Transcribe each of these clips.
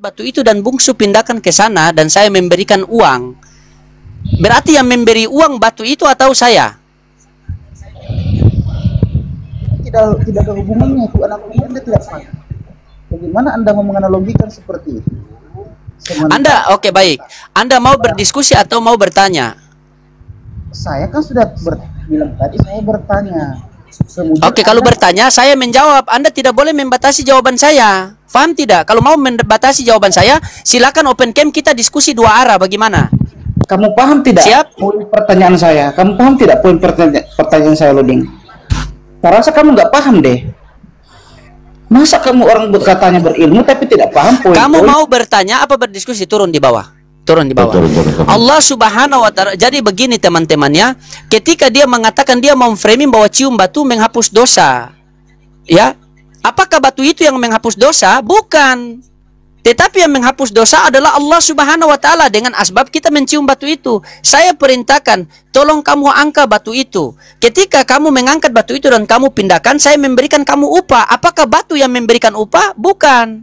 batu itu dan bungsu pindahkan ke sana dan saya memberikan uang. Berarti yang memberi uang batu itu atau saya? Tidak ada hubungannya itu, analogi Anda tidak paham. Bagaimana Anda mau menganalogikan seperti itu? Anda, oke, baik. Anda mau berdiskusi atau mau bertanya? Saya kan sudah bilang tadi saya bertanya. Oke, kalau bertanya saya menjawab. Anda tidak boleh membatasi jawaban saya. Paham tidak? Kalau mau membatasi jawaban saya, silakan open cam, kita diskusi dua arah. Bagaimana? Kamu paham tidak? Siap. Poin pertanyaan saya. Kamu paham tidak poin pertanyaan saya, Loding? Saya rasa kamu nggak paham deh. Masa kamu orang berkatanya berilmu tapi tidak paham poin? Kamu mau bertanya apa berdiskusi? Turun di bawah. Turun di bawah. Allah Subhanahu wa Ta'ala. Jadi begini teman-temannya, ketika dia mengatakan dia mau framing bahwa cium batu menghapus dosa, ya, apakah batu itu yang menghapus dosa? Bukan. Tetapi yang menghapus dosa adalah Allah Subhanahu wa Ta'ala dengan asbab kita mencium batu itu. Saya perintahkan, tolong kamu angkat batu itu. Ketika kamu mengangkat batu itu dan kamu pindahkan, saya memberikan kamu upah. Apakah batu yang memberikan upah? Bukan.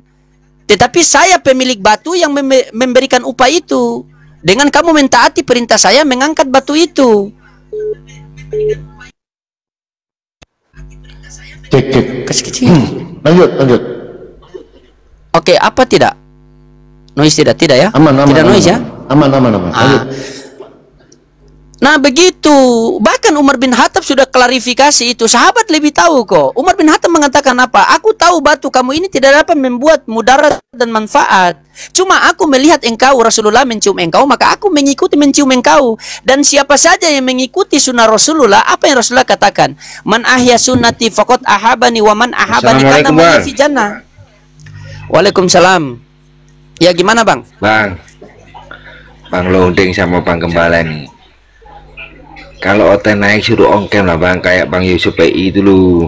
Tetapi saya pemilik batu yang memberikan upah itu. Dengan kamu mentaati perintah saya mengangkat batu itu. Cek. Kecil. Lanjut. Oke, apa tidak? Noise tidak ya? Aman. Tidak noise ya? Aman. Lanjut. Nah begitu, bahkan Umar bin Khattab sudah klarifikasi itu. Sahabat lebih tahu kok. Umar bin Khattab mengatakan apa? Aku tahu batu kamu ini tidak dapat membuat mudarat dan manfaat. Cuma aku melihat engkau, Rasulullah mencium engkau, maka aku mengikuti mencium engkau. Dan siapa saja yang mengikuti sunnah Rasulullah, apa yang Rasulullah katakan? Man ahya sunnati faqad ahabani wa man ahabani kana ma'i fi jannah. Waalaikumsalam. Ya gimana Bang? Bang Loding sama Bang Gembala nih. Kalau Oten naik suruh ongkem lah Bang, kayak Bang Yusuf PI dulu,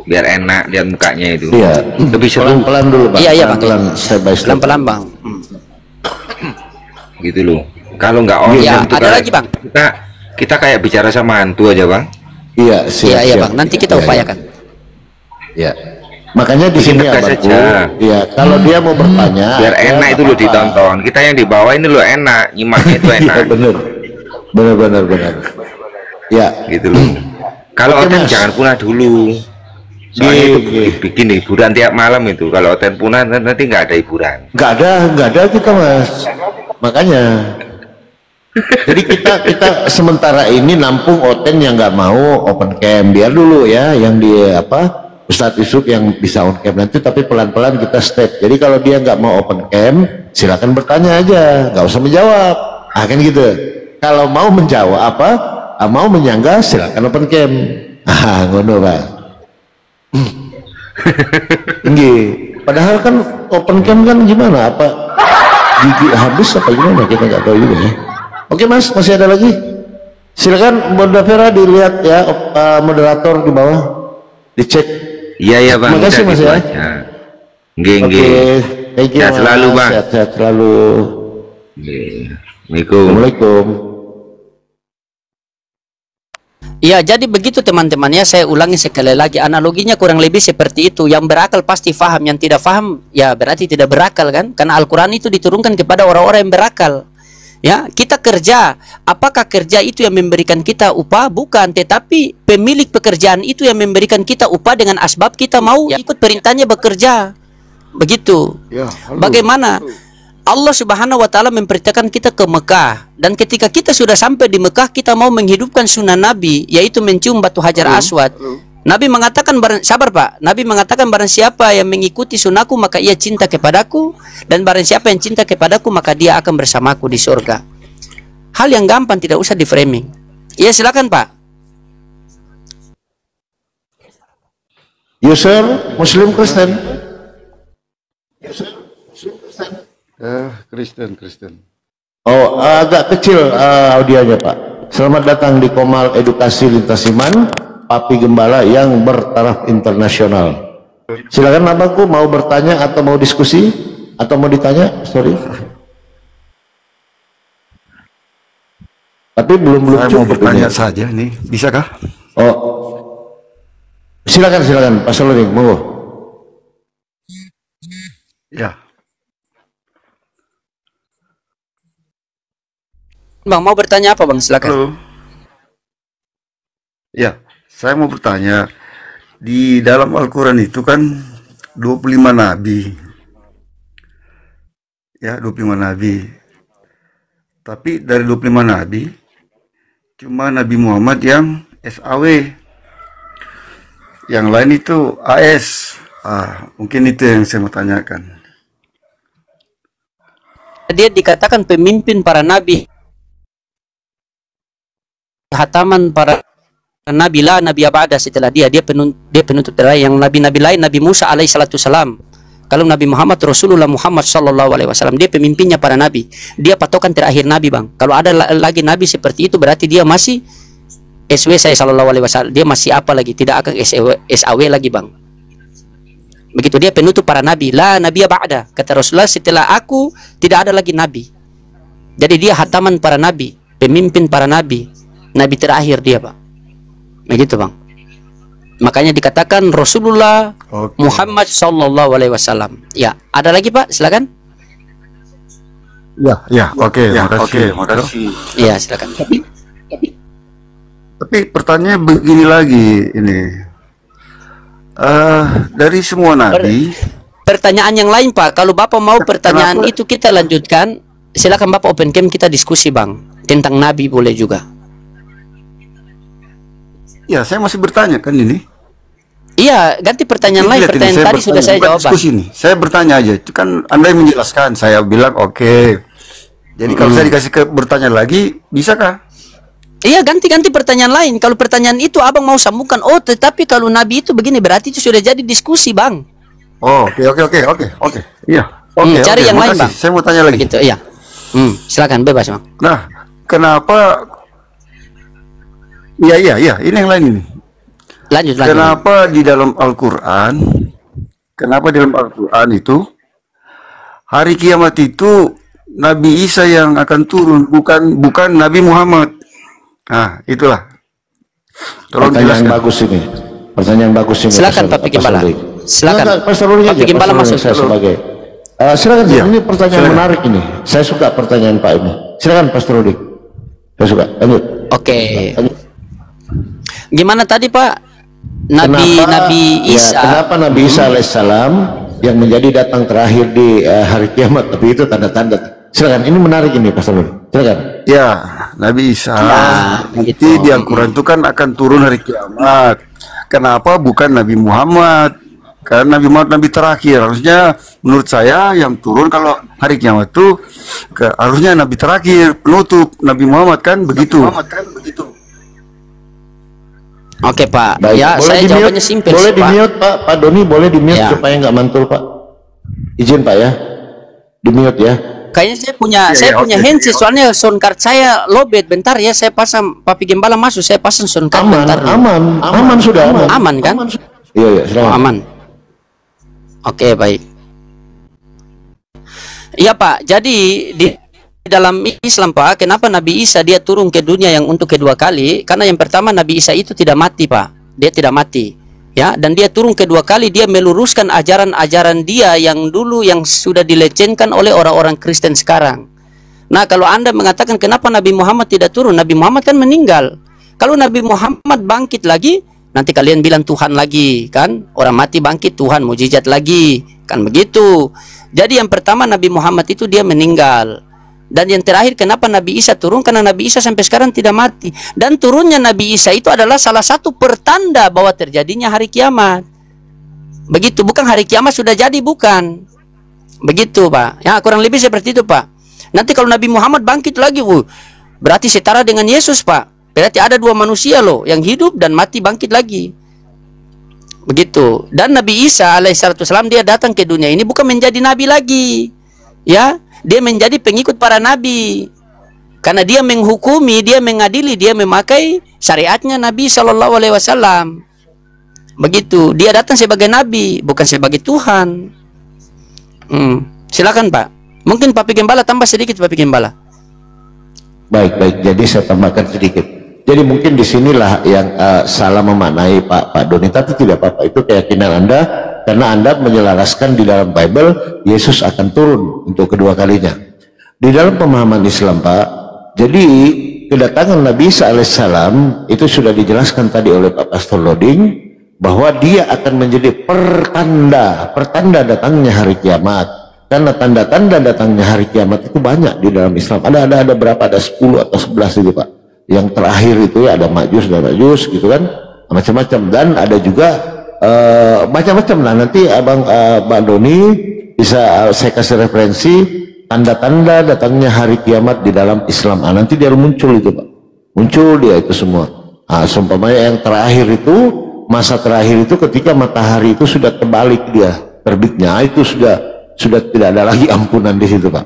biar enak lihat mukanya itu. Iya. Lebih seru. Pelan-pelan dulu Bang. Iya Bang. Pelan step by step. Pelan-pelan Bang. Gitu loh. Kalau nggak ongkem Ya, tuh ada lagi Bang. Kita kayak bicara sama hantu aja Bang. Iya, siap. Iya Bang. Nanti kita upayakan. Iya. Makanya di sini abangku, ya kalau dia mau bertanya, biar enak itu loh ditonton. Kita yang di bawah ini loh enak, nyimaknya itu enak. Bener. Ya, gitu loh. Kalau Oten jangan punah dulu. Soalnya itu bikin hiburan tiap malam itu. Kalau Oten punah nanti nggak ada hiburan. Nggak ada kita Mas. Makanya. Jadi kita sementara ini nampung Oten yang nggak mau open cam, biar dulu ya, yang di Ustadz Yusuf yang bisa on cam nanti, tapi pelan-pelan kita step. Jadi kalau dia nggak mau open cam, silakan bertanya aja, nggak usah menjawab. Kan gitu. Kalau mau menjawab mau menyanggah, silakan open cam. Ngono Pak. Padahal kan open cam kan gimana? Apa gigi habis apa gimana? Kita nggak tahu juga ya. Oke Mas, masih ada lagi? Silakan Bunda Vera dilihat ya, moderator di bawah dicek. Iya Bang. Terima kasih Mas ya. Nggih. Sehat selalu Bang. Sehat selalu. Assalamualaikum. Ya, jadi begitu teman-teman ya, saya ulangi sekali lagi, analoginya kurang lebih seperti itu. Yang berakal pasti faham, yang tidak faham ya berarti tidak berakal kan? Karena Al-Quran itu diturunkan kepada orang-orang yang berakal. Ya, kita kerja, apakah kerja itu yang memberikan kita upah? Bukan, tetapi pemilik pekerjaan itu yang memberikan kita upah dengan asbab kita mau ikut perintahnya bekerja. Begitu. Ya, bagaimana? Allah Subhanahu wa Ta'ala memperintahkan kita ke Mekah, dan ketika kita sudah sampai di Mekah, kita mau menghidupkan sunnah Nabi, yaitu mencium batu Hajar Aswad. Nabi mengatakan, sabar Pak, Nabi mengatakan barang siapa yang mengikuti sunnahku maka ia cinta kepadaku, dan barang siapa yang cinta kepadaku maka dia akan bersamaku di surga. Hal yang gampang, tidak usah di framing. Ya silakan Pak. User Muslim Kristen. Kristen. Oh, agak kecil audionya Pak. Selamat datang di Komal Edukasi Lintas Iman, Papi Gembala yang bertaraf internasional. Silakan abangku, mau bertanya atau mau diskusi atau mau ditanya? Sorry. Tapi belum Saya mau cukup bertanya ini. saja nih, bisakah? Oh, silakan Pak Soloning, monggo. Ya. Bang, mau bertanya apa, Bang? Silakan. Halo. Ya, saya mau bertanya. Di dalam Al-Quran itu kan 25 nabi. Ya, 25 nabi. Tapi dari 25 nabi, cuma Nabi Muhammad yang SAW. Yang lain itu AS. Mungkin itu yang saya mau tanyakan. Dia dikatakan pemimpin para nabi, hataman para nabi, lah nabi abada setelah dia penuntut terakhir. Yang nabi-nabi lain, Nabi Musa alaihissalatu salam. Kalau Nabi Muhammad, Rasulullah Muhammad sallallahu alaihi wasallam, dia pemimpinnya para nabi, dia patokan terakhir nabi, Bang. Kalau ada lagi nabi seperti itu, berarti dia masih SW saya sallallahu alaihi wasallam, dia masih apa lagi, tidak akan SAW lagi, Bang. Begitu, dia penutup para nabi, la nabi ba'da, kata Rasulullah, setelah aku tidak ada lagi nabi. Jadi dia hataman para nabi, pemimpin para nabi, nabi terakhir dia, Pak. Begitu, Bang. Makanya dikatakan Rasulullah Muhammad sallallahu alaihi wasallam. Ya, ada lagi, Pak? Silakan. Oke, makasih. Iya, silakan. Tapi pertanyaannya begini lagi ini. Dari semua nabi, Pertanyaan yang lain, Pak. Kalau Bapak mau pertanyaan Kenapa? itu kita lanjutkan, silakan Bapak open cam, kita diskusi, Bang. Tentang nabi boleh juga. ya saya masih bertanya kan ini. Iya, ganti pertanyaan lain. Lihat ini, Pertanyaan saya tadi sudah bertanya, saya bukan jawab, Bang. diskusi nih. Saya bertanya aja. Itu kan Anda yang menjelaskan, saya bilang oke. Jadi kalau saya dikasih bertanya lagi, bisakah? Iya, ganti-ganti pertanyaan lain. Kalau pertanyaan itu Abang mau sambungkan, oh tetapi kalau nabi itu begini, berarti itu sudah jadi diskusi, Bang. Oh, oke. Iya. Oke, Cari yang lain, makasih. Bang. Saya mau tanya lagi. Begitu, iya. Silakan, bebas, Bang. Nah, kenapa? Iya. Ini yang lain ini. Lanjut. Kenapa di dalam Al-Quran itu hari kiamat itu Nabi Isa yang akan turun, bukan Nabi Muhammad. Nah, itulah. Tolong Pertanyaan jelaskan. bagus ini. Pertanyaan bagus ini. Silakan, Pak Gembala. Silakan. Pastor Rudi Pak aja, Gembala Pastor Rudi, masuk. saya sebagai. Silakan. Iya, Ini pertanyaan silakan. menarik ini. Saya suka pertanyaan Pak ini. Silakan, Pastor Rudi. Saya suka. Lanjut. Oke. Lanjut. Gimana tadi, Pak? Nabi Isa. Kenapa Nabi Isa alaihissalam yang menjadi datang terakhir di hari kiamat? Tapi itu tanda-tanda. Silakan. Ini menarik ini, Pastor Rudi. Silakan. Ya, Nabi Isa nanti gitu. di Al-Quran itu kan akan turun hari kiamat. Kenapa bukan Nabi Muhammad? Karena Nabi Muhammad Nabi terakhir. Harusnya menurut saya yang turun kalau hari kiamat itu harusnya Nabi terakhir, penutup Nabi Muhammad kan begitu. Oke, Pak. Baik. Ya, Boleh saya di-mute? jawabannya simpel Boleh sih, Pak. di-mute, Pak. Pak Doni boleh di-mute Ya. supaya nggak mantul, Pak. Izin, Pak ya. Di-mute ya. Kayaknya saya punya handset, soalnya sound card saya lowbat. Bentar ya, saya pasang Papi Gembala masuk, saya pasang sound card Aman, bentar. aman sudah. Aman kan? Iya, Oh, silakan. aman. Oke, baik. Iya, Pak. Jadi di dalam Islam, Pak, kenapa Nabi Isa dia turun ke dunia yang untuk kedua kali? Karena yang pertama Nabi Isa itu tidak mati, Pak. Dia tidak mati. Ya, dan dia turun kedua kali, dia meluruskan ajaran-ajaran dia yang dulu yang sudah dilecehkan oleh orang-orang Kristen sekarang. Nah, kalau Anda mengatakan kenapa Nabi Muhammad tidak turun? Nabi Muhammad kan meninggal. Kalau Nabi Muhammad bangkit lagi, nanti kalian bilang Tuhan lagi, kan? Orang mati bangkit, Tuhan mujizat lagi, kan begitu. Jadi yang pertama Nabi Muhammad itu dia meninggal. Dan yang terakhir kenapa Nabi Isa turun? Karena Nabi Isa sampai sekarang tidak mati. Dan turunnya Nabi Isa itu adalah salah satu pertanda bahwa terjadinya hari kiamat. Begitu, bukan hari kiamat sudah jadi, bukan. Begitu, Pak. Ya, kurang lebih seperti itu, Pak. Nanti kalau Nabi Muhammad bangkit lagi, berarti setara dengan Yesus, Pak. Berarti ada dua manusia loh, yang hidup dan mati bangkit lagi. Begitu. Dan Nabi Isa alaihissalam dia datang ke dunia ini bukan menjadi nabi lagi. Ya, dia menjadi pengikut para nabi. Karena dia menghukumi, dia mengadili, dia memakai syariatnya Nabi SAW. Begitu. Dia datang sebagai nabi, bukan sebagai Tuhan. Silakan, Pak. Mungkin Papi Gembala tambah sedikit, Papi Gembala. Baik. Jadi saya tambahkan sedikit. Jadi mungkin disinilah yang salah memaknai Pak Doni, tapi tidak apa-apa. Itu keyakinan Anda, karena Anda menyelaraskan di dalam Bible Yesus akan turun untuk kedua kalinya. Di dalam pemahaman Islam, Pak, Jadi kedatangan Nabi Isa alaihissalam itu sudah dijelaskan tadi oleh Pak Pastor Loding, bahwa dia akan menjadi pertanda datangnya hari kiamat. Karena tanda-tanda datangnya hari kiamat itu banyak di dalam Islam. Ada berapa? Ada 10 atau 11 itu Pak. Yang terakhir itu ya ada Majus dan Majus gitu kan, macam-macam. Dan ada juga macam-macam lah. Nanti Bang Doni bisa saya kasih referensi tanda-tanda datangnya hari kiamat di dalam Islam. Nanti dia muncul itu Pak, muncul dia itu semua. Seumpamanya yang terakhir itu, masa terakhir itu ketika matahari itu sudah terbalik dia terbitnya, itu sudah tidak ada lagi ampunan di situ Pak.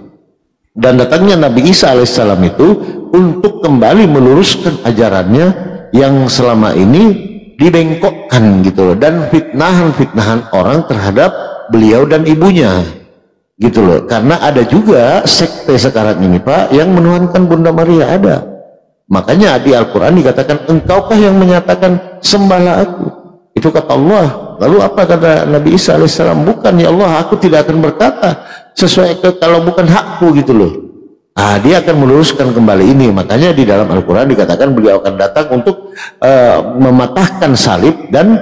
Dan datangnya Nabi Isa alaihissalam itu untuk kembali meluruskan ajarannya yang selama ini dibengkokkan gitu loh, dan fitnahan orang terhadap beliau dan ibunya gitu loh. Karena ada juga sekte sekarang ini Pak yang menuhankan Bunda Maria, ada. Makanya di Al-Quran dikatakan, engkaukah yang menyatakan sembahlah aku, itu kata Allah. Lalu apa kata Nabi Isa alaihissalam? Bukan ya Allah, aku tidak akan berkata sesuai kalau bukan hakku gitu loh. Dia akan meluruskan kembali ini. Makanya di dalam Al-Quran dikatakan beliau akan datang untuk mematahkan salib dan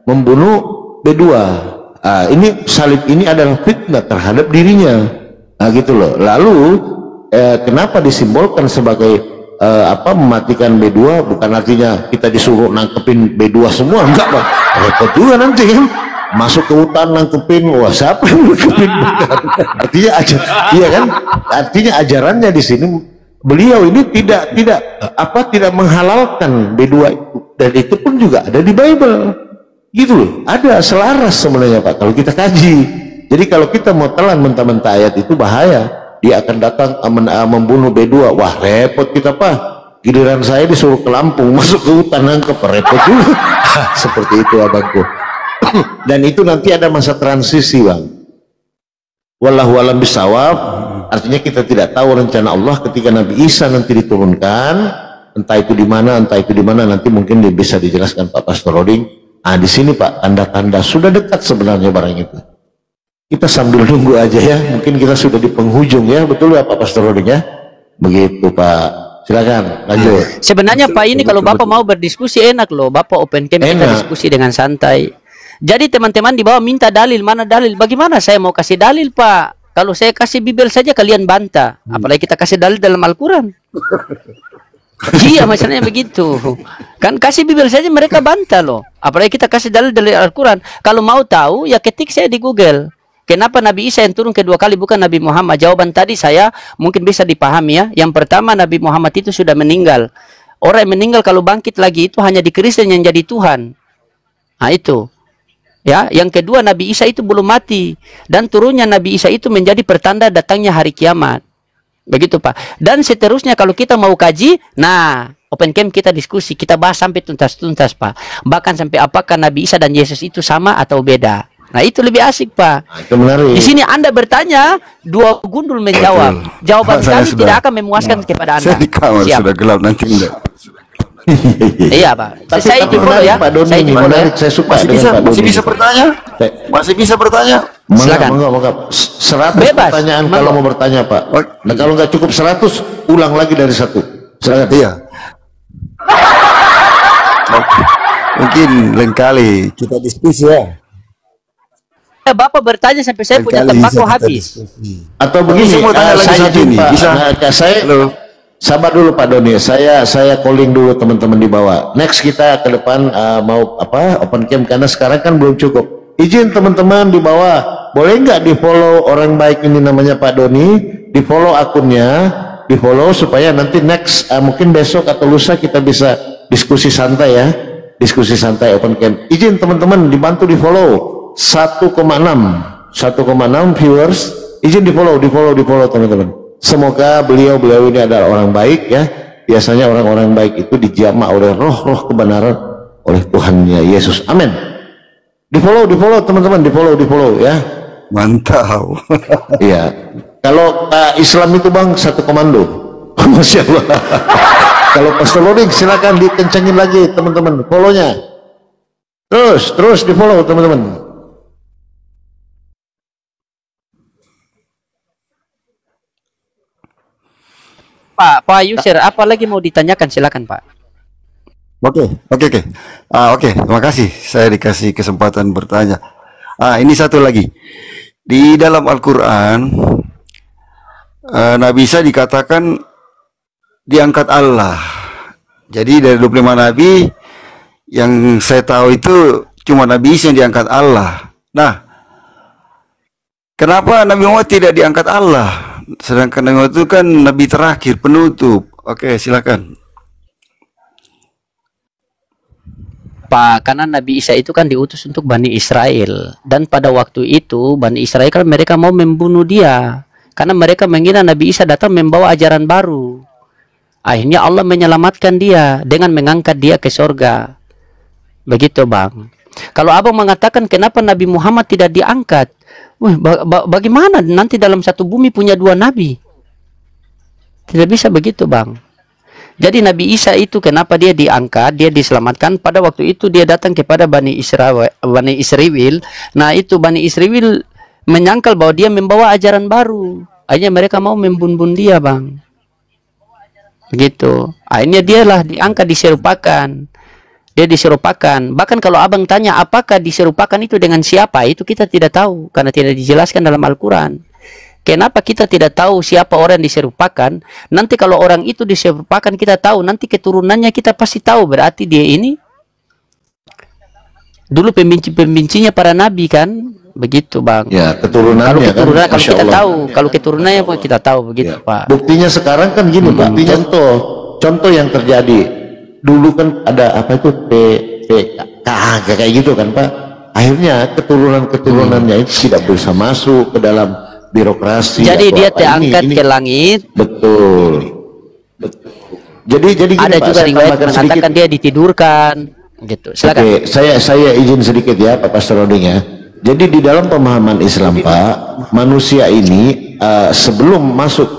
membunuh B2. Ini salib ini adalah fitnah terhadap dirinya, gitu loh. Lalu kenapa disimbolkan sebagai mematikan B2? Bukan artinya kita disuruh nangkepin B2 semua, enggak Pak, repot juga nanti kan, masuk ke hutan nangkepin, wah siapa yang nangkepin? Artinya iya kan, artinya ajarannya di sini beliau ini tidak menghalalkan B2 itu, dan itu pun juga ada di Bible gitu loh, ada selaras sebenarnya Pak kalau kita kaji. Jadi kalau kita mau telan mentah-mentah ayat itu bahaya. Dia akan datang membunuh B2, wah repot kita Pak, giliran saya disuruh ke Lampung, masuk ke hutan nangkep, repot juga. Seperti itu abangku. Dan itu nanti ada masa transisi Bang, wallahu alam bisawab. Artinya kita tidak tahu rencana Allah ketika Nabi Isa nanti diturunkan, entah itu di mana nanti mungkin bisa dijelaskan Pak Pastor Roding. Di sini Pak, tanda-tanda sudah dekat sebenarnya barang itu. Kita sambil nunggu aja ya, mungkin kita sudah di penghujung ya, betul ya Pak Pastor Roding ya? Begitu Pak, silakan lanjut. Sebenarnya Pak ini kalau Bapak mau berdiskusi enak loh, Bapak open cam, kita diskusi dengan santai. Jadi teman-teman di bawah minta dalil, mana dalil? Bagaimana saya mau kasih dalil Pak? Kalau saya kasih Bible saja kalian bantah, apalagi kita kasih dalil dalam Al-Quran. Iya, masalahnya begitu. Kan kasih Bible saja mereka bantah loh, apalagi kita kasih dalil dari Al-Quran. Kalau mau tahu ya ketik saya di Google. Kenapa Nabi Isa yang turun kedua kali bukan Nabi Muhammad? Jawaban tadi saya mungkin bisa dipahami ya. Yang pertama, Nabi Muhammad itu sudah meninggal. Orang yang meninggal kalau bangkit lagi itu hanya di Kristen yang jadi Tuhan. Nah itu. Ya, yang kedua Nabi Isa itu belum mati, dan turunnya Nabi Isa itu menjadi pertanda datangnya hari kiamat. Begitu Pak. Dan seterusnya kalau kita mau kaji, nah open camp kita diskusi, kita bahas sampai tuntas-tuntas Pak. Bahkan sampai apakah Nabi Isa dan Yesus itu sama atau beda. Nah itu lebih asik Pak. Itu menarik. Di sini Anda bertanya, dua gundul menjawab. Jawaban kami tidak akan memuaskan kepada Anda. Saya di kamar sudah gelap nanti enggak. Iya Pak. Tapi Saya di follow ya. Pak Doni Saya di ini follow ya. menarik, saya suka Masih bisa bertanya? Masih bisa bertanya? Silakan. Monggo. 100 Bebas. pertanyaan Monggo. kalau mau bertanya Pak. Nah kalau nggak cukup 100, ulang lagi dari 1. Silakan. Iya. Mungkin lain kali kita diskusi ya. Bapak bertanya sampai saya punya tembakau habis. Atau begini, mau tanya lagi saya satu ini, Pak, bisa? saya sabar dulu Pak Doni, saya calling dulu teman-teman di bawah. Next kita ke depan mau open cam, karena sekarang kan belum cukup. Izin teman-teman di bawah, boleh nggak di follow orang baik ini namanya Pak Doni, di follow akunnya, di follow supaya nanti next mungkin besok atau lusa kita bisa diskusi santai ya, diskusi santai open cam. Izin teman-teman dibantu di follow. 1,6 viewers, izin di follow teman-teman. Semoga beliau ini adalah orang baik ya. Biasanya orang-orang baik itu dijamah oleh roh-roh kebenaran oleh Tuhannya Yesus. Amin. Di follow teman-teman, di follow ya. Mantap. Iya. Kalau Islam itu Bang satu komando. Masya Allah. Kalau Pastor Loring silakan dikencengin lagi teman-teman follow-nya. Terus di follow teman-teman. Pak Yusir, apa lagi mau ditanyakan? Silakan Pak. Oke. Oke, terima kasih. Saya dikasih kesempatan bertanya. Ini satu lagi. Di dalam Al-Quran, Nabi Isa dikatakan diangkat Allah. Jadi dari 25 Nabi, yang saya tahu itu cuma Nabi Isa yang diangkat Allah. Nah, kenapa Nabi Muhammad tidak diangkat Allah? Sedangkan Nabi Muhammad itu kan Nabi terakhir, penutup. Oke, silakan. Pak, karena Nabi Isa itu kan diutus untuk Bani Israel. Dan pada waktu itu, Bani Israel kan mereka mau membunuh dia. Karena mereka mengira Nabi Isa datang membawa ajaran baru. Akhirnya Allah menyelamatkan dia dengan mengangkat dia ke surga. Begitu Bang. Kalau Abang mengatakan kenapa Nabi Muhammad tidak diangkat, bagaimana nanti dalam satu bumi punya dua Nabi? Tidak bisa begitu Bang. Jadi Nabi Isa itu kenapa dia diangkat, dia diselamatkan, pada waktu itu dia datang kepada Bani Israel. Nah itu Bani Israel menyangkal bahwa dia membawa ajaran baru. Akhirnya mereka mau membunuh dia Bang. Begitu. Akhirnya dialah diangkat, diserupakan. Dia diserupakan. Bahkan kalau Abang tanya apakah diserupakan itu dengan siapa, itu kita tidak tahu karena tidak dijelaskan dalam Al-Quran. Kenapa kita tidak tahu siapa orang yang diserupakan? Nanti kalau orang itu diserupakan kita tahu, nanti keturunannya kita pasti tahu. Berarti dia ini dulu pembenci-pembencinya para nabi kan? Begitu Bang. Ya, keturunannya kalau keturunan, kan, kalau kita tahu, kalau keturunannya pun kita tahu begitu ya. Pak. Buktinya sekarang kan gini Pak, contoh yang terjadi dulu kan ada apa itu kayak gitu kan Pak. Akhirnya keturunannya itu tidak bisa masuk ke dalam birokrasi. Jadi dia terangkat ke langit. Betul. Jadi gini, ada Pak, juga riwayat mengatakan dia ditidurkan. Gitu. Silakan. Oke, saya izin sedikit ya Pak Pastor Oding ya. Jadi di dalam pemahaman Islam Pak, manusia ini sebelum masuk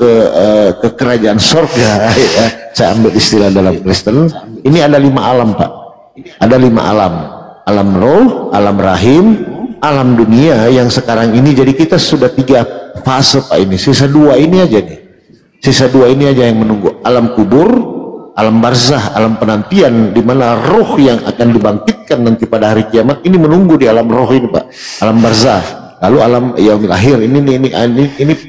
ke kerajaan surga, ya, saya ambil istilah dalam Kristen, ini ada 5 alam Pak. Ada 5 alam. Alam roh, alam rahim, alam dunia yang sekarang ini. Jadi kita sudah 3 fase Pak ini. Sisa 2 ini aja nih. Sisa 2 ini aja yang menunggu. Alam kubur, alam barzah, alam penantian, di mana roh yang akan dibangkitkan nanti pada hari kiamat ini menunggu di alam roh ini Pak, alam barzah. Lalu alam yaumil akhir ini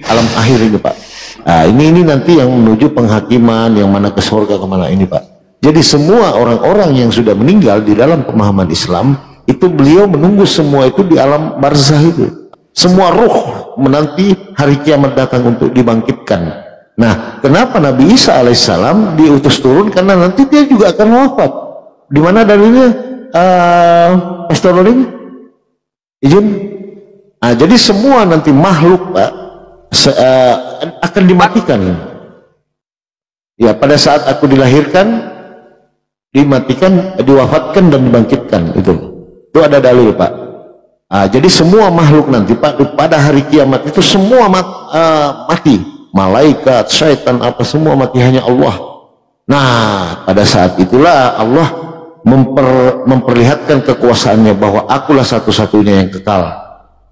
alam akhir ini Pak. Nah, ini nanti yang menuju penghakiman, yang mana ke surga kemana ini Pak. Jadi semua orang-orang yang sudah meninggal di dalam pemahaman Islam itu beliau menunggu semua itu di alam barzah itu. Semua roh menanti hari kiamat datang untuk dibangkitkan. Nah, kenapa Nabi Isa alaihissalam diutus turun? Karena nanti dia juga akan wafat. Di mana dalilnya? Pastor Loring? Izin? Nah, jadi semua nanti makhluk Pak akan dimatikan. Ya, pada saat aku dilahirkan, dimatikan, diwafatkan dan dibangkitkan itu ada dalil Pak. Nah, jadi semua makhluk nanti Pak pada hari kiamat itu semua mati. Malaikat, syaitan, apa semua mati, hanya Allah. Nah, pada saat itulah Allah memperlihatkan kekuasaannya bahwa akulah satu-satunya yang kekal.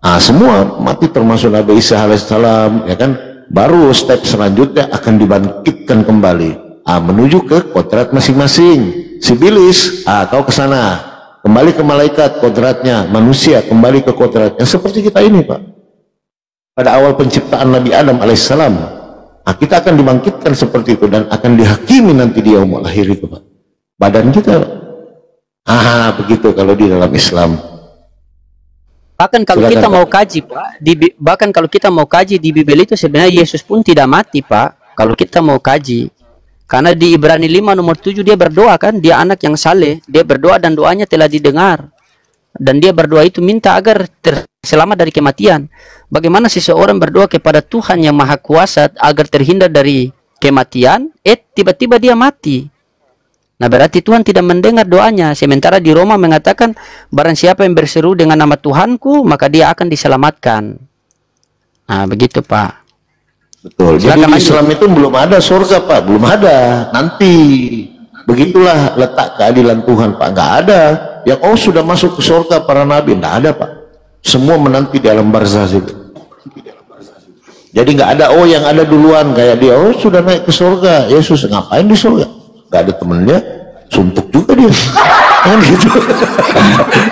Nah, semua mati termasuk Nabi Isa alaihissalam, ya kan? Baru step selanjutnya akan dibangkitkan kembali, menuju ke kodrat masing-masing. Sibilis, kau ke sana, kembali ke malaikat kodratnya, manusia kembali ke kodratnya, seperti kita ini Pak. Pada awal penciptaan Nabi Adam alaihissalam, kita akan dibangkitkan seperti itu dan akan dihakimi nanti di yaumul akhir itu Pak. Badan kita Pak. Begitu kalau di dalam Islam. Bahkan kalau Silakan, kita Pak. mau kaji Pak, bahkan kalau kita mau kaji di Bible itu sebenarnya Yesus pun tidak mati Pak. Kalau kita mau kaji, karena di Ibrani 5 nomor 7 dia berdoa kan, dia anak yang saleh, dia berdoa dan doanya telah didengar. Dan dia berdoa itu minta agar selamat dari kematian. Bagaimana seseorang berdoa kepada Tuhan yang Maha Kuasa agar terhindar dari kematian, tiba-tiba dia mati. Nah, berarti Tuhan tidak mendengar doanya. Sementara di Roma mengatakan, barang siapa yang berseru dengan nama Tuhanku, maka dia akan diselamatkan. Nah, begitu Pak. Betul. Jadi di Islam itu belum ada surga Pak, belum ada. Nanti begitulah letak keadilan Tuhan Pak. Nggak ada. Yang sudah masuk ke surga para nabi, nggak ada Pak. Semua menanti di alam barzah itu. Jadi nggak ada yang ada duluan kayak dia, sudah naik ke surga. Yesus ngapain di surga? Nggak ada temennya, suntuk juga dia. Kan gitu.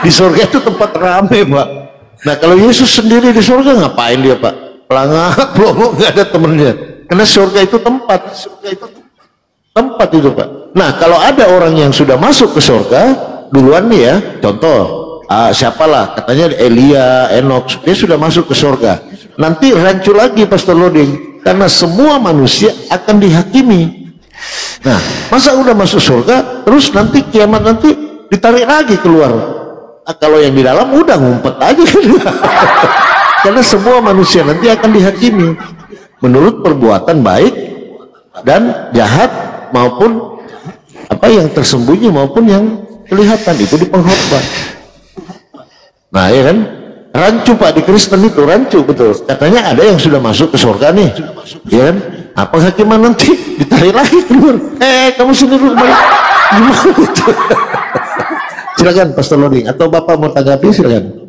Di surga itu tempat rame, Pak. Nah kalau Yesus sendiri di surga ngapain dia, Pak? Pelangak, pelongo, nggak ada temennya. Karena surga itu tempat itu, Pak. Nah kalau ada orang yang sudah masuk ke surga duluan nih ya, contoh siapalah katanya Elia, Enok, dia sudah masuk ke surga. Nanti rancu lagi Pastor Loding, karena semua manusia akan dihakimi. Nah masa udah masuk surga terus nanti kiamat nanti ditarik lagi keluar? Kalau yang di dalam udah ngumpet aja. Karena semua manusia nanti akan dihakimi menurut perbuatan baik dan jahat, maupun apa yang tersembunyi maupun yang kelihatan, itu di pengkhotbah. Nah ya kan, rancu Pak, di Kristen itu rancu betul. Katanya ada yang sudah masuk ke surga nih, ya kan? Apa hakiman nanti ditarik lagi keluar? Kamu sini dulu balik. Gimana itu? Silakan Pastor Loding, atau Bapak mau tanggapi, silakan.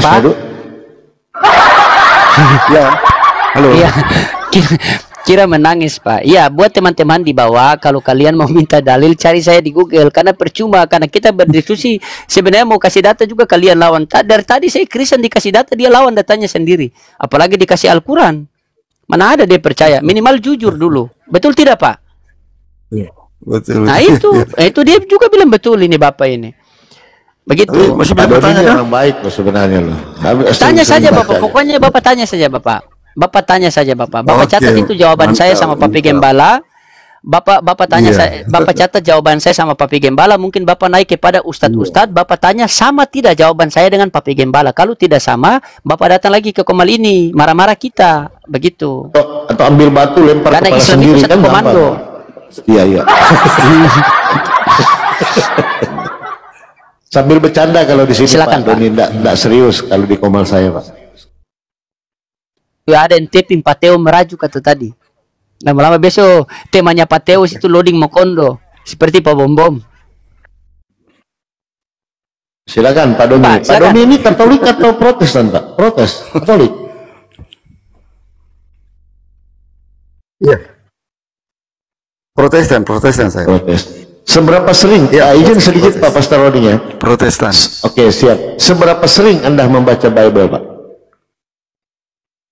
Pak. Ya, halo. Iya, kira menangis Pak. Iya, buat teman-teman di bawah, kalau kalian mau minta dalil, cari saya di Google, karena percuma, karena kita berdiskusi. Sebenarnya mau kasih data juga kalian lawan. Dari tadi saya Kristen dikasih data, dia lawan datanya sendiri. Apalagi dikasih Al-Quran. Mana ada dia percaya? Minimal jujur dulu. Betul tidak Pak? Betul. Nah itu dia juga bilang betul ini Bapak ini. Begitu. Masih banyak pertanyaan, orang baik loh sebenarnya loh. Tanya saja Bapak, pokoknya Bapak tanya saja Bapak. Bapak tanya saja Bapak. Bapak catat itu jawaban saya sama Papi Gembala. Bapak tanya saya, Bapak catat jawaban saya sama Papi Gembala. Mungkin Bapak naik kepada Ustadz, Bapak tanya sama tidak jawaban saya dengan Papi Gembala. Kalau tidak sama, Bapak datang lagi ke Komal ini, marah-marah kita, begitu. Atau ambil batu lempar Karena kepala Islam sendiri itu satu kan komando. Iya. Sambil bercanda kalau di sini. Silakan, Pak Doni, enggak serius kalau di Komal saya Pak. Ya ada yang taping Pateo merajuk kata tadi. Lama-lama besok temanya Pateo itu loading Mokondo seperti Pak Bom. Silakan Pak Doni. Pak Doni ini Katolik atau Protestan Pak? Protes, Katolik. Iya. Protestan saya. Protestan. Seberapa sering? Ya, izin sedikit Pak Pastor Roding ya. Protestan. Oke, siap. Seberapa sering Anda membaca Bible, Pak?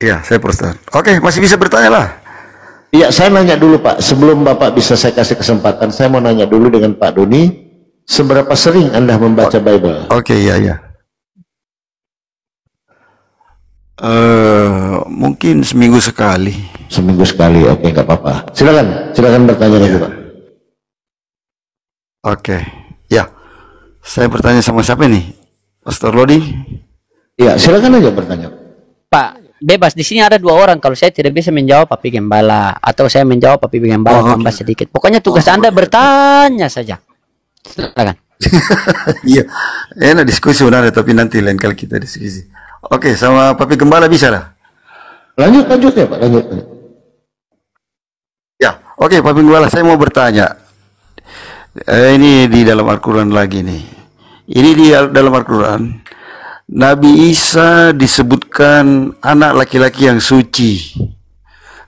Iya, saya Protestan. Oke, masih bisa bertanya lah. Iya, saya nanya dulu Pak. Sebelum Bapak bisa saya kasih kesempatan, saya mau nanya dulu dengan Pak Doni. Seberapa sering Anda membaca Bible? Oke, iya. Mungkin seminggu sekali. Seminggu sekali, oke, nggak apa-apa. Silakan bertanya lagi Pak. Oke, ya. Saya bertanya sama siapa nih? Pastor Lodi? Iya, silakan aja bertanya. Pak, bebas. Di sini ada 2 orang. Kalau saya tidak bisa menjawab Papi Gembala, atau saya menjawab Papi Gembala tambah sedikit. Pokoknya tugas Anda bertanya saja. Silakan. Iya, enak diskusi sebenarnya, tapi nanti lain kali kita diskusi. Oke, sama Papi Gembala bisa lah. Lanjut ya Pak, lanjut. Ya, oke Papi Gembala, saya mau bertanya. Ini di dalam Al-Quran lagi nih. Ini di dalam Al-Quran, Nabi Isa disebutkan anak laki-laki yang suci.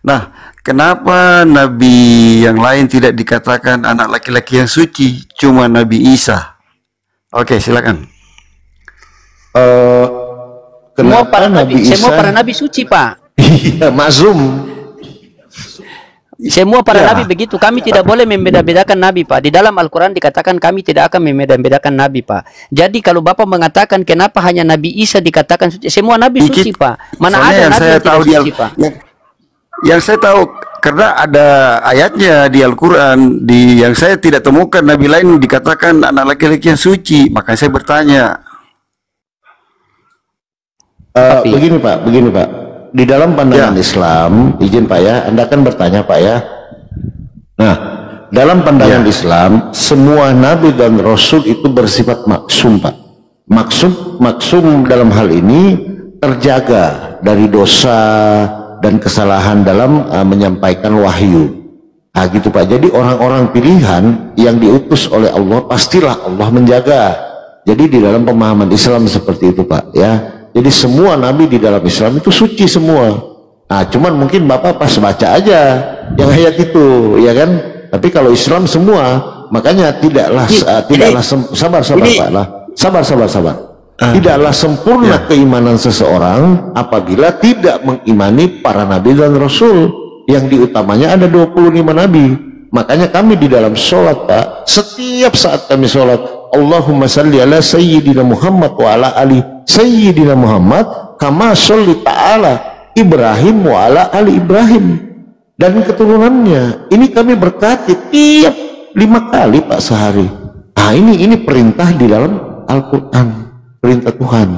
Nah, kenapa Nabi yang lain tidak dikatakan anak laki-laki yang suci, cuma Nabi Isa? Oke, silakan. Semua para nabi suci Pak. Iya, maksum. Semua para nabi begitu. Kami tidak boleh membeda-bedakan nabi Pak. Di dalam Al-Quran dikatakan kami tidak akan membeda-bedakan nabi Pak. Jadi kalau Bapak mengatakan kenapa hanya Nabi Isa dikatakan suci, semua nabi suci Pak. Mana ada nabi yang tidak suci Pak? Yang saya tahu, karena ada ayatnya di Al-Quran yang saya tidak temukan nabi lain dikatakan anak laki-laki yang suci. Makanya saya bertanya. Begini Pak. Di dalam pandangan Islam, izin Pak ya, Anda kan bertanya Pak ya. Nah, dalam pandangan Islam, semua nabi dan rasul itu bersifat maksum Pak. Maksum dalam hal ini terjaga dari dosa dan kesalahan dalam menyampaikan wahyu. Nah gitu Pak. Jadi orang-orang pilihan yang diutus oleh Allah, pastilah Allah menjaga. Jadi di dalam pemahaman Islam seperti itu Pak ya. Jadi semua nabi di dalam Islam itu suci semua. Nah cuman mungkin Bapak pas baca aja yang ayat itu ya kan. Tapi kalau Islam semua, makanya tidaklah sabar Pak lah. Sabar. Tidaklah sempurna keimanan seseorang apabila tidak mengimani para nabi dan rasul, yang diutamanya ada 25 nabi. Makanya kami di dalam sholat Pak, setiap saat kami sholat, Allahumma salli ala sayyidina Muhammad wa ala ali sayyidina Muhammad kama sholli ta'ala Ibrahim wa ala ali Ibrahim dan keturunannya. Ini kami berkati tiap 5 kali Pak sehari. Nah ini perintah di dalam Al-Quran, perintah Tuhan.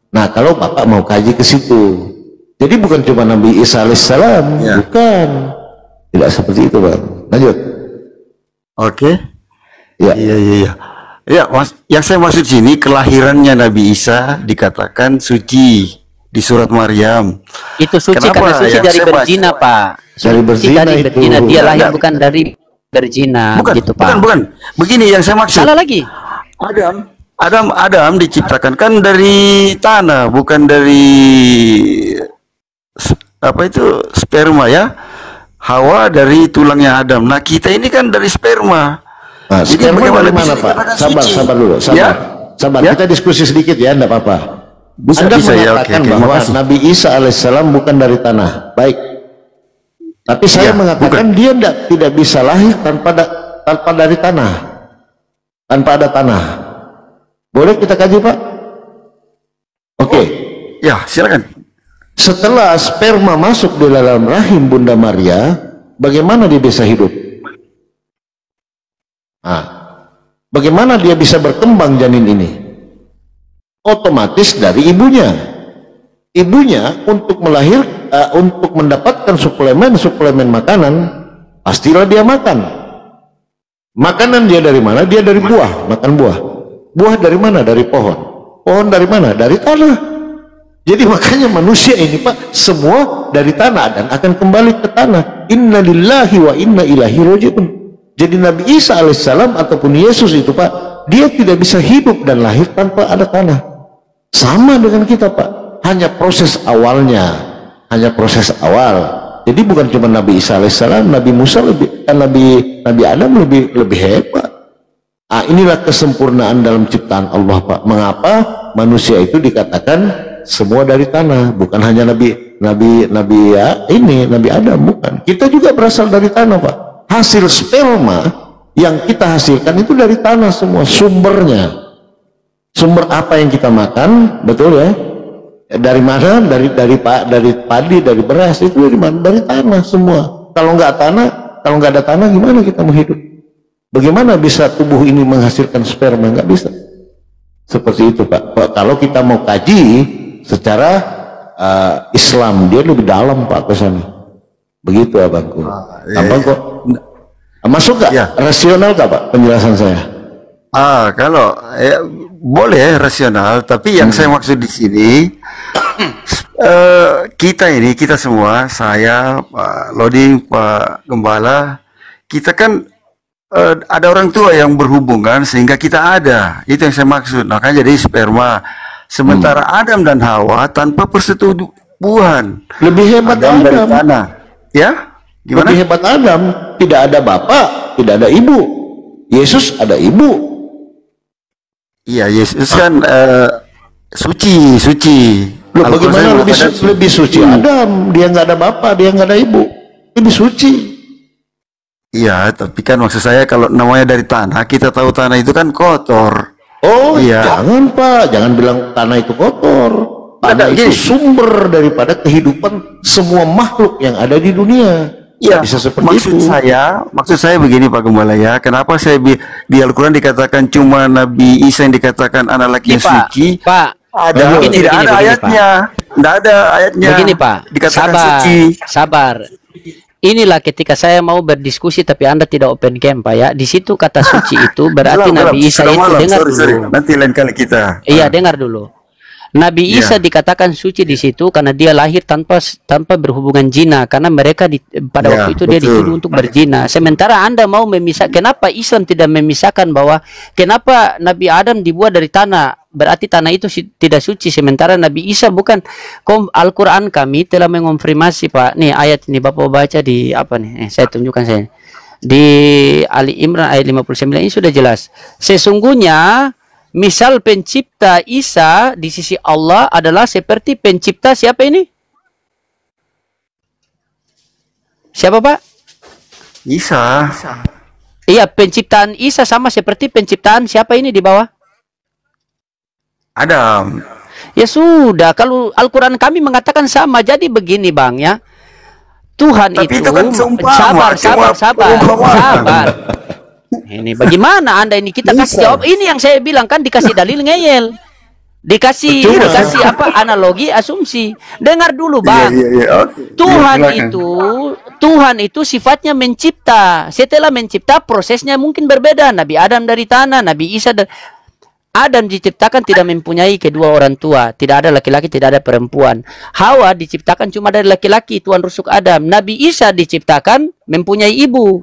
Nah kalau Bapak mau kaji ke situ, jadi bukan cuma Nabi Isa alaihissalam, bukan, tidak seperti itu Bang. Lanjut. Oke. Ya. Iya. Ya, yang saya maksud sini kelahirannya Nabi Isa dikatakan suci di surat Maryam. Itu suci Kenapa? karena suci Yang dari saya berzina, baca- Pak. Dari berzina Dari itu. berzina. Dia lahir Enggak. bukan dari berzina, Bukan, gitu, Pak. bukan. Begini yang saya maksud. Salah lagi. Adam diciptakan kan dari tanah, bukan dari sperma ya. Hawa dari tulangnya Adam. Nah kita ini kan dari sperma. Nah, Jadi sperma bagaimana dari mana bisa Pak? dikatakan Sabar suci? dulu, sabar. Ya? Sabar, Ya? kita diskusi sedikit ya, enggak apa-apa. Bisa Anda ya, mengatakan oke, bahwa makasih. Nabi Isa alaihissalam bukan dari tanah. Baik. Tapi saya Ya, mengatakan dia tidak bisa lahir tanpa dari tanah. Tanpa ada tanah. Boleh kita kaji, Pak? Oke. Ya, silakan. Setelah sperma masuk di dalam rahim Bunda Maria, bagaimana dia bisa hidup? Nah, bagaimana dia bisa berkembang janin ini? Otomatis dari ibunya. Ibunya untuk untuk mendapatkan suplemen makanan, pastilah dia makan. Makanan dia dari mana? Dia dari buah, makan buah. Buah dari mana? Dari pohon. Pohon dari mana? Dari tanah. Jadi makanya manusia ini Pak, semua dari tanah dan akan kembali ke tanah. Inna lillahi wa inna ilaihi raji'un. Jadi Nabi Isa alaihissalam ataupun Yesus itu Pak, dia tidak bisa hidup dan lahir tanpa ada tanah. Sama dengan kita Pak, hanya proses awalnya, hanya proses awal. Jadi bukan cuma Nabi Isa alaihissalam, Nabi Musa Nabi Adam lebih hebat. Ah, inilah kesempurnaan dalam ciptaan Allah Pak. Mengapa manusia itu dikatakan semua dari tanah, bukan hanya Nabi Adam, bukan. Kita juga berasal dari tanah Pak. Hasil sperma yang kita hasilkan itu dari tanah semua sumbernya. Sumber apa yang kita makan, betul ya? Dari mana? Dari padi, dari beras, itu dari mana? Dari tanah semua. Kalau nggak ada tanah, gimana kita mau hidup? Bagaimana bisa tubuh ini menghasilkan sperma? Nggak bisa. Seperti itu Pak. Kalau kita mau kaji secara Islam, dia lebih dalam Pak ke sana. Begitu abangku. Abang kok masuk nggak? Ya. Rasional nggak Pak penjelasan saya? Kalau boleh rasional, tapi yang saya maksud di sini kita semua, saya, Pak Loding, Pak Gembala, kita kan ada orang tua yang berhubungan sehingga kita ada. Itu yang saya maksud. Makanya jadi sperma. Sementara Adam dan Hawa tanpa persetubuhan. Lebih hebat Adam dari Adam. tanah. Ya? Gimana? Lebih hebat Adam. Tidak ada bapak, tidak ada ibu. Yesus ada ibu. Iya, Yesus kan suci. Loh, Al-Quran bagaimana mengatakan lebih suci Adam? Dia nggak ada bapak, dia nggak ada ibu. Lebih suci. Iya, tapi kan maksud saya kalau namanya dari tanah, kita tahu tanah itu kan kotor. Oh Iya. jangan Pak, jangan bilang tanah itu kotor. Tanah itu Gini. sumber daripada kehidupan semua makhluk yang ada di dunia. Iya, Bisa seperti maksud saya begini Pak Gembala ya. Kenapa saya di Al-Quran dikatakan cuma Nabi Isa yang dikatakan anak laki yang suci? Pak. Ada, Begini, tidak ada begini, ayatnya. Tidak ada ayatnya. Begini Pak, Dikatakan sabar, suci. sabar. Inilah ketika saya mau berdiskusi tapi Anda tidak open camp Pak ya. Di situ kata suci itu berarti Gelap, Nabi Isa sudah itu malam. dengar Sorry. dulu. Nanti lain kali kita. Iya, dengar dulu. Nabi Isa dikatakan suci di situ karena dia lahir tanpa berhubungan zina, karena mereka pada waktu itu dia dituduh untuk berzina. Sementara Anda mau memisahkan, kenapa Islam tidak memisahkan bahwa kenapa Nabi Adam dibuat dari tanah, berarti tanah itu tidak suci, sementara Nabi Isa bukan. Al-Quran kami telah mengonfirmasi, Pak. Nih ayat ini Bapak baca di apa nih? Saya tunjukkan saya. Di Ali Imran ayat 59 ini sudah jelas. Sesungguhnya misal pencipta Isa di sisi Allah adalah seperti pencipta siapa ini? Siapa, Pak? Isa. Iya, penciptaan Isa sama seperti penciptaan siapa ini di bawah? Adam. Ya sudah, kalau Al-Quran kami mengatakan sama. Jadi begini, Bang, ya. Tuhan Tapi itu kan seumpama, sabar. Ini bagaimana Anda ini, kita kasih jawab. Ini yang saya bilang kan, dikasih dalil ngeyel. Dikasih apa, analogi, asumsi. Dengar dulu, Bang. Tuhan itu sifatnya mencipta. Setelah mencipta, prosesnya mungkin berbeda. Nabi Adam dari tanah, Nabi Isa dari Adam diciptakan tidak mempunyai kedua orang tua, tidak ada laki-laki, tidak ada perempuan. Hawa diciptakan cuma dari laki-laki, tuan rusuk Adam. Nabi Isa diciptakan mempunyai ibu,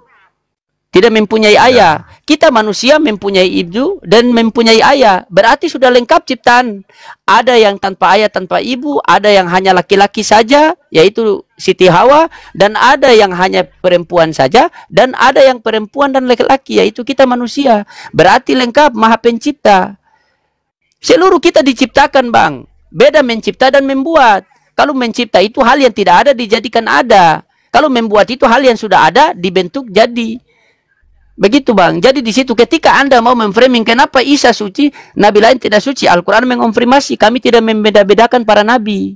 tidak mempunyai ayah. Kita manusia mempunyai ibu dan mempunyai ayah, berarti sudah lengkap ciptaan. Ada yang tanpa ayah, tanpa ibu, ada yang hanya laki-laki saja, yaitu Siti Hawa, dan ada yang hanya perempuan saja, dan ada yang perempuan dan laki-laki, yaitu kita manusia. Berarti lengkap, maha pencipta. Seluruh kita diciptakan, Bang. Beda mencipta dan membuat. Kalau mencipta itu hal yang tidak ada dijadikan ada. Kalau membuat itu hal yang sudah ada dibentuk jadi. Begitu, Bang. Jadi di situ ketika Anda mau memframing kenapa Isa suci, nabi lain tidak suci, Al-Quran mengonfirmasi, kami tidak membeda-bedakan para nabi.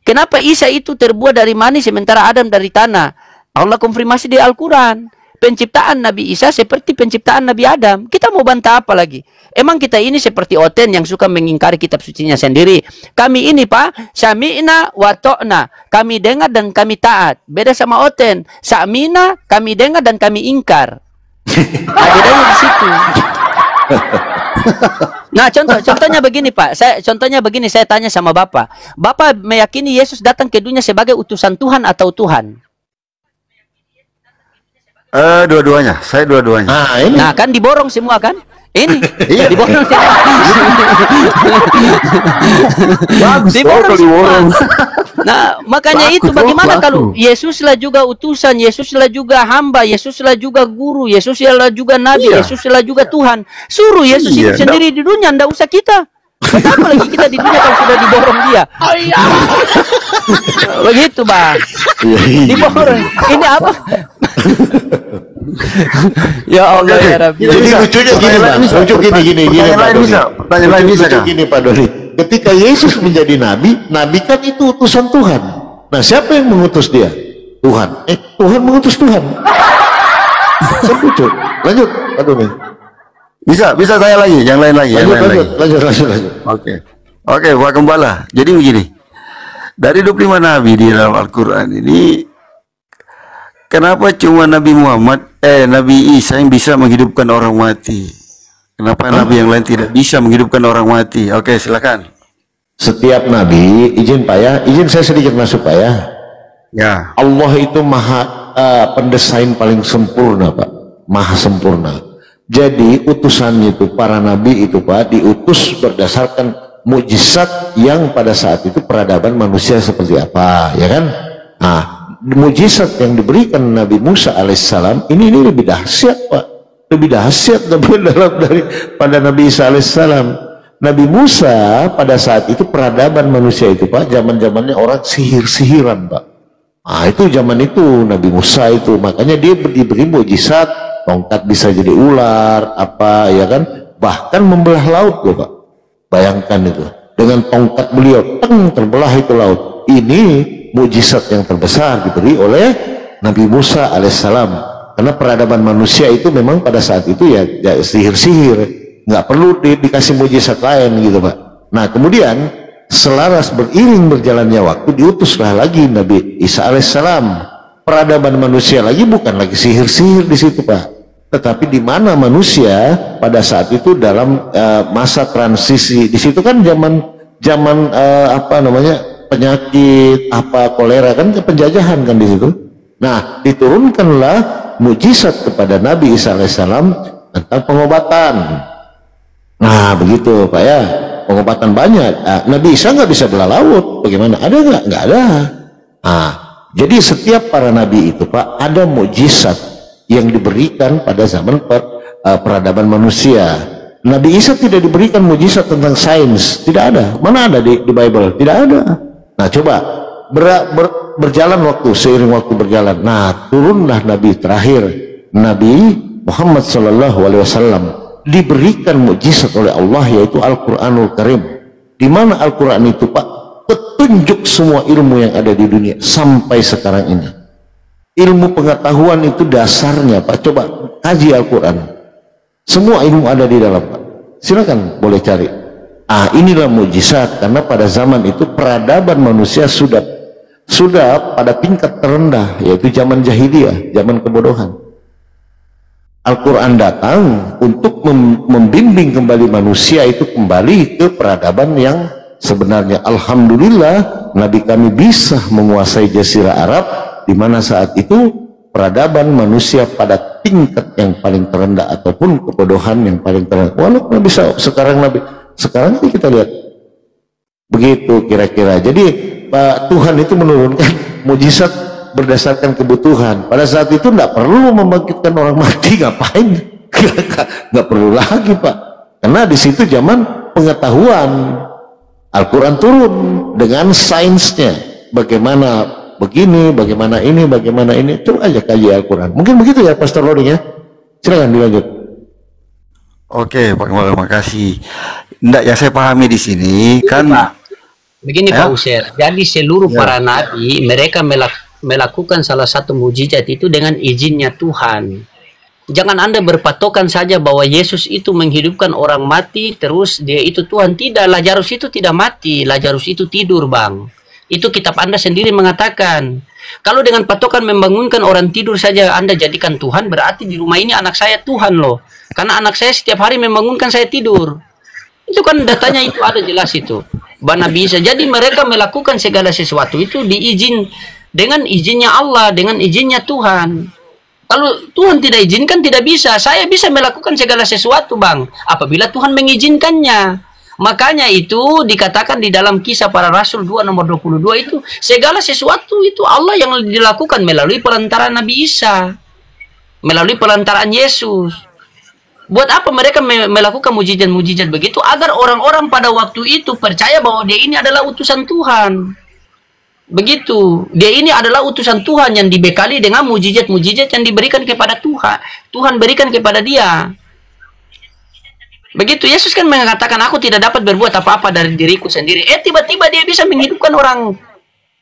Kenapa Isa itu terbuat dari mani sementara Adam dari tanah? Allah konfirmasi di Al-Quran. Penciptaan Nabi Isa seperti penciptaan Nabi Adam. Kita mau bantah apa lagi? Emang kita ini seperti Oten yang suka mengingkari kitab sucinya sendiri. Kami ini, Pak, sami'na wa to'na. Kami dengar dan kami taat. Beda sama Oten. Sa'mina, kami dengar dan kami ingkar. Bedanya di situ. Nah, contohnya begini, Pak. Contohnya begini, saya tanya sama Bapak. Bapak meyakini Yesus datang ke dunia sebagai utusan Tuhan atau Tuhan? Dua-duanya. Saya dua-duanya. Nah, kan diborong semua kan? Ini diborong semua. Diborong semua. Nah, makanya itu bagaimana kalau Yesuslah juga utusan, Yesuslah juga hamba, Yesuslah juga guru, Yesuslah juga nabi, Yesuslah juga Tuhan. Suruh Yesus hidup sendiri di dunia, ndak usah kita. Kenapa lagi kita di dunia kalau sudah diborong dia? Begitu, Bang. Diborong. Ini apa? Ya Allah, ya Rabbi. Jadi lucunya gini, Pak. Lucu gini, Pak. Gini, Pak Doni. Ketika Yesus menjadi nabi, nabi kan itu utusan Tuhan. Nah, siapa yang mengutus dia? Tuhan. Tuhan mengutus Tuhan. Lucu. Lanjut, Pak Doni. Bisa saya lagi, yang lain lagi. Lanjut. Oke, Pak Gembala. Jadi begini. Dari 25 nabi di dalam Al-Quran ini, kenapa cuma Nabi Nabi Isa yang bisa menghidupkan orang mati? Kenapa nabi yang lain tidak bisa menghidupkan orang mati? Oke, silakan. Setiap nabi, izin Pak ya, izin saya sedikit masuk Pak ya. Ya. Allah itu maha pendesain paling sempurna, Pak. Maha sempurna. Jadi utusannya itu, para nabi itu, Pak, diutus berdasarkan mukjizat yang pada saat itu peradaban manusia seperti apa, ya kan? Nah, mukjizat yang diberikan Nabi Musa alaihissalam ini lebih dahsyat, Pak. Lebih dahsyat daripada Nabi Isa alaihissalam. Nabi Musa pada saat itu peradaban manusia itu, Pak, zaman-zamannya orang sihir-sihiran, Pak. Nah, itu zaman itu Nabi Musa itu, makanya dia diberi mukjizat, tongkat bisa jadi ular, apa, ya kan? Bahkan membelah laut loh, Pak. Bayangkan itu, dengan tongkat beliau, terbelah itu laut. Ini mukjizat yang terbesar diberi oleh Nabi Musa alaihissalam. Karena peradaban manusia itu memang pada saat itu ya sihir-sihir, nggak perlu dikasih mukjizat lain gitu, Pak. Nah, kemudian selaras beriring berjalannya waktu diutuslah lagi Nabi Isa alaihissalam. Peradaban manusia lagi bukan lagi sihir-sihir di situ, Pak, tetapi di mana manusia pada saat itu dalam masa transisi. Di situ kan zaman zaman apa namanya penyakit apa kolera kan penjajahan kan di situ. Nah, diturunkanlah mujizat kepada Nabi Isa alaihissalam tentang pengobatan. Nah, begitu Pak ya, pengobatan banyak. Nabi Isa nggak bisa belah laut, bagaimana? Ada nggak? Nggak ada. Nah, jadi setiap para nabi itu Pak ada mujizat yang diberikan pada zaman peradaban manusia. Nabi Isa tidak diberikan mujizat tentang sains, tidak ada. Mana ada di Bible? Tidak ada. Nah, coba berjalan waktu, seiring waktu berjalan. Nah, turunlah Nabi terakhir, Nabi Muhammad SAW, diberikan mukjizat oleh Allah, yaitu Al-Quranul Karim. Di mana Al-Quran itu Pak petunjuk semua ilmu yang ada di dunia sampai sekarang ini. Ilmu pengetahuan itu dasarnya Pak. Coba kaji Al-Quran, semua ilmu ada di dalam Pak. Silakan boleh cari. Inilah mukjizat, karena pada zaman itu peradaban manusia sudah pada tingkat terendah, yaitu zaman jahiliyah, zaman kebodohan. Al-Quran datang untuk membimbing kembali manusia itu kembali ke peradaban yang sebenarnya. Alhamdulillah Nabi kami bisa menguasai Jazirah Arab, di mana saat itu peradaban manusia pada tingkat yang paling terendah ataupun kebodohan yang paling terendah. Walaupun bisa sekarang ini kita lihat begitu kira-kira. Jadi Pak, Tuhan itu menurunkan mujizat berdasarkan kebutuhan. Pada saat itu tidak perlu membangkitkan orang mati, ngapain? Nggak perlu lagi Pak, karena di situ zaman pengetahuan. Al-Quran turun dengan sainsnya, bagaimana begini, bagaimana ini. Coba aja kaji Al-Quran. Mungkin begitu ya Pastor Loding ya. Silakan dilanjut. Oke, Pak Gembala, terima kasih. Nggak, ya saya pahami di sini kan. Begini Pak User, jadi seluruh para nabi mereka melakukan salah satu mujizat itu dengan izinnya Tuhan. Jangan Anda berpatokan saja bahwa Yesus itu menghidupkan orang mati terus dia itu Tuhan. Tidak, Lazarus itu tidak mati, Lazarus itu tidur Bang. Itu kitab Anda sendiri mengatakan. Kalau dengan patokan membangunkan orang tidur saja Anda jadikan Tuhan, berarti di rumah ini anak saya Tuhan loh. Karena anak saya setiap hari membangunkan saya tidur. Itu kan datanya itu ada jelas itu. Bana bisa. Jadi mereka melakukan segala sesuatu itu diizin dengan izinnya Allah, dengan izinnya Tuhan. Kalau Tuhan tidak izinkan tidak bisa. Saya bisa melakukan segala sesuatu Bang, apabila Tuhan mengizinkannya. Makanya itu dikatakan di dalam Kisah Para Rasul 2 nomor 22 itu segala sesuatu itu Allah yang dilakukan melalui perantaraan Nabi Isa, melalui perantaraan Yesus. Buat apa mereka melakukan mujizat-mujizat begitu? Agar orang-orang pada waktu itu percaya bahwa dia ini adalah utusan Tuhan. Begitu. Dia ini adalah utusan Tuhan yang dibekali dengan mujizat-mujizat yang diberikan kepada Tuhan. Tuhan berikan kepada dia. Begitu. Yesus kan mengatakan, aku tidak dapat berbuat apa-apa dari diriku sendiri. Tiba-tiba dia bisa menghidupkan orang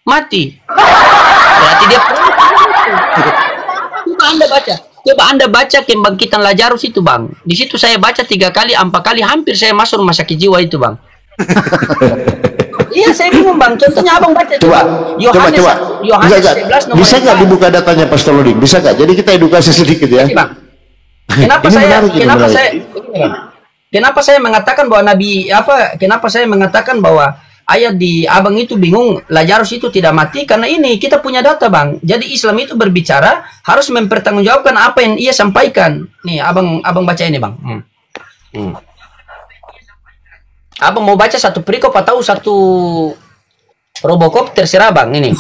mati. Berarti dia perlu. Coba Anda baca. Coba Anda baca kebangkitan Lazarus itu Bang. Di situ saya baca 3 kali, 4 kali, hampir saya masuk rumah sakit jiwa itu Bang. Iya, saya bingung Bang. Contohnya Abang baca. Coba. Yohanes 11 nomor bisa nggak dibuka datanya Pastor Loding? Bisa nggak? Jadi kita edukasi sedikit ya. Bang. Kenapa saya mengatakan bahwa kenapa saya mengatakan bahwa ayat di Abang itu bingung, Lazarus itu tidak mati, karena ini kita punya data Bang. Jadi Islam itu berbicara harus mempertanggungjawabkan apa yang ia sampaikan. Nih, Abang baca ini Bang. Abang mau baca satu perikop atau satu Robocop, terserah Bang. Ini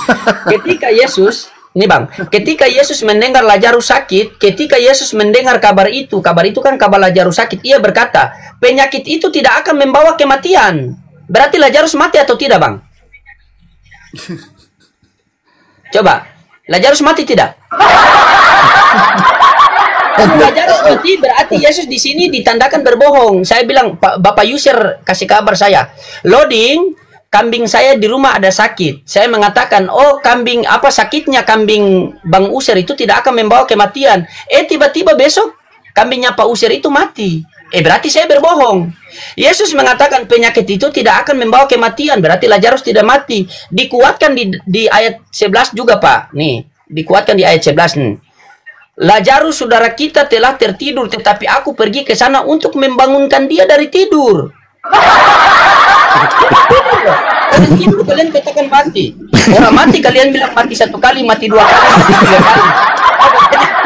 ketika Yesus, ini Bang, ketika Yesus mendengar Lazarus sakit, ketika Yesus mendengar kabar itu kan kabar Lazarus sakit, ia berkata, penyakit itu tidak akan membawa kematian. Berarti Lazarus mati atau tidak Bang? Coba, Lazarus mati tidak? Lazarus mati berarti Yesus di sini ditandakan berbohong. Saya bilang, Bapak User kasih kabar saya, Loading, kambing saya di rumah ada sakit. Saya mengatakan, oh kambing apa sakitnya kambing Bang User itu tidak akan membawa kematian. Tiba-tiba besok kambingnya Pak User itu mati. Berarti saya berbohong. Yesus mengatakan penyakit itu tidak akan membawa kematian. Berarti Lazarus tidak mati. Dikuatkan di ayat 11 juga Pak. Nih, dikuatkan di ayat 11 nih. Lazarus saudara kita telah tertidur, tetapi aku pergi ke sana untuk membangunkan dia dari tidur. itu kalian katakan mati. Orang mati kalian bilang mati 1 kali, mati 2 kali, mati 3 kali.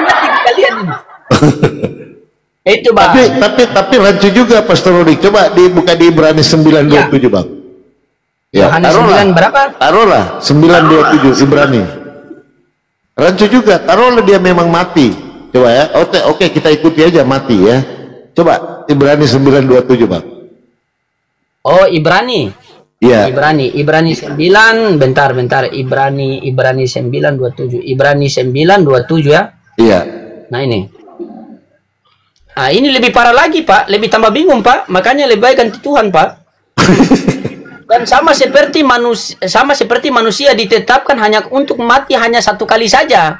Mati kalian ini. Itu bang. Tapi rancu juga Pastor Rudi. Coba dibuka di Ibrani 9:27 bang. Ya, Yohanes 9 berapa? Taruhlah 9:27 Ibrani. Rancu juga, taruhlah dia memang mati. Coba ya. Oke, kita ikuti aja mati ya. Coba Ibrani 9:27 bang. Oh, Ibrani. Iya. Ibrani 9, bentar. Ibrani 9:27. Ibrani 9:27 ya. Iya. Nah ini. Ah, ini lebih parah lagi, Pak. Lebih tambah bingung, Pak. Makanya lebih baik ganti Tuhan, Pak. Dan sama seperti manusia ditetapkan hanya untuk mati hanya 1 kali saja.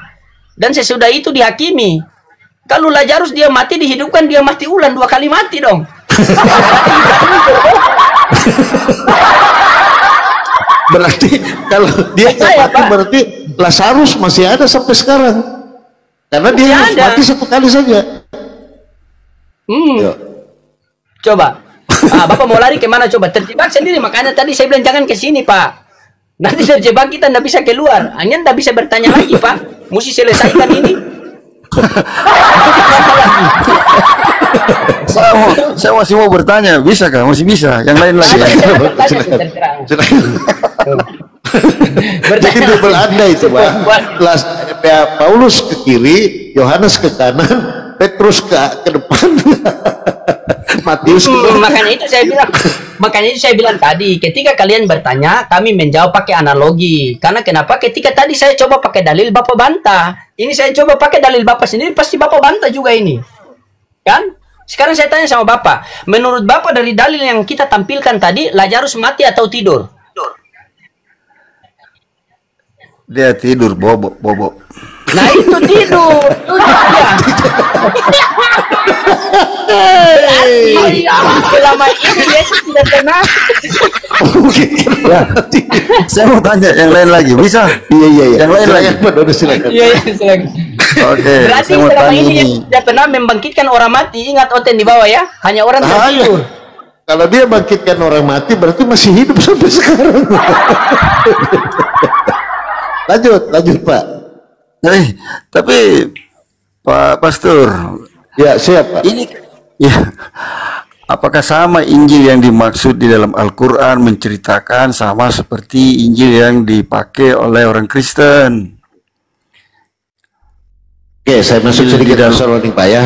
Dan sesudah itu dihakimi. Kalau Lazarus dia mati dihidupkan, dia mati ulang 2 kali mati dong. Berarti kalau dia Saya, mati Pak. berarti Lazarus masih ada sampai sekarang. Karena dia harus ada. mati 1 kali saja. Ya. Coba. Bapak mau lari kemana coba? Terjebak sendiri. Makanya tadi saya bilang jangan ke sini, Pak. Nanti terjebak kita nggak bisa keluar. Hanya nggak bisa bertanya lagi, Pak. Mesti selesaikan ini. Saya masih mau bertanya, bisa kah? Masih bisa. Yang lain lagi. Jadi double anda itu bang. Paulus ke kiri, Yohanes ke kanan, Petrus ke depan. Matius Makanya itu saya bilang tadi, ketika kalian bertanya, kami menjawab pakai analogi. Karena kenapa? Ketika tadi saya coba pakai dalil, Bapak bantah. Ini saya coba pakai dalil Bapak sendiri, pasti Bapak bantah juga ini. Kan? Sekarang saya tanya sama Bapak, menurut Bapak dari dalil yang kita tampilkan tadi, Lazarus mati atau tidur? Dia tidur, bobo. Nah itu tidur. Selama ini Yesus tidak pernah. Ya. Saya mau tanya yang lain lagi, bisa? Iya. Yang lain lagi. Silakan. Iya, silakan. Oke. Berarti Saya mau selama tanya ini ini. Yesus tidak pernah membangkitkan orang mati. Ingat Oten di bawah ya. Hanya orang tertidur. Kalau dia bangkitkan orang mati berarti masih hidup sampai sekarang. lanjut Pak. Tapi Pak Pastor, Ya siap Pak. ini ya, apakah sama Injil yang dimaksud di dalam Al-Quran menceritakan sama seperti Injil yang dipakai oleh orang Kristen? Oke, saya masuk Injil sedikit di dalam- Pak Pak ya.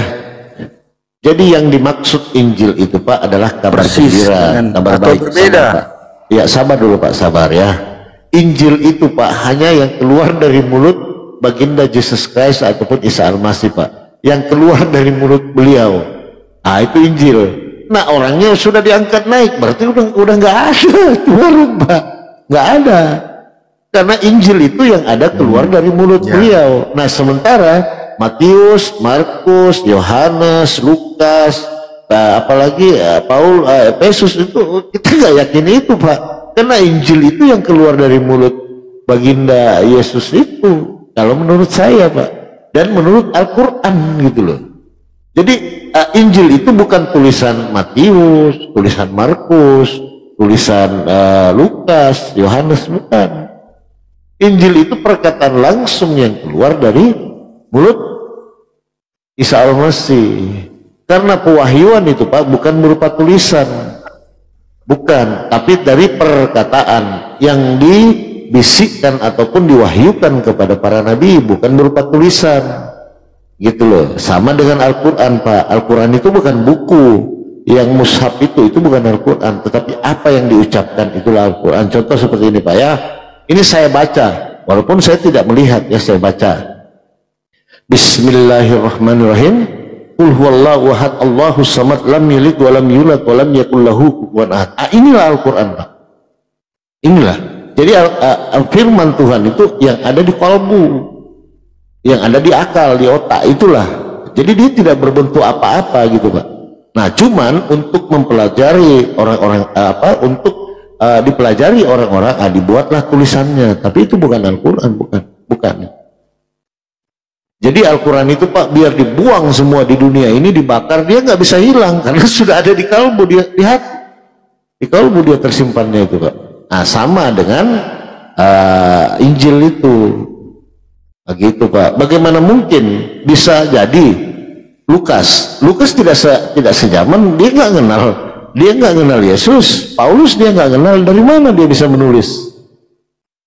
Jadi yang dimaksud Injil itu Pak adalah kabar Persis, gembira, kabar atau baik. berbeda? Sabar, Pak. Ya sabar dulu Pak, sabar ya. Injil itu Pak hanya yang keluar dari mulut baginda Jesus Christ ataupun Isa Al-Masih Pak. Yang keluar dari mulut beliau. Ah itu Injil. Nah orangnya sudah diangkat naik, berarti udah nggak ada Tuhan Pak, nggak ada. Karena Injil itu yang ada keluar dari mulut beliau. Nah sementara Matius, Markus, Yohanes, Lukas, apalagi Paul, Efesus itu kita nggak yakin itu Pak. Karena Injil itu yang keluar dari mulut baginda Yesus itu. Kalau menurut saya Pak, dan menurut Al-Quran gitu loh. Jadi Injil itu bukan tulisan Matius, tulisan Markus, tulisan Lukas, Yohanes, bukan. Injil itu perkataan langsung yang keluar dari mulut Isa Al-Masih. Karena pewahyuan itu Pak bukan berupa tulisan, bukan, tapi dari perkataan yang dibisikkan ataupun diwahyukan kepada para nabi, bukan berupa tulisan gitu loh. Sama dengan Al-Quran Pak. Al-Quran itu bukan buku, yang mushaf itu bukan Al-Quran, tetapi apa yang diucapkan itulah Al-Quran. Contoh seperti ini Pak ya, ini saya baca walaupun saya tidak melihat ya, saya baca Bismillahirrahmanirrahim. Qul huwallahu ahad, Allahus samad, lam yalid wa lam yulad wa lam yakul lahu kufuwan ahad. Inilah Al-Quran Pak. Inilah. Jadi firman Tuhan itu yang ada di kalbu, yang ada di akal, di otak, itulah. Jadi dia tidak berbentuk apa-apa gitu Pak. Nah cuman untuk mempelajari orang-orang untuk dipelajari orang-orang, dibuatlah tulisannya. Tapi itu bukan Al-Quran, bukan. Jadi Al-Quran itu Pak biar dibuang semua di dunia ini, dibakar, dia nggak bisa hilang karena sudah ada di kalbu, dia di hati, di kalbu dia tersimpannya itu Pak. Nah, sama dengan Injil itu. Begitu Pak. Bagaimana mungkin bisa jadi Lukas tidak sejaman, dia nggak kenal Yesus. Paulus dia nggak kenal, dari mana dia bisa menulis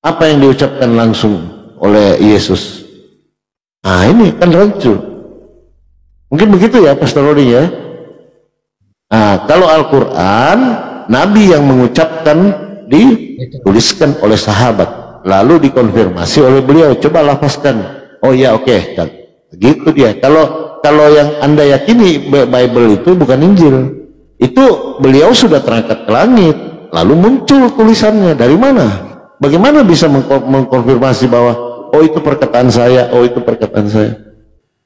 apa yang diucapkan langsung oleh Yesus? Nah, ini kan rancu. Mungkin begitu ya Pastor Rodi ya. Nah, kalau Al-Quran, Nabi yang mengucapkan dituliskan oleh sahabat, lalu dikonfirmasi oleh beliau, coba lafazkan. Oh ya, oke. Gitu dia. Kalau yang Anda yakini Bible itu bukan Injil, itu beliau sudah terangkat ke langit, lalu muncul tulisannya. Dari mana? Bagaimana bisa mengkonfirmasi bahwa oh itu perkataan saya, oh itu perkataan saya?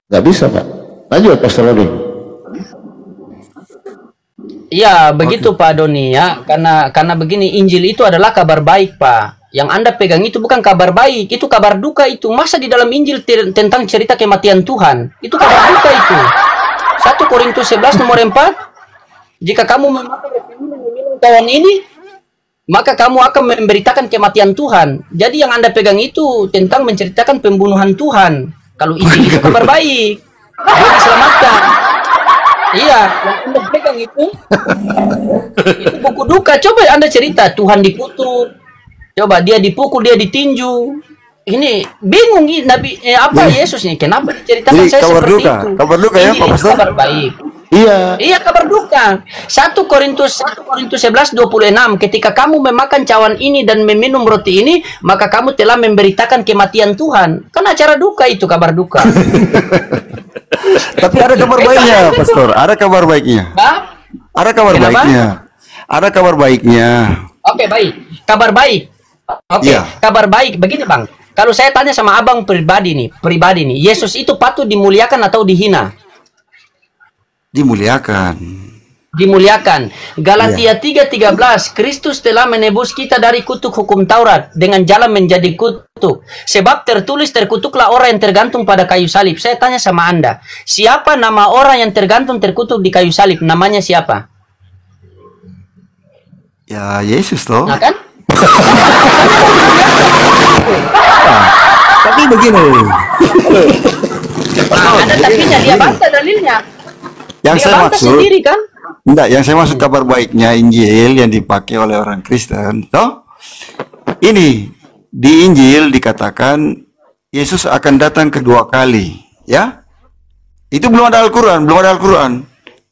Nggak bisa Pak. Lanjut Pastor Roding. Iya, begitu Pak Doni ya. Karena begini, Injil itu adalah kabar baik, Pak. Yang Anda pegang itu bukan kabar baik, itu kabar duka itu. Masa di dalam Injil tentang cerita kematian Tuhan? Itu kabar duka itu. 1 Korintus 11 nomor 4. Jika kamu memakan kawan ini, maka kamu akan memberitakan kematian Tuhan. Jadi yang Anda pegang itu tentang menceritakan pembunuhan Tuhan. Kalau Injil itu kabar baik, dia diselamatkan. Iya, yang Anda pegang itu buku duka. Coba Anda cerita, Tuhan dikutuk. Coba dia dipukul, dia ditinju. Ini bingung nih Nabi Yesus nih. Kenapa diceritakan saya kabar seperti duka. itu? Kabar duka ya, Pak Pastor? Kabar baik. Iya, kabar duka. 1 Korintus 11:26, ketika kamu memakan cawan ini dan meminum roti ini, maka kamu telah memberitakan kematian Tuhan. Kan acara duka itu, kabar duka. Tapi ada kabar baiknya, Pastor. Ada kabar baiknya. Hah? Ada kabar Kenapa? baiknya. Ada kabar baiknya. Oke, baik. Kabar baik. Oke, Iya. kabar baik. Begini, Bang. Kalau saya tanya sama Abang pribadi nih, Yesus itu patut dimuliakan atau dihina? Dimuliakan. Dimuliakan. Galatia 3:13, Kristus telah menebus kita dari kutuk hukum Taurat dengan jalan menjadi kutuk. Sebab terkutuklah orang yang tergantung pada kayu salib. Saya tanya sama Anda, siapa nama orang yang terkutuk di kayu salib? Namanya siapa? Ya, Yesus toh. Nah kan? Tapi begini. Nah, ada tapinya, dia bantah dalilnya. Yang Dia saya bantah maksud, sendiri kan? enggak, yang saya maksud kabar baiknya Injil yang dipakai oleh orang Kristen, toh? Ini di Injil dikatakan Yesus akan datang kedua kali, ya? Itu belum ada Al-Quran, belum ada Al-Quran.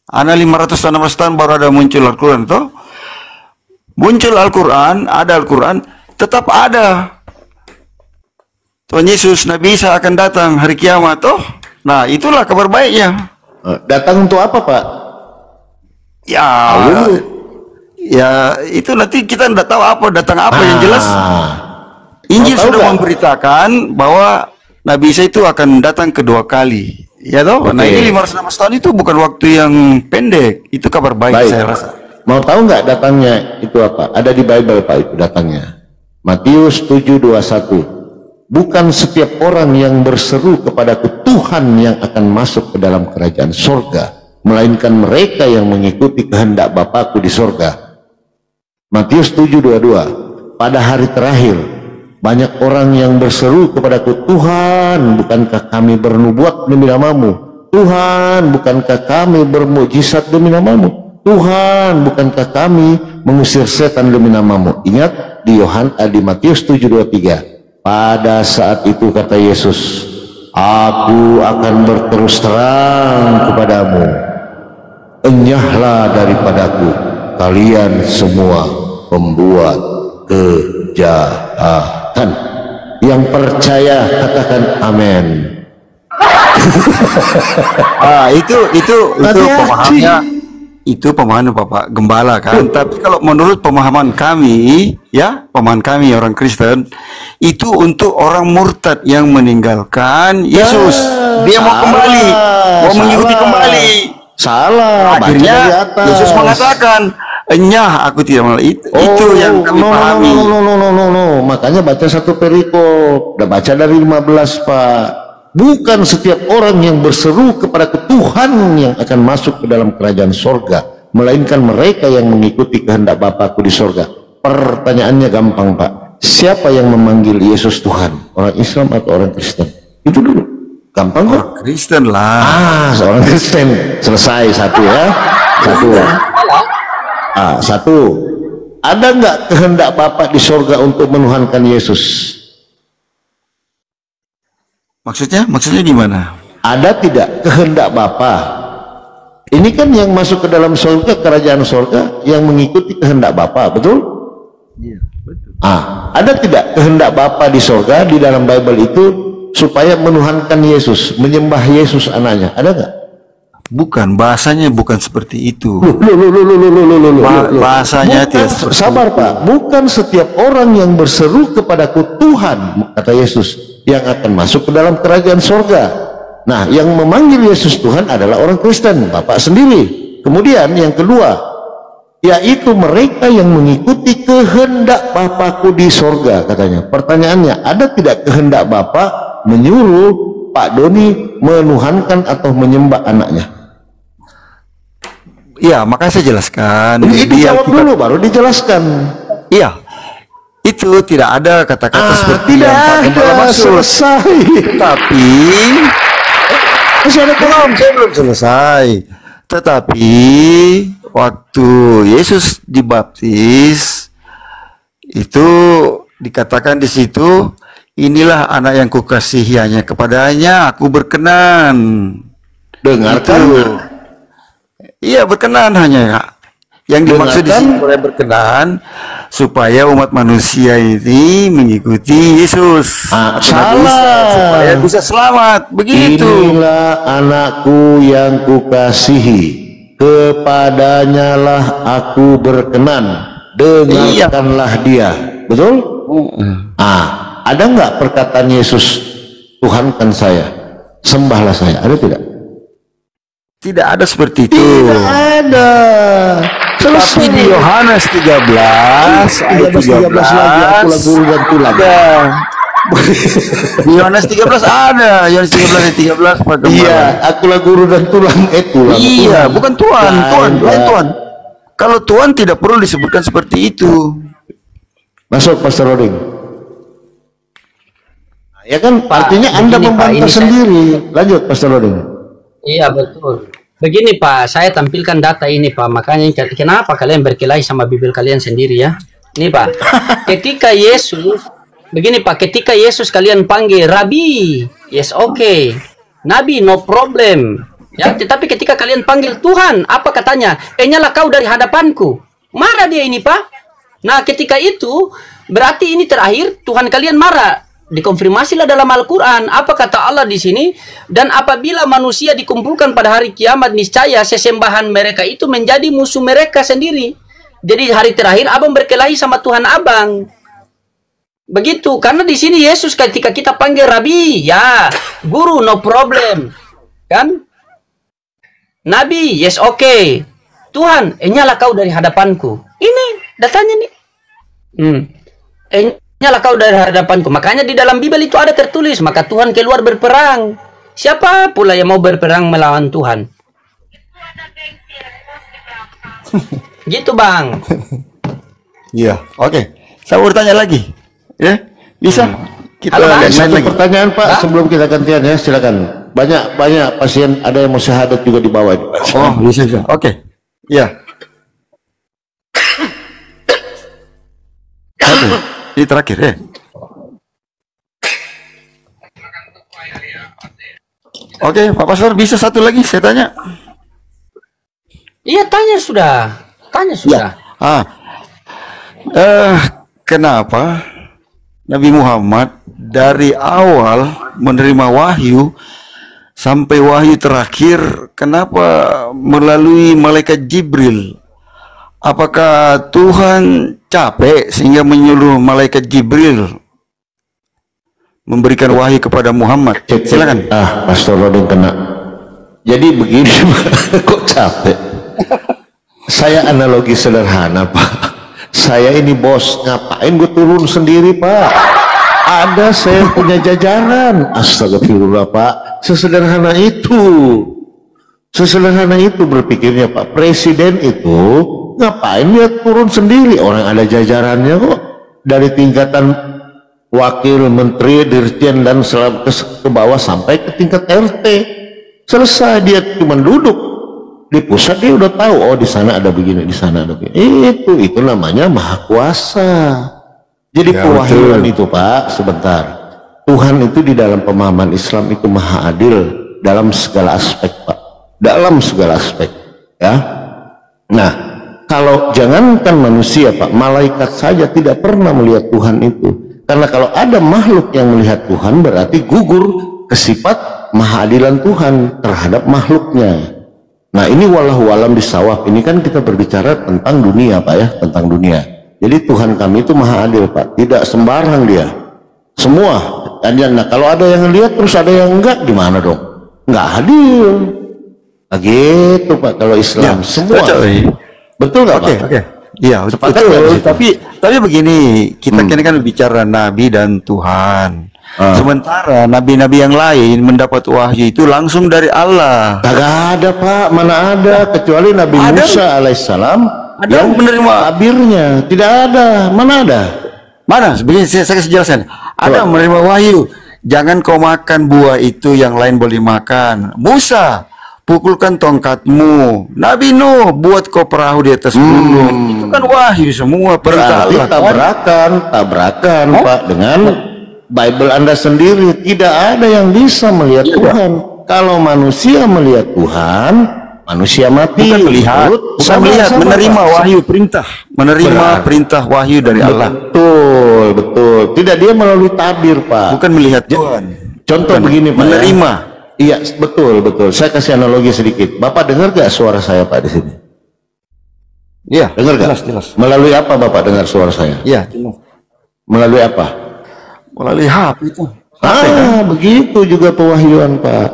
Ana 500 tahun baru ada muncul Al-Quran, toh? Muncul Al-Quran, ada Al-Quran, tetap ada. Tuhan Yesus, Nabi Isa akan datang hari kiamat, toh? Nah, itulah kabar baiknya. Datang untuk apa Pak? Ya, itu nanti kita tidak tahu apa datang apa. Yang jelas Injil Tahu sudah nggak? memberitakan bahwa Nabi Isa itu akan datang kedua kali. Ya toh? Nah, ini 500 tahun itu bukan waktu yang pendek. Itu kabar baik, saya rasa. Mau tahu nggak datangnya itu apa? Ada di Bible Pak itu datangnya. Matius 7:21. Bukan setiap orang yang berseru kepadaku Tuhan yang akan masuk ke dalam kerajaan sorga, melainkan mereka yang mengikuti kehendak Bapakku di sorga. Matius 7:22. Pada hari terakhir banyak orang yang berseru kepadaku, Tuhan, bukankah kami bernubuat demi namamu? Tuhan, bukankah kami bermukjizat demi namamu? Tuhan, bukankah kami mengusir setan demi namamu? Ingat di Matius 7:23. Pada saat itu kata Yesus, aku akan berterus terang kepadamu, enyahlah daripadaku kalian semua pembuat kejahatan. Yang percaya katakan amin. Itu pemahamannya. Itu pemahaman Bapak Gembala kan. Tapi kalau menurut pemahaman kami, ya, pemahaman kami orang Kristen, itu untuk orang murtad yang meninggalkan Yesus. Dia mau kembali, mau mengikuti kembali. Salah. Akhirnya baca dari atas. Yesus mengatakan, enyah aku tidak mau. Itu yang kami pahami. No. Makanya baca satu perikop. Udah baca dari 15 Pak. Bukan setiap orang yang berseru kepada Tuhan yang akan masuk ke dalam kerajaan sorga, melainkan mereka yang mengikuti kehendak Bapakku di sorga. Pertanyaannya gampang, Pak. Siapa yang memanggil Yesus Tuhan? Orang Islam atau orang Kristen? Itu dulu. Gampang kok. Kristen lah. Seorang Kristen. Selesai satu ya. Satu. Ada nggak kehendak Bapak di surga untuk menuhankan Yesus? Maksudnya gimana? Ada tidak kehendak Bapa? Ini kan yang masuk ke dalam surga, kerajaan surga, yang mengikuti kehendak Bapa, betul? Iya, betul. Ada tidak kehendak Bapa di surga di dalam Bible itu supaya menuhankan Yesus, menyembah Yesus anaknya? Ada nggak? Bukan, bahasanya bukan seperti itu. Bukan, Bahasanya tidak seperti sabar itu. Pak, bukan setiap orang yang berseru kepadaku Tuhan, kata Yesus, yang akan masuk ke dalam kerajaan surga. Nah, yang memanggil Yesus Tuhan adalah orang Kristen, Bapak sendiri. Kemudian yang kedua, yaitu mereka yang mengikuti kehendak Bapakku di surga, katanya. Pertanyaannya, ada tidak kehendak Bapak menyuruh Pak Doni menuhankan atau menyembah anaknya? Iya, makanya saya jelaskan. Itu jawab dulu, baru dijelaskan. Iya, itu tidak ada kata-kata seperti tidak yang Pak Gembala ada, maksud. selesai. Tetapi belum selesai. Tetapi waktu Yesus dibaptis itu dikatakan di situ, inilah anak yang kukasihi, hanya kepadanya aku berkenan. Dengarkan. Iya, berkenan hanya. Yang dimaksud di sini berkenan supaya umat manusia ini mengikuti Yesus. Salah. Supaya bisa selamat. Begitu. Inilah anakku yang kukasihi, kepadanya lah aku berkenan. Dengarkanlah dia. Betul? Ada nggak perkataan Yesus, Tuhankan saya, sembahlah saya? Ada tidak? Tidak ada seperti itu. Tidak ada. Tapi di Yohanes 13 ayat 13 lagi, aku guru dan tulang. ada. Di Yohanes 13 ada. Yohanes 13 ayat 13 Pak Gembala. Iya, akulah guru dan tulang. Tulang. Iya, bukan Tuhan, Lain, Tuhan. Kalau Tuhan tidak perlu disebutkan seperti itu. Masuk Pastor Roding. Ya kan, artinya Anda begini, Pak, membantah ini sendiri. Lanjut Pastor Roding. Iya betul. Begini Pak, saya tampilkan data ini Pak. Makanya kenapa kalian berkelahi sama Bible kalian sendiri ya? Ini Pak, ketika Yesus, begini Pak, ketika Yesus kalian panggil Rabi, yes oke, Nabi no problem. Ya, tetapi ketika kalian panggil Tuhan, apa katanya? Enyalah kau dari hadapanku. Marah dia ini Pak. Nah ketika itu berarti ini terakhir Tuhan kalian marah. Dikonfirmasilah dalam Al-Quran apa kata Allah di sini, dan apabila manusia dikumpulkan pada hari kiamat, niscaya sesembahan mereka itu menjadi musuh mereka sendiri. Jadi hari terakhir abang berkelahi sama Tuhan abang. Begitu, karena di sini Yesus ketika kita panggil Rabi, ya, guru no problem, kan? Nabi, yes oke. Tuhan, enyalah kau dari hadapanku. Ini datanya nih. Enyalah kau dari hadapanku. Makanya di dalam Bible itu ada tertulis, maka Tuhan keluar berperang. Siapa pula yang mau berperang melawan Tuhan? Gitu bang. Iya, oke. Saya mau bertanya lagi. Ya, bisa? Kita Halo, Bang. lihat Satu lagi. pertanyaan Pak, Hah? sebelum kita gantian ya, silakan. Banyak pasien ada yang mau syahadat juga di bawah itu. Oh, bisa. Oke. Iya. Oke. Ini terakhir ya. Oke, Pak Pastor, bisa satu lagi saya tanya? Iya tanya sudah. Tanya sudah. Kenapa Nabi Muhammad dari awal menerima wahyu sampai wahyu terakhir, kenapa melalui malaikat Jibril? Apakah Tuhan capek sehingga menyuruh malaikat Jibril memberikan wahyu kepada Muhammad? Silakan. Pastor Roding kena. Jadi begini, kok capek? Saya analogi sederhana Pak. Saya ini bos, ngapain gue turun sendiri Pak? Ada saya punya jajaran. Astagfirullah Pak. Sesederhana itu berpikirnya Pak. Presiden itu ngapain dia turun sendiri? Orang ada jajarannya kok, dari tingkatan wakil menteri, dirjen dan ke bawah sampai ke tingkat RT. Selesai, dia cuma duduk di pusat, dia udah tahu, oh di sana ada begini, di sana ada begini. Itu namanya maha kuasa. Jadi Ya, pewahyuan betul. itu Pak, sebentar. Tuhan itu di dalam pemahaman Islam itu maha adil dalam segala aspek Pak, dalam segala aspek ya. Nah, kalau jangankan manusia Pak, malaikat saja tidak pernah melihat Tuhan itu. Karena kalau ada makhluk yang melihat Tuhan, berarti gugur ke sifat mahadilan Tuhan terhadap makhluknya. Nah, ini wallahu alam bisawab. Ini kan kita berbicara tentang dunia Pak ya, tentang dunia. Jadi Tuhan kami itu maha adil Pak, tidak sembarang dia. Semua. Nah, kalau ada yang lihat terus ada yang enggak, gimana dong? Enggak adil. Nah, gitu Pak kalau Islam, semua. Betul nggak Oke, Pak? oke. Iya, Sepakat nggak di betul. situ? Tapi begini, kita kini kan bicara nabi dan Tuhan. Sementara nabi-nabi yang lain mendapat wahyu itu langsung dari Allah. Kagak ada Pak, mana ada, kecuali Nabi Ada. Musa alaihissalam Ada yang menerima. tabirnya, tidak ada, mana ada? Mana? Begini saya kasih jelasan. Ada Coba. menerima wahyu. Jangan kau makan buah itu, yang lain boleh makan. Musa, pukulkan tongkatmu. Nabi Nuh, buat kau perahu di atas gunung. Itu kan wahyu semua, perintah Berarti Allah. tabrakan Pak dengan Bible Anda sendiri. Tidak ada yang bisa melihat Tuhan. Kalau manusia melihat Tuhan, manusia mati. Bukan melihat, Menurut- bukan sama- melihat, sama, menerima Pak. wahyu perintah, menerima Berarti- perintah wahyu dari Allah. Betul, betul. Tidak, dia melalui tabir Pak. Bukan melihat Tuhan. Contoh Bukan. begini Pak. Menerima. Ya? Iya, betul, betul. Saya kasih analogi sedikit. Bapak dengar gak suara saya Pak di sini? Iya, Dengar gak? jelas, jelas. Melalui apa Bapak dengar suara saya? Iya, jelas. Melalui apa? Melalui HP itu. Begitu juga pewahyuan Pak.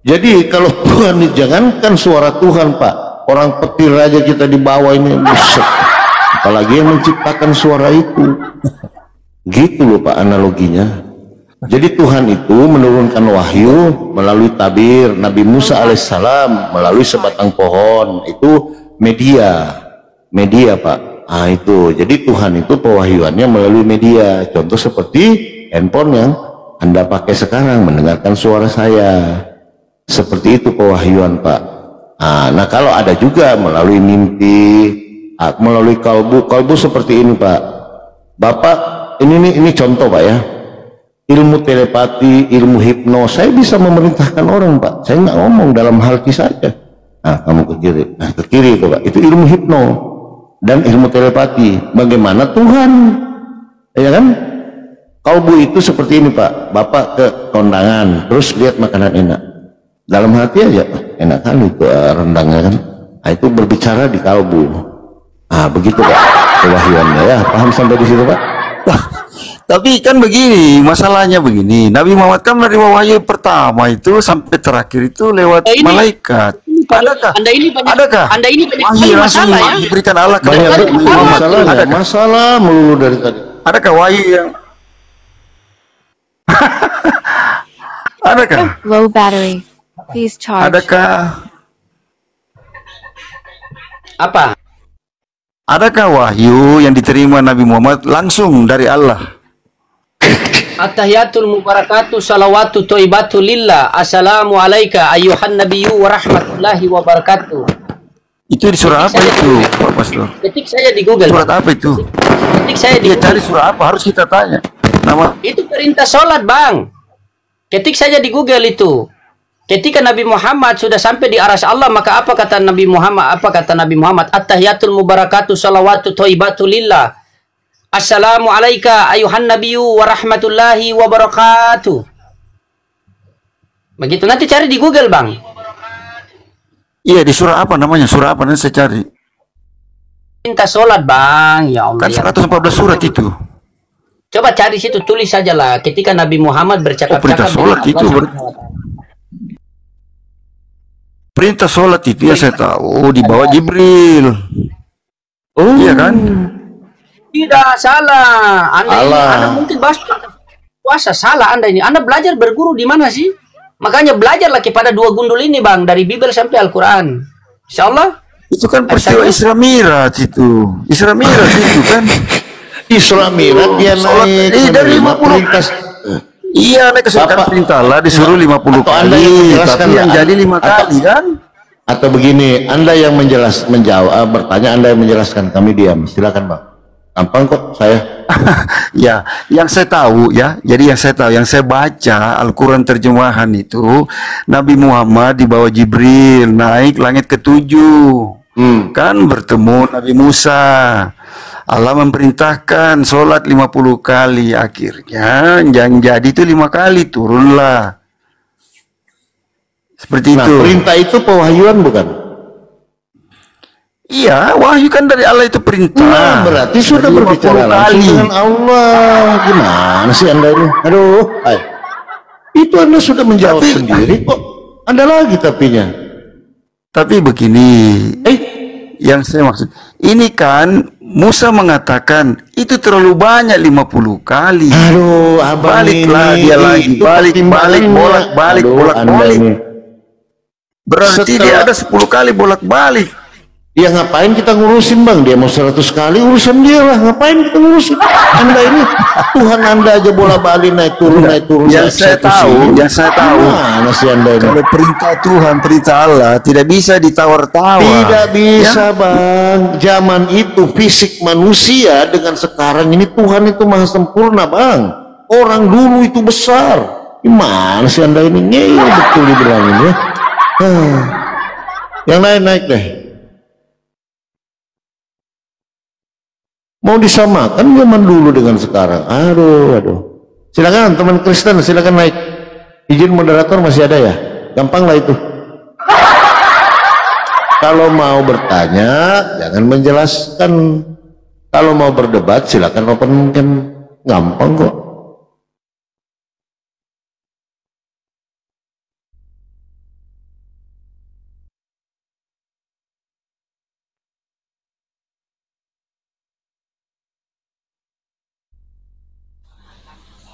Jadi kalau Tuhan ini, jangankan suara Tuhan Pak, orang petir aja kita dibawa ini, buset. Apalagi yang menciptakan suara itu. Gitu loh Pak analoginya. Jadi Tuhan itu menurunkan wahyu melalui tabir. Nabi Musa alaihissalam melalui sebatang pohon, itu media Pak. Ah itu, jadi Tuhan itu pewahyuannya melalui media. Contoh seperti handphone yang Anda pakai sekarang, mendengarkan suara saya. Seperti itu pewahyuan Pak. Nah kalau ada juga melalui mimpi, melalui kalbu seperti ini Pak. Bapak ini contoh Pak ya. Ilmu telepati, ilmu hipno, saya bisa memerintahkan orang Pak. Saya nggak ngomong dalam hal saja. Nah kamu ke kiri, nah ke kiri itu Pak. Itu ilmu hipno dan ilmu telepati. Bagaimana Tuhan, ya kan? Kalbu itu seperti ini Pak. Bapak ke kondangan, terus lihat makanan enak. Dalam hati aja, enak kali itu rendangnya kan. Nah, itu berbicara di kalbu. Begitu Pak pewahyuannya ya. Paham sampai di situ Pak? Tapi kan begini, masalahnya begini. Nabi Muhammad kan menerima wahyu pertama itu sampai terakhir itu lewat Ini- malaikat. Adakah? Anda ini banyak, Adakah? Anda ini banyak wahyu sekali langsung masalah ya. diberikan Allah kepada Banyak Nabi Muhammad? masalahnya, Adakah? masalah melulu dari tadi. Adakah wahyu yang adakah? Low battery. Please charge. Adakah? Apa? Adakah wahyu yang diterima Nabi Muhammad langsung dari Allah? At-tahiyatul mubarakatuh salawatu thayyibatu lillah. Assalamu alayka ayyuhan nabiyyu wa rahmatullahi wa barakatuh. Itu di surah apa itu, Pak Pastor? Ketik saja di Google. Surat apa itu? Ketik saya di Dia Google. cari surah apa? Harus kita tanya. Nama Itu perintah sholat Bang. Ketik saja di Google itu. Ketika Nabi Muhammad sudah sampai di aras Allah, maka apa kata Nabi Muhammad? Apa kata Nabi Muhammad? At-tahiyatul mubarakatuh salawatu thayyibatu lillah. Assalamu alayka ayuhan nabiyyu wa rahmatullahi wa barakatuh. Begitu, nanti cari di Google Bang. iya di surah apa namanya? Surah apa nanti saya cari. Perintah sholat Bang. Ya Allah. Kan ya. 114 surat itu. Coba cari situ, tulis saja lah. Ketika Nabi Muhammad bercakap-cakap perintah sholat dengan itu Allah ber- Subhanahu wa Ta'ala. Perintah sholat itu ya saya tahu di bawah Jibril. Oh, Iya kan? Tidak salah. Anda ini, Salah. Anda mungkin bahas puasa. Salah Anda ini. Anda belajar berguru di mana sih? Makanya belajarlah kepada dua gundul ini Bang. Dari Bible sampai Al-Quran. Insya Allah Itu kan peristiwa Isra Mi'raj itu. Isra Mi'raj itu kan. Isra Mi'raj dia Sholat naik dari menerima 50. perintah. Iya, naik ke surga perintah Allah disuruh 50 Atau Anda kali, yang menjelaskan tapi yang nggak? jadi 5 kali kan? Atau begini, Anda yang menjawab, bertanya, Anda yang menjelaskan, kami diam. Silakan Bang. Gampang kok saya. Ya, yang saya tahu ya, jadi yang saya baca Al-Quran terjemahan itu, Nabi Muhammad dibawa Jibril naik langit ke-7, kan bertemu Nabi Musa. Allah memerintahkan sholat 50 kali, akhirnya yang jadi itu 5 kali turunlah. Seperti Nah, itu. perintah itu pewahyuan bukan? Iya, wahyu kan dari Allah itu perintah. Nah, berarti sudah Jadi berbicara 50 langsung dengan Allah. Gimana sih Anda ini? Aduh, itu Anda sudah menjawab sendiri kok. Anda lagi tapinya. Tapi begini, yang saya maksud, ini kan Musa mengatakan itu terlalu banyak 50 kali. Aduh, abang baliklah ini, dia lagi, itu balik, pertimbangannya. bolak-balik. Berarti Setelah- dia ada 10 kali bolak-balik. Ya ngapain kita ngurusin Bang? Dia mau 100 kali urusan dia lah. Ngapain kita ngurusin? Anda ini Tuhan Anda aja bola-balik naik turun. Yang saya tahu, Mana sih Anda ini? kalau perintah Tuhan, perintah Allah tidak bisa ditawar-tawar. Tidak bisa Ya? Bang. Zaman itu fisik manusia dengan sekarang ini Tuhan itu maha sempurna Bang. Orang dulu itu besar. Gimana sih Anda ini? Ngeyel betul dibilangin ya. Yang lain naik deh. Mau disamakan zaman dulu dengan sekarang. Aduh. Silakan teman Kristen, silakan naik. Izin moderator masih ada ya? Gampang lah itu. Kalau mau bertanya, jangan menjelaskan. Kalau mau berdebat, silakan open cam. Gampang kok.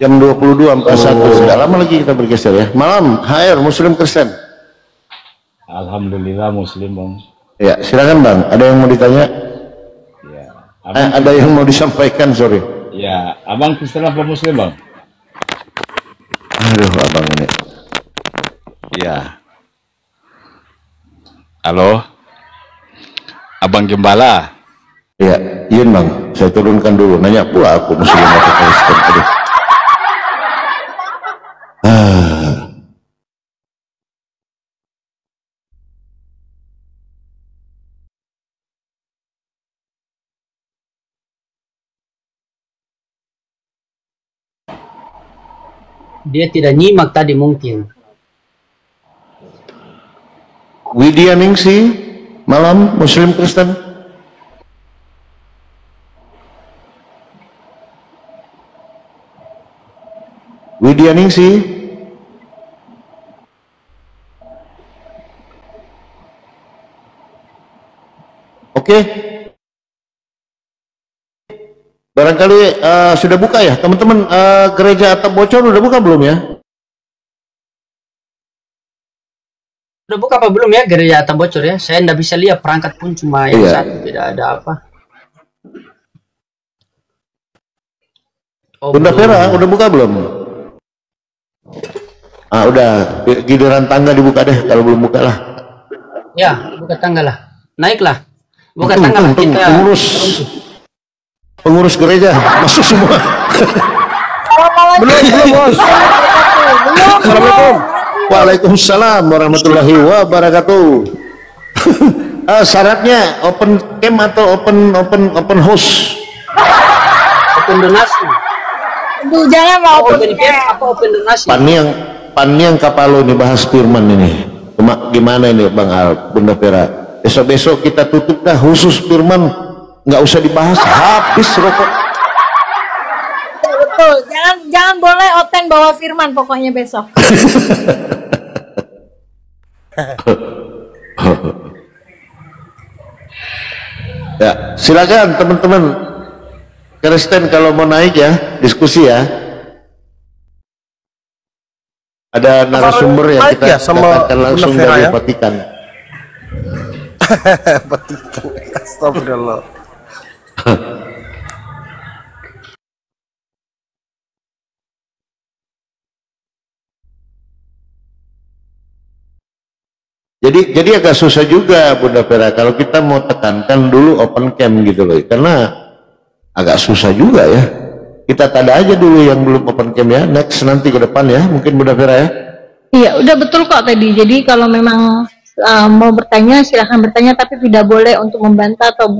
Jam 22.41. Sudah lama lagi kita bergeser ya. Malam, HR Muslim Kristen. Alhamdulillah Muslim Bang. Ya, silakan Bang. Ada yang mau ditanya? Ya, abang, Ada yang mau disampaikan, sorry. ya, abang Kristen apa Muslim Bang? Aduh, abang ini. Ya. Halo, Abang Gembala. Ya, Ian Bang. Saya turunkan dulu. Nanya pula aku Muslim atau Kristen. Aduh. Dia tidak nyimak tadi mungkin. Widya Ningsi, malam Muslim Kristen. Widya Ningsi. Oke. Barangkali sudah buka ya, teman-teman. Gereja Atap Bocor udah buka belum ya? Udah buka apa belum ya gereja Atap Bocor ya? Saya nggak bisa lihat, perangkat pun cuma yang Iya. satu, tidak ada apa. Oh, Bunda belum. Vera udah buka belum? Udah. Giliran tangga dibuka deh. Kalau belum buka lah. Ya, buka tangga lah. Naiklah. Buka tangga lah kita. Pengurus gereja masuk semua. Belum bos. Assalamualaikum. Waalaikumsalam warahmatullahi wabarakatuh. Syaratnya open cam atau open host? Open donasi. Aduh, jangan lah Open open cam apa open donasi? Pan yang kapalo nih bahas firman ini. Gimana ini Bang Al, Bunda Vera? Besok-besok kita tutup dah khusus firman, nggak usah dibahas, habis rokok. Betul, jangan boleh Oten bawa firman pokoknya besok. Ya, silakan teman-teman Kristen kalau mau naik ya, diskusi ya. Ada narasumber yang naik kita ya sama datangkan langsung Bunda Vera dari ya? Vatikan. Petikan. Astagfirullah. Jadi agak susah juga Bunda Vera kalau kita mau tekankan dulu open camp gitu loh, karena agak susah juga ya. Kita tada aja dulu yang belum open camp ya, next nanti ke depan ya, mungkin Bunda Vera ya. Iya, udah betul kok tadi. Jadi kalau memang mau bertanya silahkan bertanya, tapi tidak boleh untuk membantah atau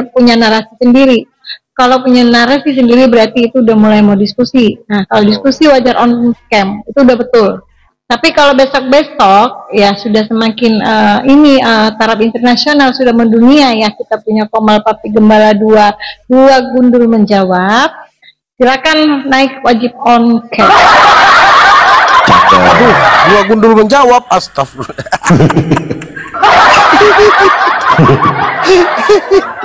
punya narasi sendiri. Kalau punya narasi sendiri berarti itu udah mulai mau diskusi. Nah, kalau diskusi wajar on cam, itu udah betul. Tapi kalau besok-besok ya sudah semakin taraf internasional sudah mendunia ya, kita punya Komal Papi Gembala dua gundul menjawab. Silakan naik wajib on cam. Aduh, dua gundul menjawab, astagfirullah.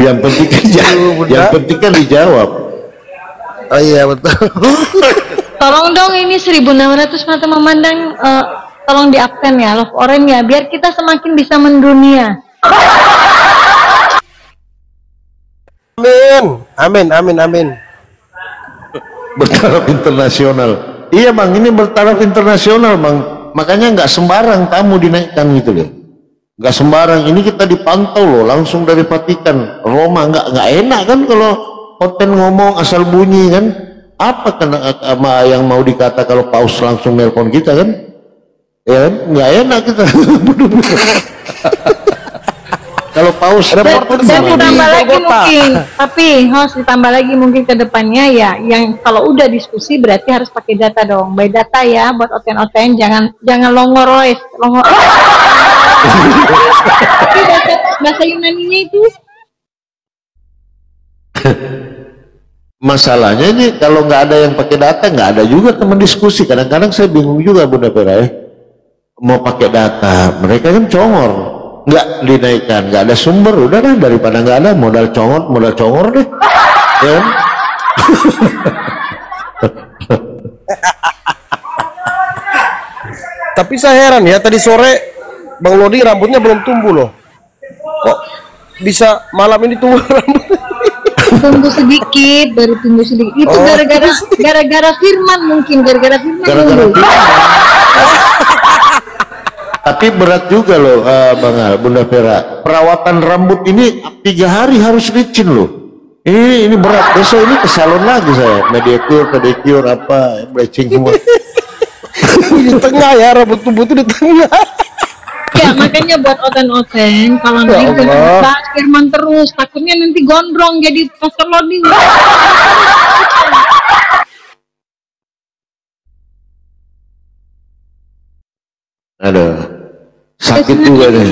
yang penting kan dijawab. Oh iya betul. Tolong dong ini 1600 mata memandang, tolong di absen ya, love orange ya, biar kita semakin bisa mendunia. Amin. Bertaraf internasional. Iya Bang, ini bertaraf internasional Bang. Makanya nggak sembarang tamu dinaikkan gitu loh. Nggak sembarang. Ini kita dipantau loh, langsung dari Vatikan, Roma. Nggak enak kan kalau hotel ngomong asal bunyi kan. Apa yang mau dikata kalau paus langsung nelpon kita kan? Ya kan? Nggak enak kita. Kalau paus Dan ditambah lagi mungkin, tapi harus ditambah lagi mungkin ke depannya ya, yang kalau udah diskusi berarti harus pakai data dong. By data ya, buat oten-oten, jangan longoroes. Tapi bahasa Yunaninya itu. Masalahnya ini kalau nggak ada yang pakai data, nggak ada juga teman diskusi. Kadang-kadang saya bingung juga Bunda Vera ya. Mau pakai data, mereka kan congor, nggak dinaikkan, nggak ada sumber, udah lah daripada nggak ada, modal congor deh, ya kan? Tapi saya heran ya, tadi sore Bang Lodi rambutnya belum tumbuh loh. Kok bisa malam ini tumbuh rambut? Tumbuh sedikit, baru tumbuh sedikit. Itu gara-gara Firman mungkin, gara-gara Firman dulu. Tapi berat juga loh Bang Al, Bunda Vera. Perawatan rambut ini 3 hari harus licin loh. Ini berat. Besok ini ke salon lagi saya, pedicure apa, bleaching semua. Di tengah ya, rambut tumbuh itu di tengah. Ya makanya buat oten-oten kalau naik jangan bahas Firman terus, takutnya nanti gondrong jadi Pastor Lodi. Aduh, sakit juga deh.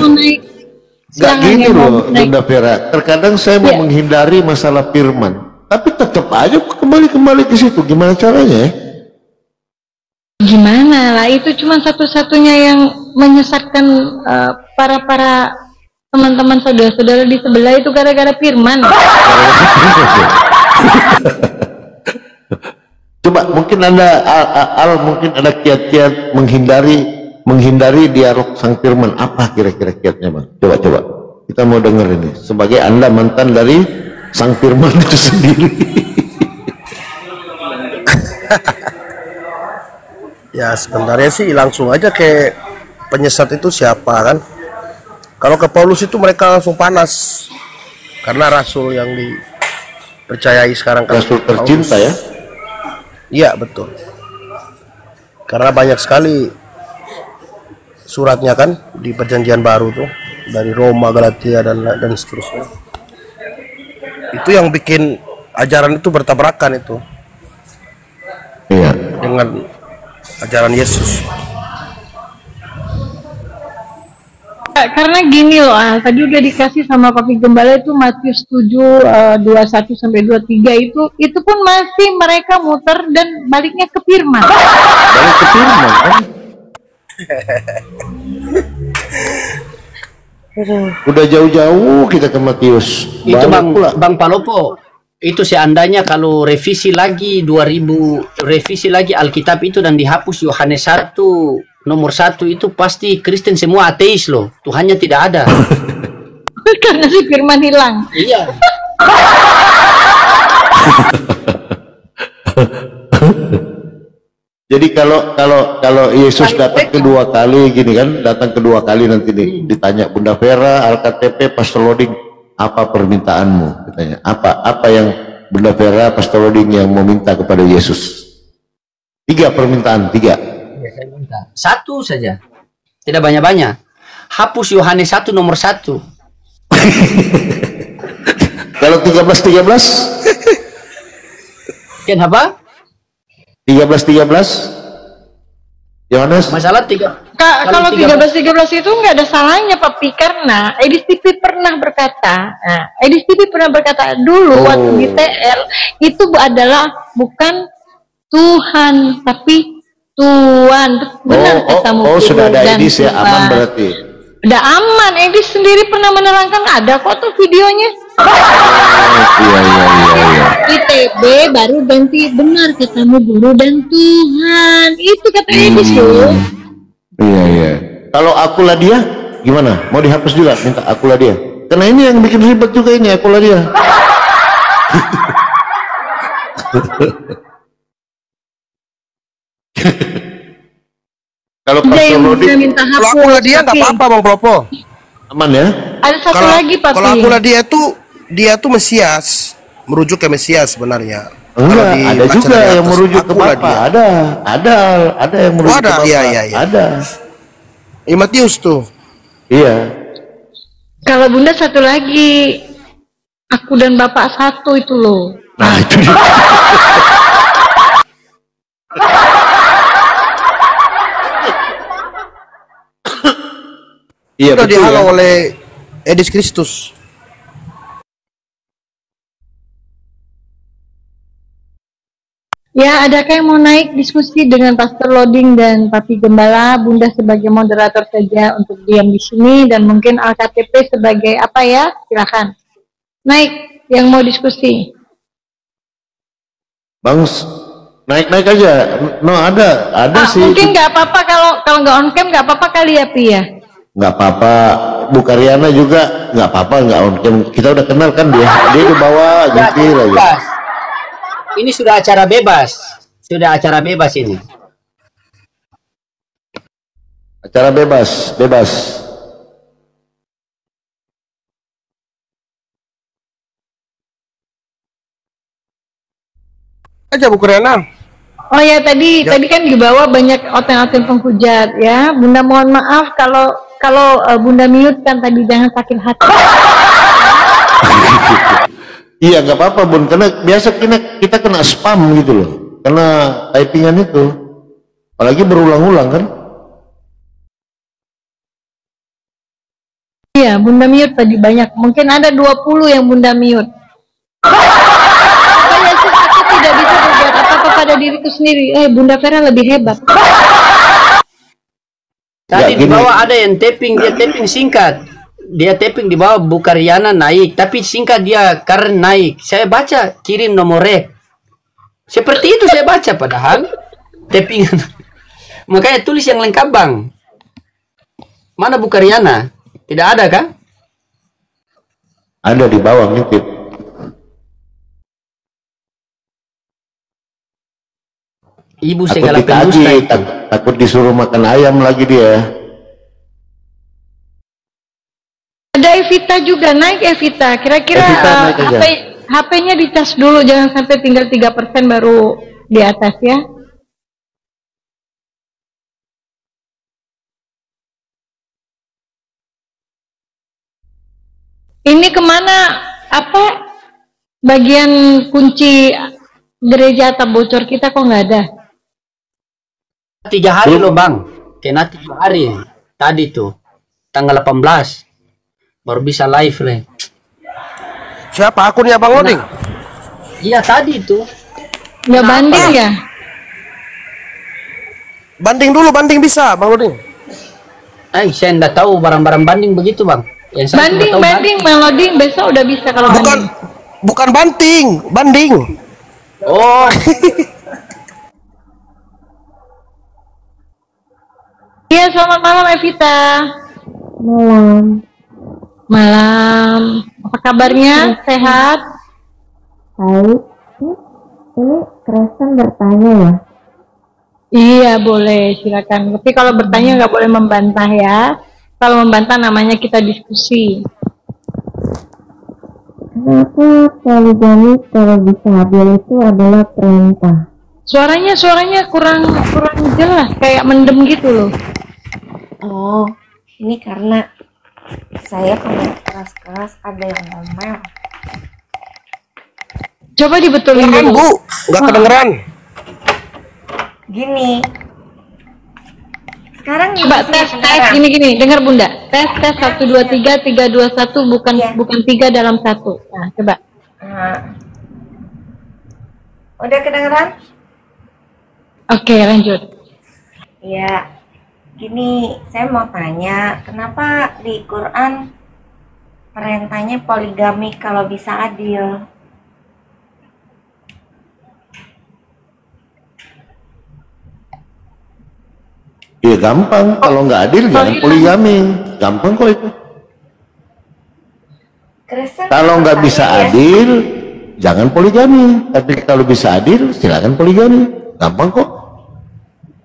Gak gini loh Bunda Vera, terkadang saya mau menghindari masalah Firman, tapi tetap aja kembali ke situ. Gimana caranya ya? Gimana lah, itu cuma satu-satunya yang menyesatkan para teman-teman saudara-saudara di sebelah itu gara-gara Firman. Coba mungkin ada mungkin ada kiat-kiat menghindari dialog sang Firman. Apa kira-kira kiatnya Bang? Coba kita mau denger ini sebagai Anda mantan dari sang Firman itu sendiri. Ya sebenarnya sih langsung aja ke penyesat itu siapa kan. Kalau ke Paulus itu mereka langsung panas, karena rasul yang dipercayai sekarang kan rasul tercinta ya. Iya betul, karena banyak sekali suratnya kan di perjanjian baru tuh, dari Roma, Galatia dan seterusnya. Itu yang bikin ajaran itu bertabrakan itu. Iya. Dengan ajaran Yesus. Karena gini loh, tadi udah dikasih sama Papi Gembala itu Matius 7 21 sampai 23 itu pun masih mereka muter dan baliknya ke Firman. Balik ke Firman kan? Udah jauh-jauh kita ke Matius. Itu Bang Palopo. Itu seandainya kalau revisi lagi revisi lagi Alkitab itu dan dihapus Yohanes 1 nomor 1 itu pasti Kristen semua ateis loh. Tuhannya tidak ada. karena si Firman hilang. Iya. Jadi kalau Yesus datang kedua kali gini kan, datang kedua kali nanti nih ditanya Bunda Vera, Alktp, Pastor Loding, apa permintaanmu? Katanya. Apa yang Bunda Vera, Pastor Loding yang meminta kepada Yesus? 3 permintaan, 3. Ya, saya minta. 1 saja. Tidak banyak-banyak. Hapus Yohanes 1 nomor 1. Kalau 13 Kenapa? 13 Yohanes Masalah 3. Kalau 13 itu nggak ada salahnya Papi, karena Edis TV pernah berkata, dulu waktu di TL itu adalah bukan Tuhan tapi Tuhan. Benar katamu. Sudah ada Edis ya, aman berarti. Udah aman, Edis sendiri pernah menerangkan, ada kok tuh videonya. Iya. ITB baru ganti, benar katamu, guru dan Tuhan. Itu kata Edis loh. Iya. Kalau akulah dia gimana? Mau dihapus juga? Minta akulah dia. Karena ini yang bikin ribet juga ini, akulah dia. Kalau Pastor Loding, Kalau akulah dia nggak apa-apa Bang Propo. aman ya? Ada satu lagi Papi. Kalau akulah dia tuh Mesias, merujuk ke Mesias sebenarnya. Enggak, Kalau ada dibaca juga dari yang atas, merujuk ke akulah Bapa. dia. Ada yang merujuk ada, ke Bapa. iya. Ada. Matius tuh. Iya. Kalau Bunda satu lagi, aku dan Bapak satu itu loh. Nah, itu dia. Iya, Sudah betul dihalau ya. oleh Edis Kristus. Ya, adakah yang mau naik diskusi dengan Pastor Loding dan Papi Gembala? Bunda sebagai moderator saja untuk diam di sini, dan mungkin Alktp sebagai apa ya? Silakan. Naik yang mau diskusi. Bang, naik aja. No, ada sih. Mungkin nggak apa-apa kalau nggak on cam, nggak apa-apa kali ya Pi ya. Nggak apa-apa. Bu Karyana juga nggak apa-apa, nggak on cam. Kita udah kenal kan dia. Dia di bawah jungkir aja. Bebas. Ini sudah acara bebas. Sudah acara bebas ini. Acara bebas. Aja Bu Kriana. Oh ya, tadi kan di bawah banyak oten-oten penghujat ya. Bunda mohon maaf kalau Bunda mute kan tadi, jangan sakit hati. Iya, nggak apa-apa Bun, karena biasa kita kena spam gitu loh, karena typingan itu, apalagi berulang-ulang kan. Iya, Bunda mute tadi banyak, mungkin ada 20 yang Bunda mute. Apa Yesus, aku tidak bisa berbuat apa-apa pada diriku sendiri. Bunda Vera lebih hebat. Tadi Ya, di gini. bawah ada yang tapping, dia tapping singkat. Dia tapping di bawah Bu Karyana naik, tapi singkat dia karena naik. Saya baca kirim nomor rek. Seperti itu saya baca, padahal tapping. Makanya tulis yang lengkap Bang. Mana Bu Karyana? Tidak ada kah? Ada di bawah ngintip. Ibu Takut segala pendusta ditagih, itu. takut disuruh makan ayam lagi dia. Ada Evita juga, naik Evita. Kira-kira Evita naik aja. HP-nya dicas dulu, jangan sampai tinggal 3% baru di atas ya. Ini kemana, apa bagian kunci gereja atap bocor kita kok nggak ada? 3 hari loh Bang. Kena 3 hari. Tadi tuh. Tanggal 18. Baru bisa live lah. Siapa akunnya Bang Loding? Iya tadi tuh. Nggak banding ya? Banding dulu, banding bisa Bang Loding. Saya nggak tahu barang-barang banding begitu Bang. Yang saya cuma tahu Banding, Meloding besok udah bisa kalau banding. Bukan banting, banding. Oh. Iya, selamat malam Evita. Malam. Malam. Apa kabarnya? Sehat? Baik. Ini Kristen bertanya ya? Iya, boleh. Silakan. Tapi kalau bertanya nggak boleh membantah ya. Kalau membantah namanya kita diskusi. Kenapa poligami kalau bisa adil itu adalah perintah? Suaranya kurang jelas, kayak mendem gitu loh. Oh, ini karena saya kalau keras-keras ada yang ngomel. Coba dibetulin Kedengeran, dulu. Bu, nggak kedengeran. Gini. Sekarang Coba tes gini dengar Bunda. Tes 1 2 3 3 2 1 bukan 3 dalam 1. Nah, coba. Udah kedengeran? Oke, lanjut. Ya. Gini, saya mau tanya, kenapa di Quran perintahnya poligami kalau bisa adil? Ya gampang, kalau nggak adil jangan poligami. Gampang kok itu. Kalau nggak bisa adil, jangan poligami. Tapi kalau bisa adil, silakan poligami. Gampang kok.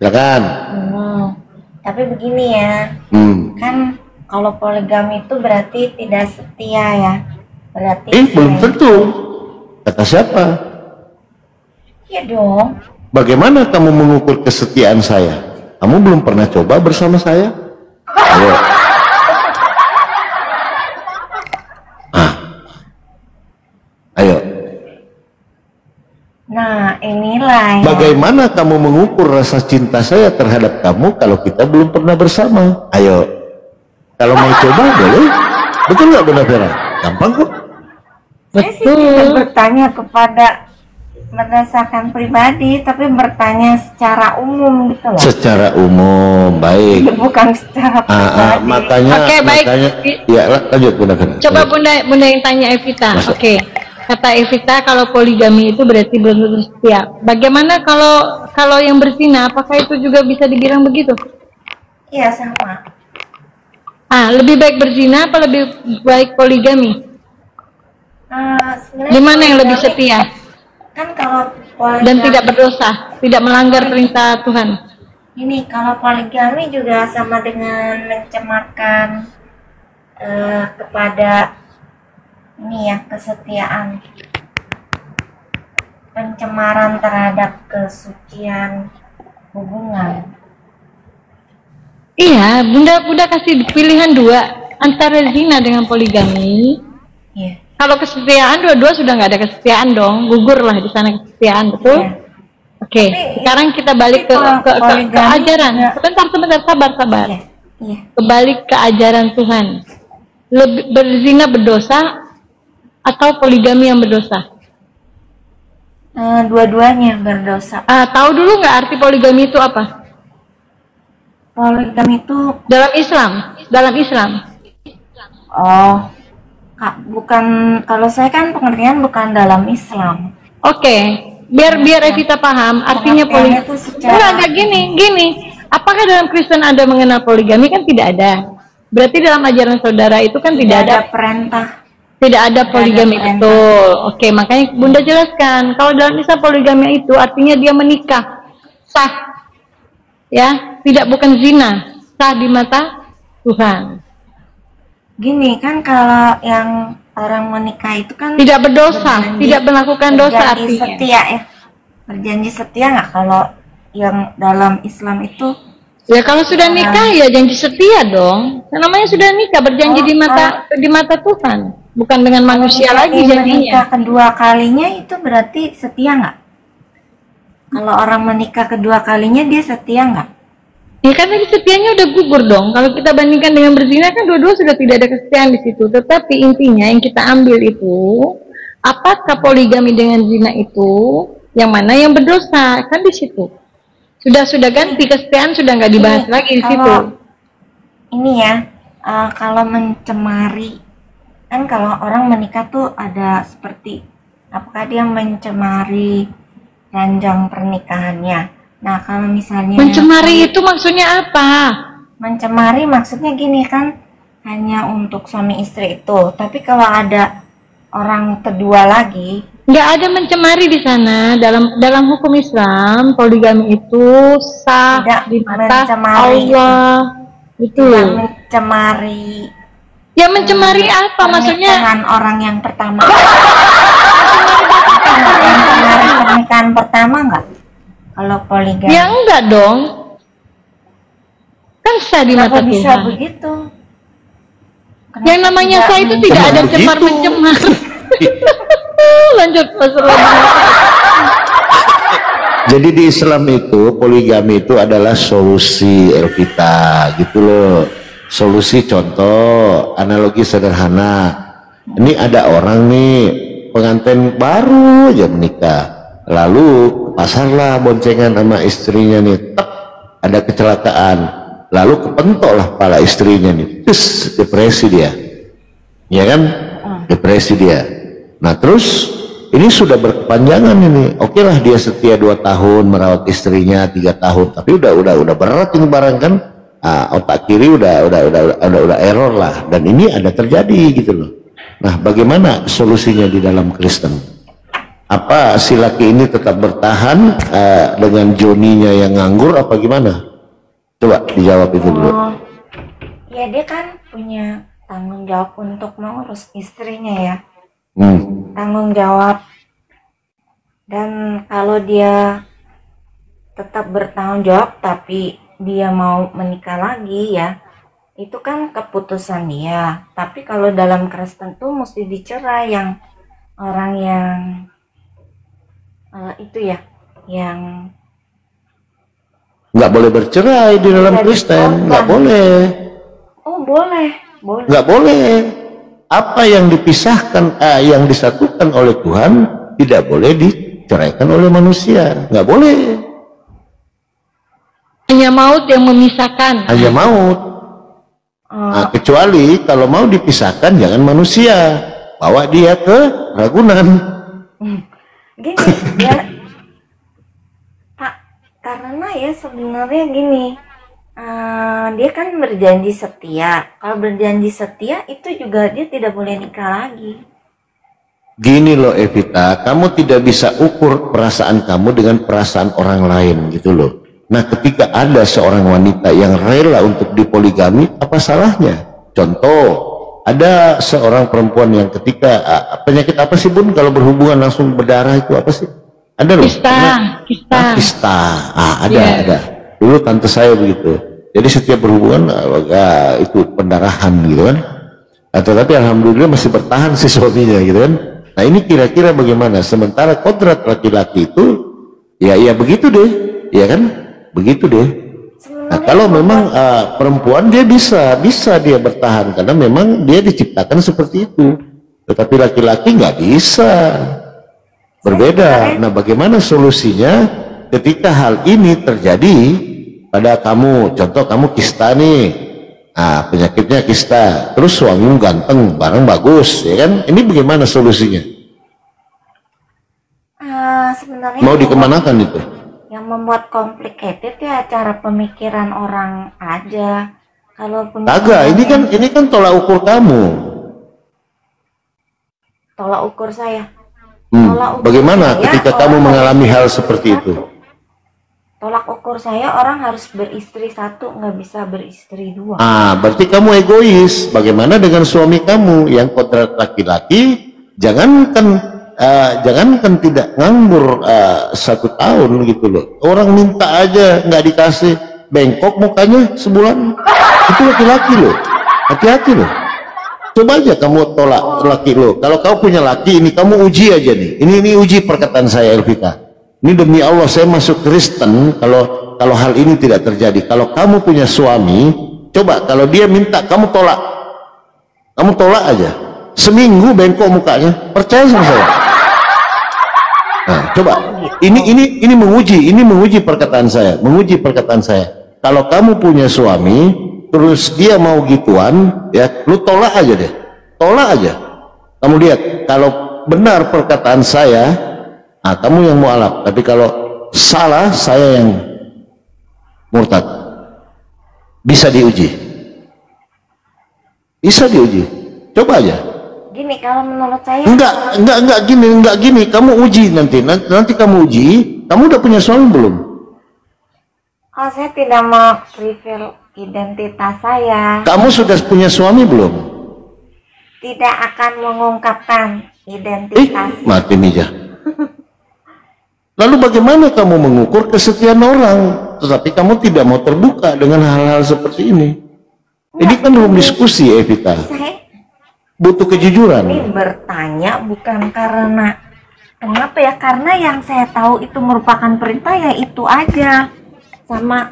Silakan. Tapi begini ya, kan kalau poligami itu berarti tidak setia ya. Berarti Belum tentu. Kata siapa? Iya dong. Bagaimana kamu mengukur kesetiaan saya? Kamu belum pernah coba bersama saya? Ayo. Ayo. Nah, inilah ya. Bagaimana kamu mengukur rasa cinta saya terhadap kamu kalau kita belum pernah bersama? Ayo. Kalau mau coba boleh. Betul nggak Bunda Vera? Gampang kok. Saya sih tidak bertanya kepada berdasarkan pribadi, tapi bertanya secara umum gitu loh. Secara umum, baik. Bukan secara pribadi. Makanya, Oke, baik. Ya, lanjut Bunda Vera. Coba Bunda yang tanya Evita. Oke. Kata Evita kalau poligami itu berarti belum tentu setia. Bagaimana kalau yang berzina? Apakah itu juga bisa dibilang begitu? Iya, sama. Lebih baik berzina apa lebih baik poligami? Di mana yang lebih setia? Kan kalau poligami Dan tidak berdosa, tidak melanggar perintah Tuhan. ini kalau poligami juga sama dengan mencemarkan kepada ini ya, kesetiaan, pencemaran terhadap kesucian hubungan. Iya, Bunda kasih pilihan dua antara zina dengan poligami. Iya. Kalau kesetiaan dua-dua sudah nggak ada kesetiaan dong, gugur lah di sana kesetiaan, betul? Iya. Oke, sekarang kita balik ke ajaran. Sebentar, sabar. Iya. Kembali ke ajaran Tuhan. Lebih berzina berdosa atau poligami yang berdosa? Dua-duanya berdosa. Tahu dulu nggak arti poligami itu apa? Poligami itu dalam Islam. Oh, Kak, bukan, kalau saya kan pengertian bukan dalam Islam. Oke, biar Evita paham artinya poligami. Enggak gini. Apakah dalam Kristen ada mengenal poligami? Kan tidak ada. Berarti dalam ajaran saudara itu kan tidak ada perintah. Tidak ada poligami, betul. Oke, makanya Bunda jelaskan. Kalau dalam Islam poligami itu artinya dia menikah, sah. Ya, bukan zina, sah di mata Tuhan. Gini kan, kalau yang orang menikah itu kan tidak berdosa, tidak melakukan dosa artinya. Setia ya. Berjanji setia nggak kalau yang dalam Islam itu? Ya kalau sudah nikah ya janji setia dong. Namanya sudah nikah, berjanji di mata Tuhan, bukan dengan manusia lagi janjinya. Menikah kedua kalinya itu berarti setia nggak? Kalau orang menikah kedua kalinya dia setia nggak? Ya karena kesetiaannya udah gugur dong. Kalau kita bandingkan dengan berzina kan dua-dua sudah tidak ada kesetiaan di situ. Tetapi intinya yang kita ambil itu, apakah poligami dengan zina itu yang mana yang berdosa? Kan di situ. Sudah ganti, kesetiaan sudah nggak dibahas lagi di situ. Ini ya, kalau mencemari, kan kalau orang menikah tuh ada seperti, apakah dia mencemari ranjang pernikahannya? Nah, kalau misalnya mencemari itu maksudnya apa? Mencemari maksudnya gini kan, hanya untuk suami istri itu, tapi kalau ada orang kedua lagi, nggak ada mencemari di sana. Dalam hukum Islam, poligami itu sah tidak di mata mencemari Allah. Itu. tidak mencemari Ya mencemari apa maksudnya? pernikahan orang yang pertama. Mencemari pernikahan pertama nggak? Kalau poligami? Ya enggak dong. Kan sah di Kenapa mata bisa Tuhan. begitu? Yang namanya sah itu tidak ada cemar-mencemar. Lanjut Mas Robi. Jadi di Islam itu poligami itu adalah solusi Elvita gitu loh. Solusi, contoh analogi sederhana. Ini ada orang nih pengantin baru aja menikah, lalu pasarlah boncengan sama istrinya nih, tep, ada kecelakaan, lalu kepentok lah kepala istrinya nih, terus depresi dia, ya kan, depresi dia. Nah terus ini sudah berkepanjangan ini. Oke lah dia setia 2 tahun merawat istrinya, 3 tahun, tapi udah berat ini barang kan. Otak kiri udah error lah, dan ini ada terjadi gitu loh. Nah bagaimana solusinya di dalam Kristen? Apa si laki ini tetap bertahan dengan Joninya yang nganggur apa gimana? Coba dijawab itu dulu. Ya dia kan punya tanggung jawab untuk mengurus istrinya ya. Tanggung jawab. Dan kalau dia tetap bertanggung jawab tapi dia mau menikah lagi ya, itu kan keputusan dia. Tapi kalau dalam Kristen tuh mesti dicerai yang orang yang itu ya, yang nggak boleh bercerai di dalam Kristen, nggak boleh. Oh boleh, boleh. Nggak boleh. Apa yang dipisahkan, yang disatukan oleh Tuhan tidak boleh diceraikan oleh manusia, nggak boleh. Hanya maut yang memisahkan. Hanya maut. Nah, kecuali kalau mau dipisahkan jangan manusia, bawa dia ke Ragunan. Gini ya, Pak, karena ya sebenarnya gini, dia kan berjanji setia. Kalau berjanji setia itu juga dia tidak boleh nikah lagi. Gini loh Evita, kamu tidak bisa ukur perasaan kamu dengan perasaan orang lain gitu loh. Nah ketika ada seorang wanita yang rela untuk dipoligami, apa salahnya? Contoh, ada seorang perempuan yang ketika penyakit apa sih Bun kalau berhubungan langsung berdarah itu apa sih? Ada loh. Kista. Ada. Dulu tante saya begitu. Jadi setiap berhubungan itu pendarahan gitu kan. Tetapi alhamdulillah masih bertahan si suaminya gitu kan. Nah ini kira-kira bagaimana? Sementara kodrat laki-laki itu ya begitu deh, ya kan? Begitu deh. Nah kalau memang perempuan dia bisa dia bertahan karena memang dia diciptakan seperti itu, tetapi laki-laki nggak bisa, berbeda. Nah bagaimana solusinya ketika hal ini terjadi pada kamu? Contoh kamu kista nih, penyakitnya kista, terus suamimu ganteng, barang bagus, ya kan? Ini bagaimana solusinya? Sebenarnya Mau dikemanakan itu? yang membuat complicated ya cara pemikiran orang aja. Kalau punya Agak, ini kan tolak ukur kamu. tolak ukur saya. Bagaimana ketika kamu mengalami hal seperti itu? Tolak ukur saya orang harus beristri 1, nggak bisa beristri 2. Berarti kamu egois. Bagaimana dengan suami kamu yang kodrat laki-laki? Jangankan tidak nganggur 1 tahun gitu loh. Orang minta aja nggak dikasih, bengkok mukanya sebulan. Itu laki-laki loh. Hati-hati loh. Coba aja kamu tolak laki lo. Kalau kamu punya laki, ini kamu uji aja nih. Ini uji perkataan saya Elvita. Ini demi Allah saya masuk Kristen. Kalau hal ini tidak terjadi, kalau kamu punya suami, coba kalau dia minta kamu tolak aja. Seminggu bengkok mukanya. Percaya sama saya. Nah, coba ini menguji perkataan saya. Kalau kamu punya suami terus dia mau gituan ya, lu tolak aja deh, kamu lihat kalau benar perkataan saya, kamu yang mualaf, tapi kalau salah saya yang murtad. Bisa diuji. Bisa diuji. Coba aja. Gini, kalau menurut saya Enggak gini. Kamu uji nanti kamu uji. Kamu udah punya suami belum? oh saya tidak mau reveal identitas saya, Kamu sudah punya suami belum? tidak akan mengungkapkan identitas. Mati Mija. Lalu bagaimana kamu mengukur kesetiaan orang? Tetapi kamu tidak mau terbuka dengan hal-hal seperti ini. Ini kan room diskusi, Evita. Saya Butuh kejujuran. ini bertanya bukan karena kenapa ya, karena yang saya tahu itu merupakan perintah ya itu aja. Sama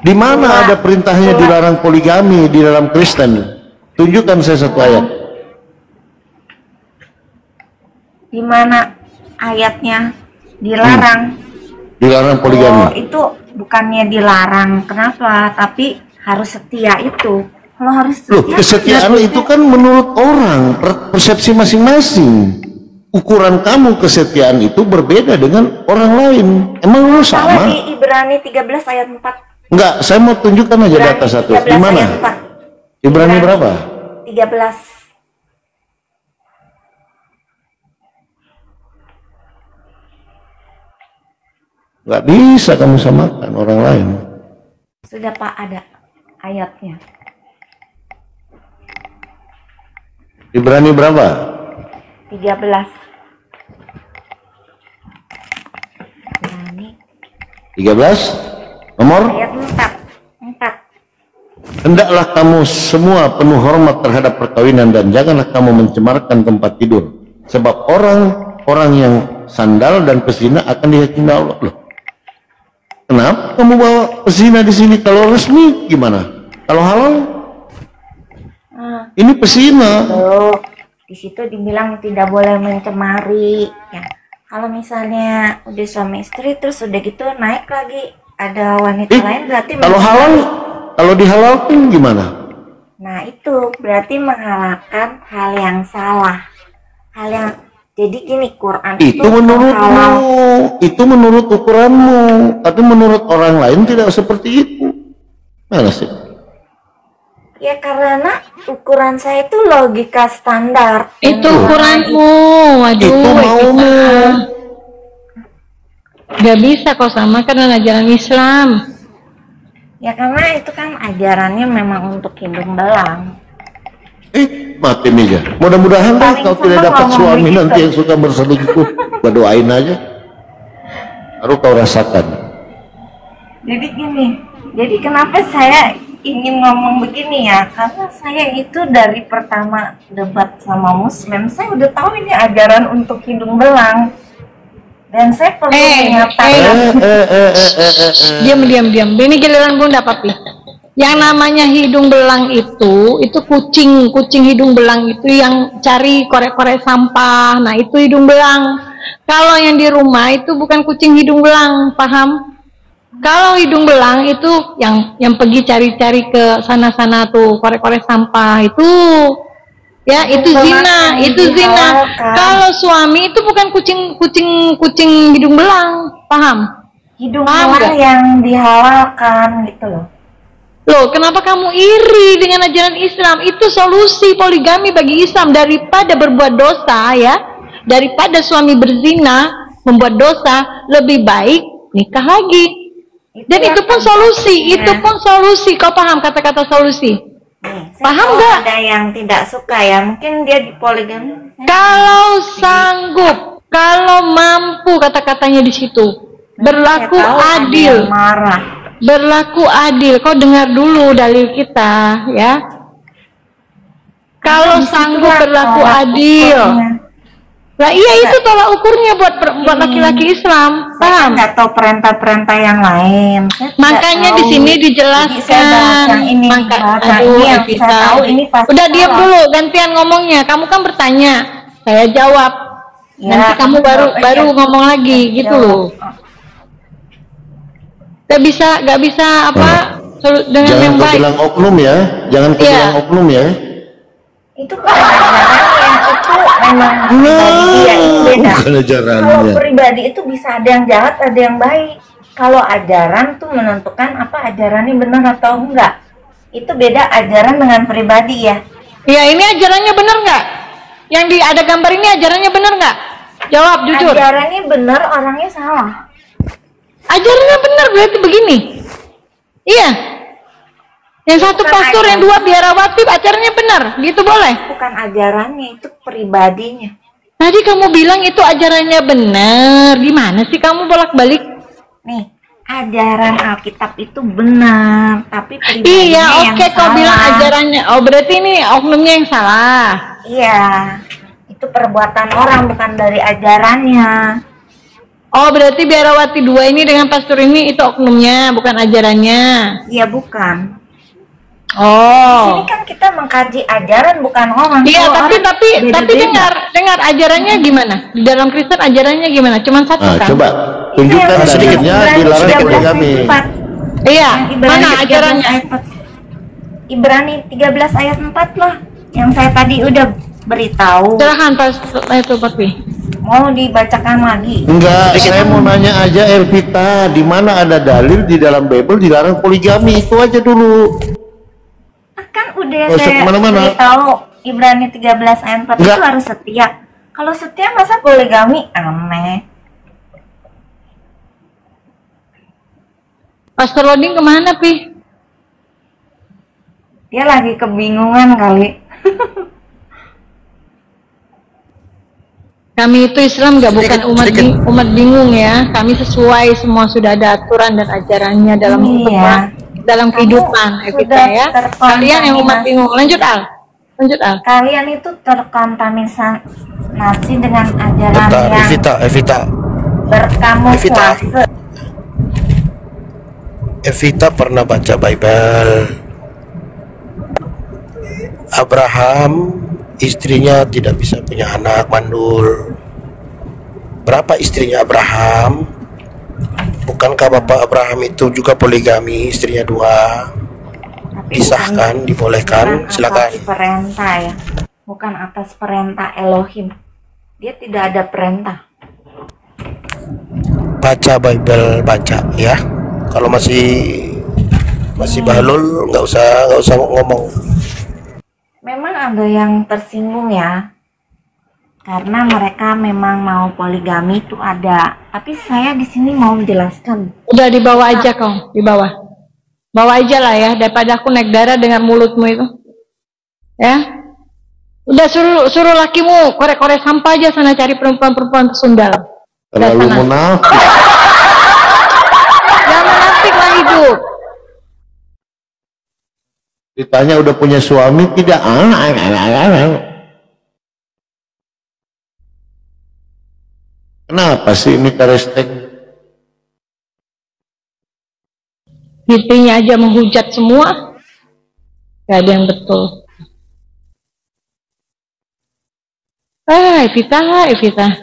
Di mana ada perintahnya dilarang poligami di dalam Kristen? Tunjukkan saya satu ayat. di mana ayatnya dilarang. Dilarang poligami. Oh, itu bukannya dilarang. Kenapa? Tapi harus setia itu. Kalau harus setia, Loh, kesetiaan itu kan menurut orang, persepsi masing-masing. Ukuran kamu kesetiaan itu berbeda dengan orang lain. Emang lu Kalau sama? di Ibrani 13 ayat 4. Enggak, saya mau tunjukkan aja Ibrani data satu. 13 Di mana? ayat 4. Ibrani berapa? 13. Enggak bisa kamu samakan orang lain. Sudah Pak, ada ayatnya. Ibrani berapa? 13. Ibrani 13? Nomor? ayat 4. Hendaklah kamu semua penuh hormat terhadap perkawinan dan janganlah kamu mencemarkan tempat tidur. Sebab orang yang sandal dan pezina akan dihakimi Allah. Loh, kenapa kamu bawa pezina di sini? Kalau resmi gimana? Kalau halal? Ini pezina. Tuh, di situ dibilang tidak boleh mencemari. Ya. Kalau misalnya udah suami istri terus udah gitu naik lagi ada wanita lain berarti Kalau halal, kalau dihalalkan gimana? Nah itu berarti menghalalkan hal yang salah, hal yang jadi gini Quran Itu menurutmu, itu menurut ukuranmu, tapi menurut orang lain tidak seperti itu. Mana sih? ya karena ukuran saya itu logika standar. Itu ukuranmu, waduh. Itu maumu. Gak bisa kau samakan dengan ajaran Islam. Ya karena itu kan ajarannya memang untuk hidung belang. Mati Mija. Mudah-mudahan Paling kau tidak senang dapat ngomong suami begitu. nanti yang suka berselingkuh. Gua doain aja. Baru kau rasakan. Jadi gini, jadi kenapa saya ingin ngomong begini ya? Karena saya itu dari pertama debat sama Muslim, saya udah tahu ini ajaran untuk hidung belang. Dan saya perlu menyatakan. Diam. Ini giliran bunda papi. Yang namanya hidung belang itu kucing hidung belang itu yang cari korek-korek sampah. Nah itu hidung belang. Kalau yang di rumah itu bukan kucing hidung belang, paham? Kalau hidung belang itu yang pergi cari-cari ke sana-sana tuh korek-korek sampah itu. Ya itu zina, itu zina. Kalau suami itu bukan kucing hidung belang, paham? Hidung belang yang dihalalkan gitu loh. Loh, kenapa kamu iri dengan ajaran Islam? Itu solusi poligami bagi Islam daripada berbuat dosa ya. Daripada suami berzina, membuat dosa, lebih baik nikah lagi. Dan itu pun solusi, Kau paham kata-kata solusi? Paham nggak? Ada yang tidak suka ya, mungkin dia di poligami. Kalau sanggup, kalau mampu kata-katanya di situ, berlaku adil. Berlaku adil. Kau dengar dulu dalil kita, ya. Kalau sanggup berlaku adil. Lah iya itu tolak ukurnya buat laki-laki Islam. Paham? Nggak tahu perintah-perintah yang lain. Makanya di sini dijelaskan. Udah diam dulu, gantian ngomongnya. Kamu kan bertanya, saya jawab. Nanti kamu baru ngomong lagi, gitu loh. Gak bisa apa dengan jangan yang kau baik. bilang oknum ya, jangan kau bilang oknum ya. Itu ajarannya itu memang pribadi dia itu beda. Bukan ajarannya. Kalau pribadi itu bisa ada yang jahat, ada yang baik. Kalau ajaran tuh menentukan apa ajarannya benar atau enggak. Itu beda ajaran dengan pribadi ya. Ya, ini ajarannya benar nggak? Yang ada gambar ini ajarannya benar nggak? Jawab jujur. Ajarannya benar, orangnya salah. Ajarannya benar berarti begini. Iya. Yang satu Bukan pastor, yang dua biarawati, ajarannya benar. Gitu boleh? Bukan ajarannya, itu pribadinya. Tadi kamu bilang itu ajarannya benar. Gimana sih kamu bolak-balik? Nih, ajaran Alkitab itu benar, tapi pribadinya Iya, yang oke, kau salah. bilang ajarannya. Oh, berarti ini oknumnya yang salah. Iya, itu perbuatan orang, bukan dari ajarannya. Oh, berarti biarawati 2 ini dengan pastor ini itu oknumnya, bukan ajarannya. Iya, bukan. Oh. Ini kan kita mengkaji ajaran, bukan orang. Iya, Kalau tapi orang beda-beda. dengar ajarannya gimana? Di dalam Kristen ajarannya gimana? Cuman satu Nah, kan? coba tunjukkan Iya, sedikitnya Ibrani dilarang 13 poligami. ayat 4. Iya, Ibrani mana 13 ajarannya? ayat 4. Ibrani 13 ayat 4 lah. Yang saya tadi udah beritahu. Silahkan Pas itu Papi. Mau dibacakan lagi? Enggak, saya mau nanya aja Elvita, di mana ada dalil di dalam Bible dilarang poligami? Itu aja dulu. Kan udah Oh, saya kemana-mana. beritahu Ibrani 13 ayat 4 itu Enggak. harus setia. Kalau setia masa poligami? Aneh. Pastor Loading kemana Pi? Dia lagi kebingungan kali. Kami itu Islam nggak bukan umat bingung ya. Kami sesuai, semua sudah ada aturan dan ajarannya dalam Iya. dalam kehidupan Evita ya. Kalian yang umat bingung. Lanjut Al. Kalian itu terkontaminasi dengan ajaran yang berkamuflase. Evita pernah baca Bible. Abraham istrinya tidak bisa punya anak, mandul. Berapa istrinya Abraham? Bukankah bapak Abraham itu juga poligami, istrinya 2? Disahkan, dibolehkan, silakan. Atas perintah ya, bukan atas perintah Elohim. Dia tidak ada perintah. Baca Bible, baca ya. Kalau masih balul, nggak usah ngomong. Memang ada yang tersinggung ya, karena mereka memang mau poligami itu ada. Tapi saya di sini mau menjelaskan. Udah dibawa aja kau, dibawa. Bawa aja lah ya, daripada aku naik darah dengan mulutmu itu. Ya. Udah suruh lakimu korek-korek sampah aja sana, cari perempuan-perempuan pesundal. Terlalu munafik. Jangan munafik lah hidup. Ditanya udah punya suami tidak? Kenapa sih ini Karestek? Hitinya aja menghujat semua. Gak ada yang betul. Evita.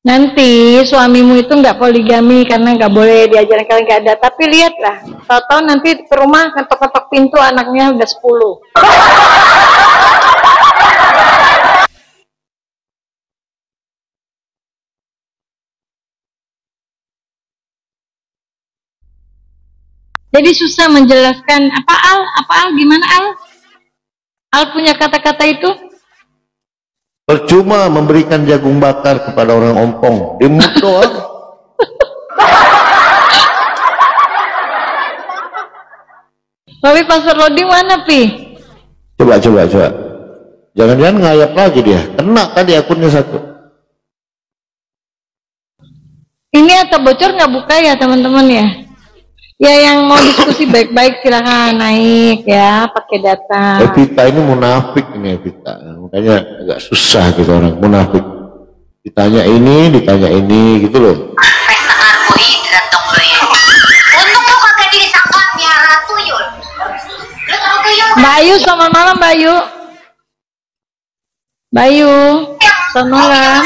Nanti suamimu itu nggak poligami karena nggak boleh diajarin, kalian nggak ada. Tapi lihatlah, tahu-tahu nanti ke rumah ketok-ketok pintu anaknya udah 10. Jadi susah menjelaskan apa Al, gimana Al? Al punya kata-kata itu? Percuma memberikan jagung bakar kepada orang ompong, dimut doang. Tapi Pastor Loading mana Pi? Coba. Jangan-jangan ngayap lagi dia. Kena tadi akunnya 1. Ini atau bocor nggak buka ya teman-teman ya? Ya yang mau diskusi baik-baik silahkan naik ya, pakai data. Evita ini munafik ini Evita. Makanya agak susah gitu orang munafik. Ditanya ini gitu loh. Pesta karbohidrat dong lo ya. Untung lo kagak disangkatnya tuyul. Lo tahu tuyul? Mbak Ayu, selamat malam Mbak Ayu. Mbak Ayu, selamat malam.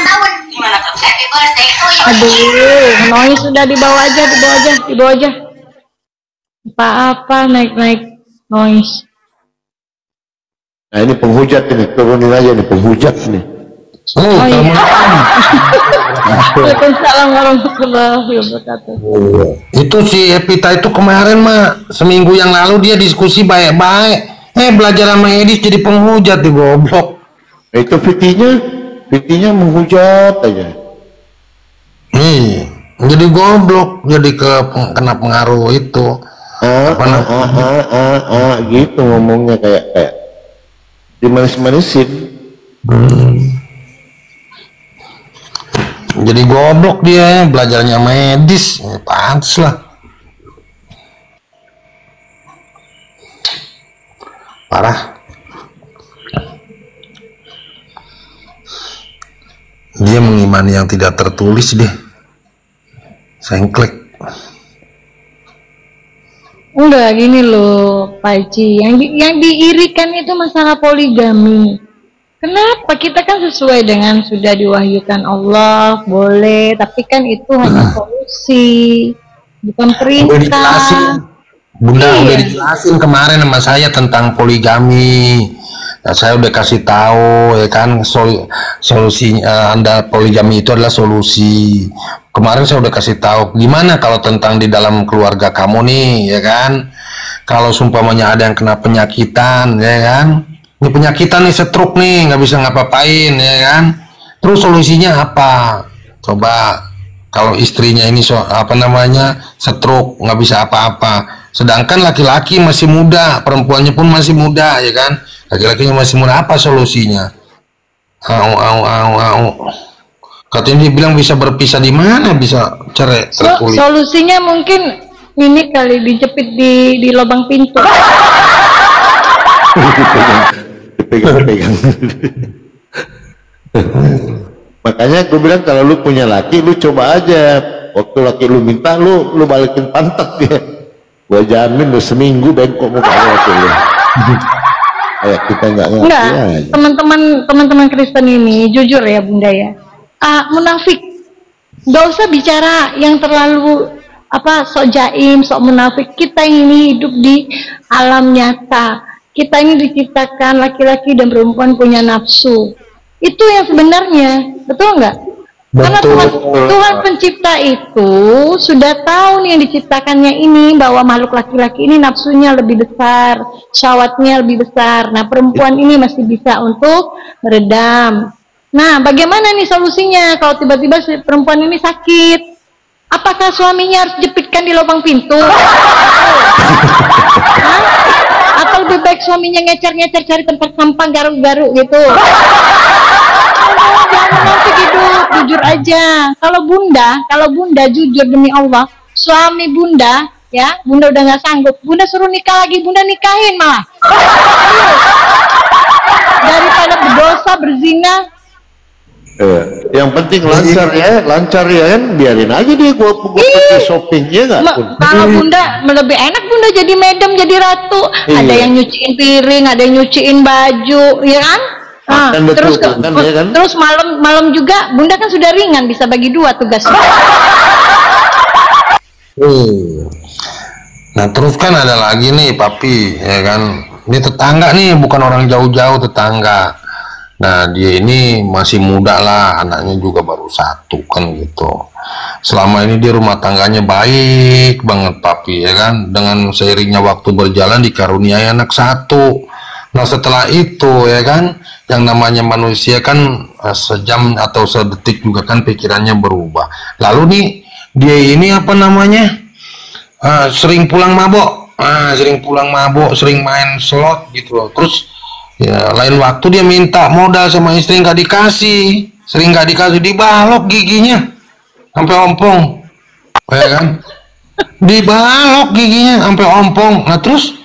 Gimana tuh? Happy birthday tuyul. Aduh, noise sudah dibawa aja. Apa naik noise. Nah ini penghujat ini, turunin aja nih penghujat nih. Oh iya. Waalaikumsalam warahmatullahi wabarakatuh. Itu si Evita itu kemarin mah seminggu yang lalu dia diskusi baik-baik. Belajar sama Edis jadi penghujat di goblok. Itu fitinya menghujat aja. Jadi goblok, jadi kena pengaruh itu. Gitu ngomongnya kayak dimanis-manisin. Jadi goblok dia, belajarnya medis, pantas lah. Parah. Dia mengimani yang tidak tertulis deh. Sengklek. Enggak, gini loh Pak Haji, yang diirikan itu masalah poligami. Kenapa? Kita kan sesuai dengan sudah diwahyukan Allah, boleh, tapi kan itu hanya solusi, bukan perintah. Bunda udah dijelasin kemarin sama saya tentang poligami. Nah, saya udah kasih tahu ya kan, solusi Anda poligami itu adalah solusi. Kemarin saya udah kasih tahu gimana kalau tentang di dalam keluarga kamu nih ya kan. Kalau sumpamanya ada yang kena penyakitan ya kan. Ini penyakitan nih, stroke nih, nggak bisa ngapa-ngapain ya kan. Terus solusinya apa? Coba kalau istrinya ini stroke, nggak bisa apa-apa. Sedangkan laki-laki masih muda, perempuannya pun masih muda ya kan. Laki-lakinya masih muda, apa solusinya? Katanya dia bilang bisa berpisah, di mana bisa cerai terkulit. Solusinya mungkin ini kali dijepit di lubang pintu. Dipegang. Makanya gue bilang kalau lu punya laki, lu coba aja. Waktu laki lu minta, lu balikin pantat dia. Gua jamin lu seminggu bengkok muka laki lu. Kayak kita nggak ngerti aja. Teman-teman Kristen ini jujur ya Bunda ya. Munafik. Gak usah bicara yang terlalu sok jaim, sok munafik. Kita ini hidup di alam nyata. Kita ini diciptakan laki-laki dan perempuan punya nafsu. Itu yang sebenarnya, betul nggak? Karena Tuhan pencipta itu sudah tahu nih yang diciptakannya ini, bahwa makhluk laki-laki ini nafsunya lebih besar, syahwatnya lebih besar. Nah, perempuan ini masih bisa untuk meredam. Nah, bagaimana nih solusinya kalau tiba-tiba si perempuan ini sakit? Apakah suaminya harus jepitkan di lubang pintu? Atau lebih baik suaminya ngecer-ngecer cari tempat sampah garuk-garuk gitu? Jangan nanti hidup, jujur aja. Kalau bunda jujur demi Allah, suami bunda ya, bunda udah nggak sanggup, bunda suruh nikah lagi, bunda nikahin malah. Daripada berdosa berzina. Yang penting lancar ya kan, biarin aja dia gua pergi shopping ya nggak? Kalau bunda lebih enak, bunda jadi madam, jadi ratu. Ada yang nyuciin piring, ada yang nyuciin baju, ya kan? Terus malam juga bunda kan sudah ringan, bisa bagi dua tugasnya. Nah terus kan ada lagi nih papi ya kan, ini tetangga nih, bukan orang jauh-jauh, tetangga. Nah dia ini masih muda lah, anaknya juga baru 1 kan gitu. Selama ini dia rumah tangganya baik banget papi ya kan, dengan seiringnya waktu berjalan dikaruniai anak 1. Nah setelah itu ya kan, yang namanya manusia kan sejam atau sedetik juga kan pikirannya berubah. Lalu nih dia ini sering pulang mabok, sering main slot gitu loh. Terus ya lain waktu dia minta modal sama istri, nggak dikasih, sering nggak dikasih, dibalok giginya sampai ompong ya kan, dibalok giginya sampai ompong. Nah terus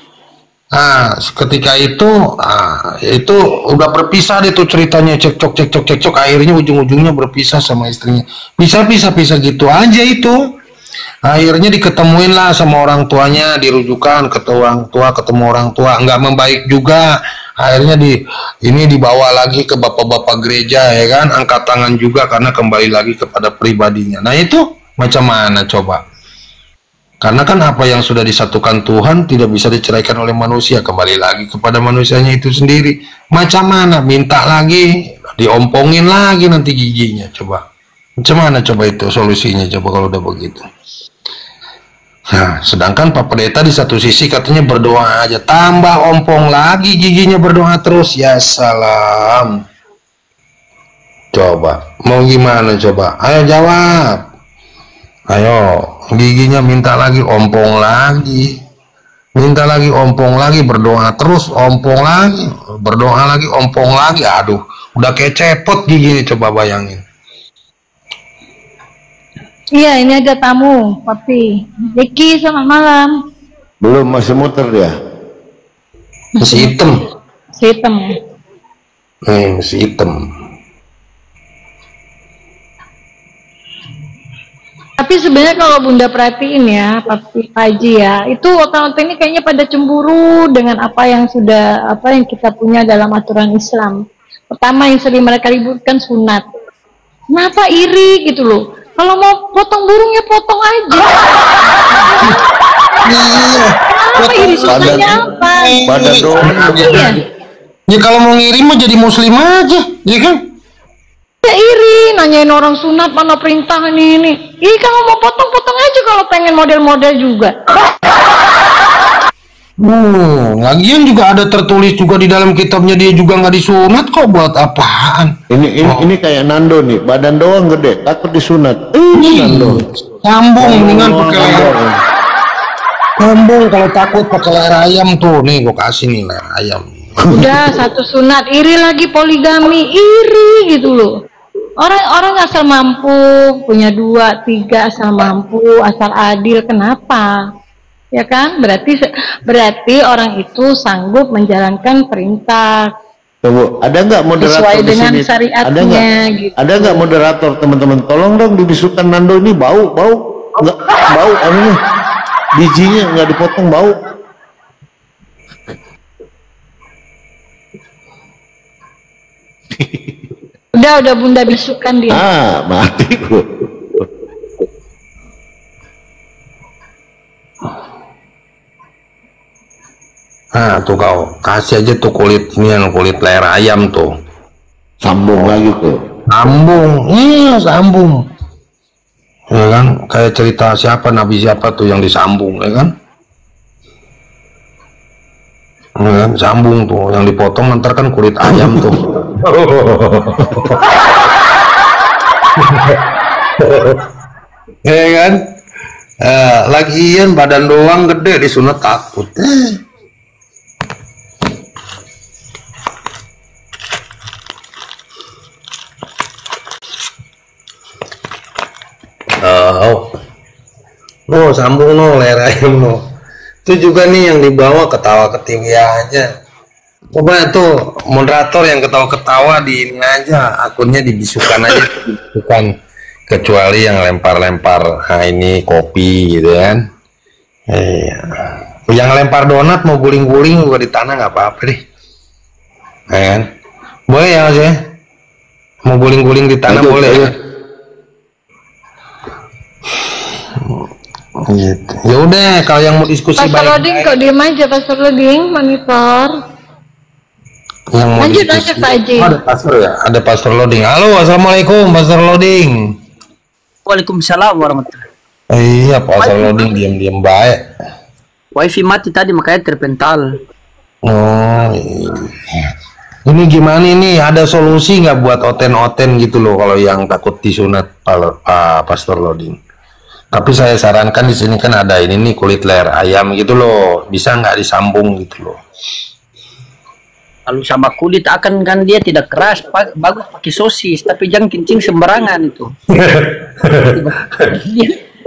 ketika itu udah berpisah deh tuh ceritanya, cekcok, akhirnya ujung-ujungnya berpisah sama istrinya. Bisa gitu aja itu. Akhirnya diketemuin lah sama orang tuanya, dirujukan ketemu orang tua, nggak membaik juga. Akhirnya dibawa lagi ke bapak-bapak gereja ya kan, angkat tangan juga karena kembali lagi kepada pribadinya. Nah itu macam mana coba? Karena kan apa yang sudah disatukan Tuhan tidak bisa diceraikan oleh manusia, kembali lagi kepada manusianya itu sendiri. Macam mana? Minta lagi, diompongin lagi nanti giginya, coba. Macam mana coba itu solusinya coba kalau udah begitu? Nah, sedangkan Pak Pendeta di satu sisi katanya berdoa aja, tambah ompong lagi giginya berdoa terus. Ya salam. Coba, mau gimana coba? Ayo jawab. Ayo, giginya minta lagi ompong lagi. Minta lagi ompong lagi, berdoa terus ompong lagi, berdoa lagi ompong lagi. Aduh, udah kayak cepot giginya, coba bayangin. Iya, ini ada tamu, Papi. Diki, selamat malam. Belum, masih muter dia. Masih hitam. Masih hitam ya? Masih hitam. Tapi sebenarnya kalau Bunda perhatiin ya, Papi Haji ya, itu otak-otak ini kayaknya pada cemburu dengan apa yang kita punya dalam aturan Islam. Pertama yang sering mereka ributkan sunat. Kenapa iri gitu loh? Kalau mau potong burung ya potong aja. Kenapa iri sunatnya apa? Badan doang. Iya. Ya kalau mau ngirim mah jadi muslim aja, ya kan? Ya iri, nanyain orang sunat mana perintah ini. Ih, kalau mau potong-potong aja kalau pengen model-model juga. Lagian juga ada tertulis juga di dalam kitabnya dia juga nggak disunat kok, buat apaan? Ini kayak Nando nih, badan doang gede, takut disunat. Nando. Sambung dengan pakai leher. Sambung kalau takut pakai leher ayam tuh, nih gua kasih nih leher ayam. Udah satu sunat, iri lagi poligami, iri gitu loh. Orang asal mampu, punya 2, 3 asal mampu, asal adil, kenapa? Ya kan? Berarti orang itu sanggup menjalankan perintah. Tunggu, ada nggak moderator sesuai di dengan sini? syariatnya gitu. Ada nggak moderator, teman-teman? Tolong dong dibisukan Nando ini bau, nggak bau, nih bijinya nggak dipotong bau. Udah Bunda bisukan dia. Mati gua. Nah tuh kau kasih aja tuh kulit leher ayam tuh, sambung lagi tuh. Iya sambung. Ya kan, kayak cerita nabi siapa tuh yang disambung, ya kan? Ya kan, sambung tuh, yang dipotong ntar kan kulit ayam tuh. Ya kan? Lagian badan doang gede disunat takut. Sambung leher ayam itu juga nih yang dibawa ketawa ketiwi aja. Coba tuh moderator yang ketawa-ketawa di ini aja, akunnya dibisukan aja, bukan kecuali yang lempar-lempar ini kopi gitu kan. Yang lempar donat mau guling-guling juga di tanah nggak apa-apa deh, kan? Boleh ya Mas ya? Mau guling-guling di tanah boleh ya? Gitu. Ya udah, kalau yang mau diskusi Pastor Loding kok diem aja, Pastor Loding monitor. Yang mau lanjut diskusi. Pak Haji. Ada pastor ya? Ada Pastor Loding. Halo, assalamualaikum Pastor Loding. Waalaikumsalam warahmatullahi. Iya, Pastor Loding diam-diam baik. Wifi mati tadi makanya terpental. Oh, iya. Ini gimana ini? Ada solusi nggak buat oten-oten gitu loh kalau yang takut disunat Pak Pastor Loding? Tapi saya sarankan di sini kan ada ini nih kulit leher ayam gitu loh, bisa nggak disambung gitu loh. Lalu sama kulit akan kan dia tidak keras, bagus pakai sosis, tapi jangan kencing sembarangan itu.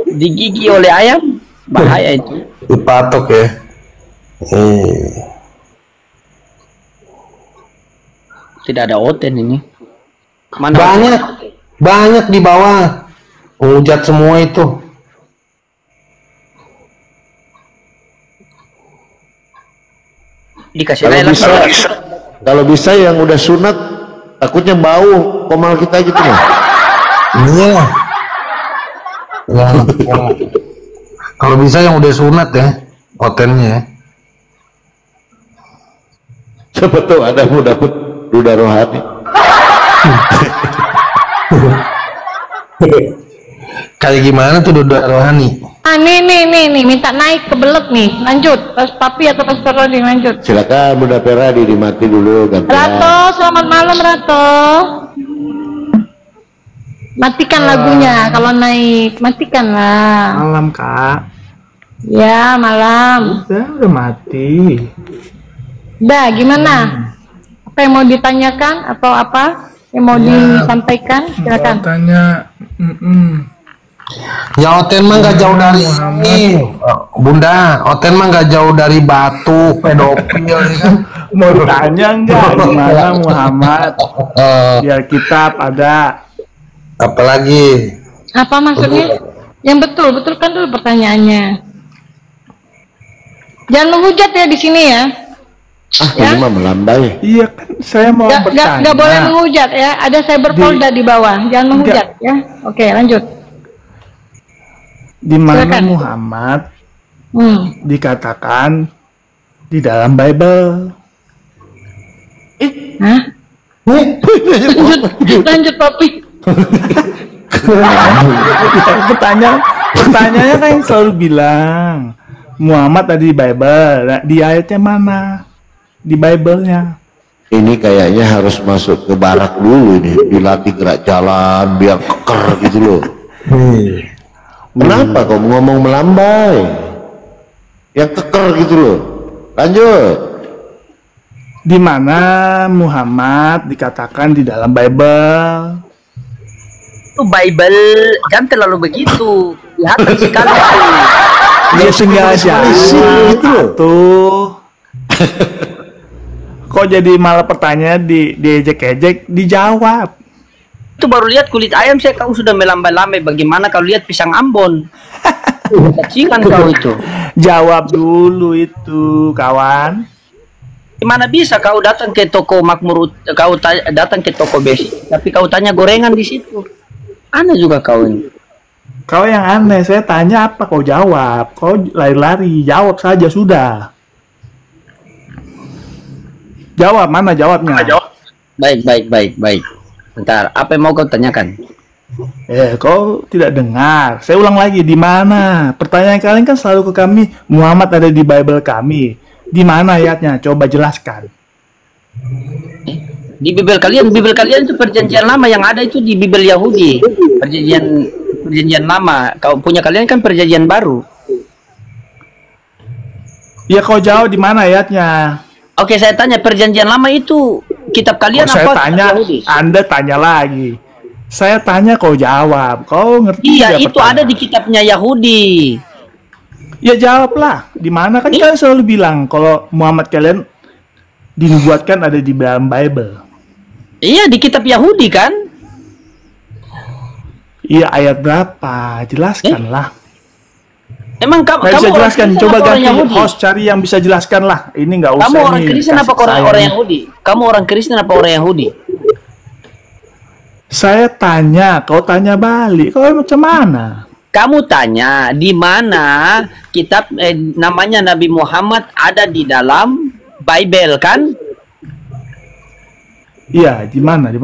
Digigi oleh ayam, bahaya itu. Dipatok ya. Tidak ada oten ini. Mana banyak di bawah, menghujat semua itu. Dikasih kalau bisa yang udah sunat takutnya bau komal kita gitu nih. Iya. Kalau bisa yang udah sunat ya otennya. Siapa tahu ada mau dapat duda rohani. Kayak gimana tuh duda rohani? Nih, minta naik ke belet nih. Lanjut, Pas Papi atau Pastor Roding, lanjut. Silakan Bunda Vera dimati dulu gantian. Rato, selamat malam Rato. Matikan lagunya kalau naik, matikanlah. Malam Kak. Ya, malam. Udah mati. Udah, gimana? Apa yang mau ditanyakan atau apa yang mau disampaikan? Silakan. Tanya. Ya Oten mah nggak jauh dari ini, Bunda. Oten mah nggak jauh dari batu pedofil, ya kan? Mau tanya enggak gimana Muhammad? Biar kitab ada. Apalagi? Apa maksudnya? Yang betul kan dulu pertanyaannya. Jangan menghujat ya di sini ya. Ini mah melambai. Iya kan, saya mau bertanya. Nggak boleh menghujat ya. Ada cyberpolda di bawah. Jangan menghujat ya. Oke, lanjut. Di mana Muhammad dikatakan di dalam Bible? Hah? Lanjut Papi. Pertanyaannya kan yang selalu bilang Muhammad ada di Bible. Nah, di ayatnya mana? Di Bible-nya. Ini kayaknya harus masuk ke barak dulu ini, dilatih gerak jalan biar keker gitu loh. Kenapa kau ngomong melambai? Yang keker gitu loh. Lanjut. Di mana Muhammad dikatakan di dalam Bible? Itu Bible, jangan terlalu begitu. Lihat sekali. Ya sengaja tuh. Kok jadi malah pertanyaan diejek-ejek, dijawab. Itu baru lihat kulit ayam saya kau sudah melambai-lambai. Bagaimana kalau lihat pisang Ambon? Cacingan kau itu. Jawab dulu itu, kawan. Gimana bisa kau datang ke toko Makmur, kau datang ke toko besi, tapi kau tanya gorengan di situ? Aneh juga kau ini. Kau yang aneh, saya tanya apa kau jawab. Kau lari-lari, jawab saja sudah. Jawab, mana jawabnya? Baik. Bentar, apa yang mau kau tanyakan? Kau tidak dengar. Saya ulang lagi, di mana? Pertanyaan kalian kan selalu ke kami, Muhammad ada di Bible kami. Di mana ayatnya? Coba jelaskan. Di Bible kalian itu perjanjian lama, yang ada itu di Bible Yahudi. Perjanjian lama. Kau punya kalian kan perjanjian baru. Ya kau jawab di mana ayatnya? Oke, saya tanya perjanjian lama itu kitab kalian apa? Saya tanya, Anda tanya lagi. Saya tanya kau jawab. Kau ngerti? Iya, itu ada di kitabnya Yahudi. Ya jawablah. Di mana kan kalian selalu bilang kalau Muhammad kalian dinubuatkan ada di dalam Bible. Iya, di kitab Yahudi kan? Iya, ayat berapa? Jelaskanlah. Emang kamu bisa jelaskan? Coba ganti Yahudi? Host cari yang bisa jelaskan lah. Ini nggak usah. Kamu orang Kristen apa orang Yahudi? Kamu orang Kristen apa orang Yahudi? Saya tanya, kau tanya balik. Kau macam mana? Kamu tanya di mana kitab namanya Nabi Muhammad ada di dalam Bible kan? Iya, di mana?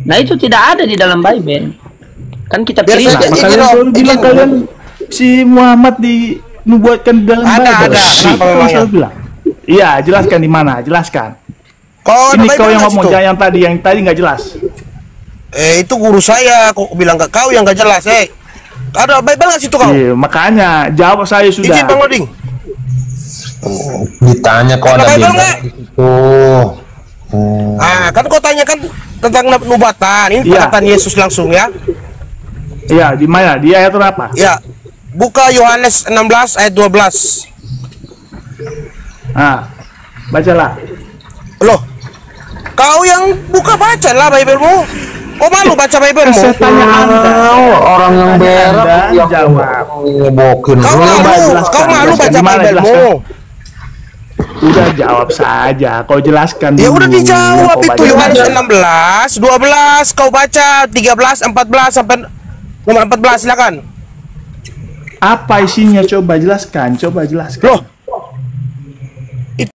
Nah, itu tidak ada di dalam Bible. Kan kitab Kristen. Nah, kalian selalu bilang kalian si Muhammad dinubuatkan di dalam Bible. Kau selalu bilang. Iya, jelaskan di mana? Jelaskan. Ini kau yang ngomong, yang tadi nggak jelas. Itu guru saya, kok bilang ke kau yang nggak jelas, Ada Bible nggak situ kau? Iya, makanya jawab saya sudah. Izin Bang Oding. Ditanya kok ada Bible nggak? Kan kau tanyakan tentang nubatan. Ini perkataan Yesus langsung ya. Iya, di mana? Di ayat berapa? Ya, buka Yohanes 16 ayat 12. Bacalah. Loh, kau yang buka bacalah Bible-mu. Kau malu baca Bible-mu? Saya tanya Anda. Orang yang berak yang jawab. Kau malu baca Bible-mu? Udah jawab saja, kau jelaskan dulu. Ya udah dijawab itu Yohanes 16, 12, kau baca 13, 14 sampai nomor 14 silakan. Apa isinya? Coba jelaskan. Loh,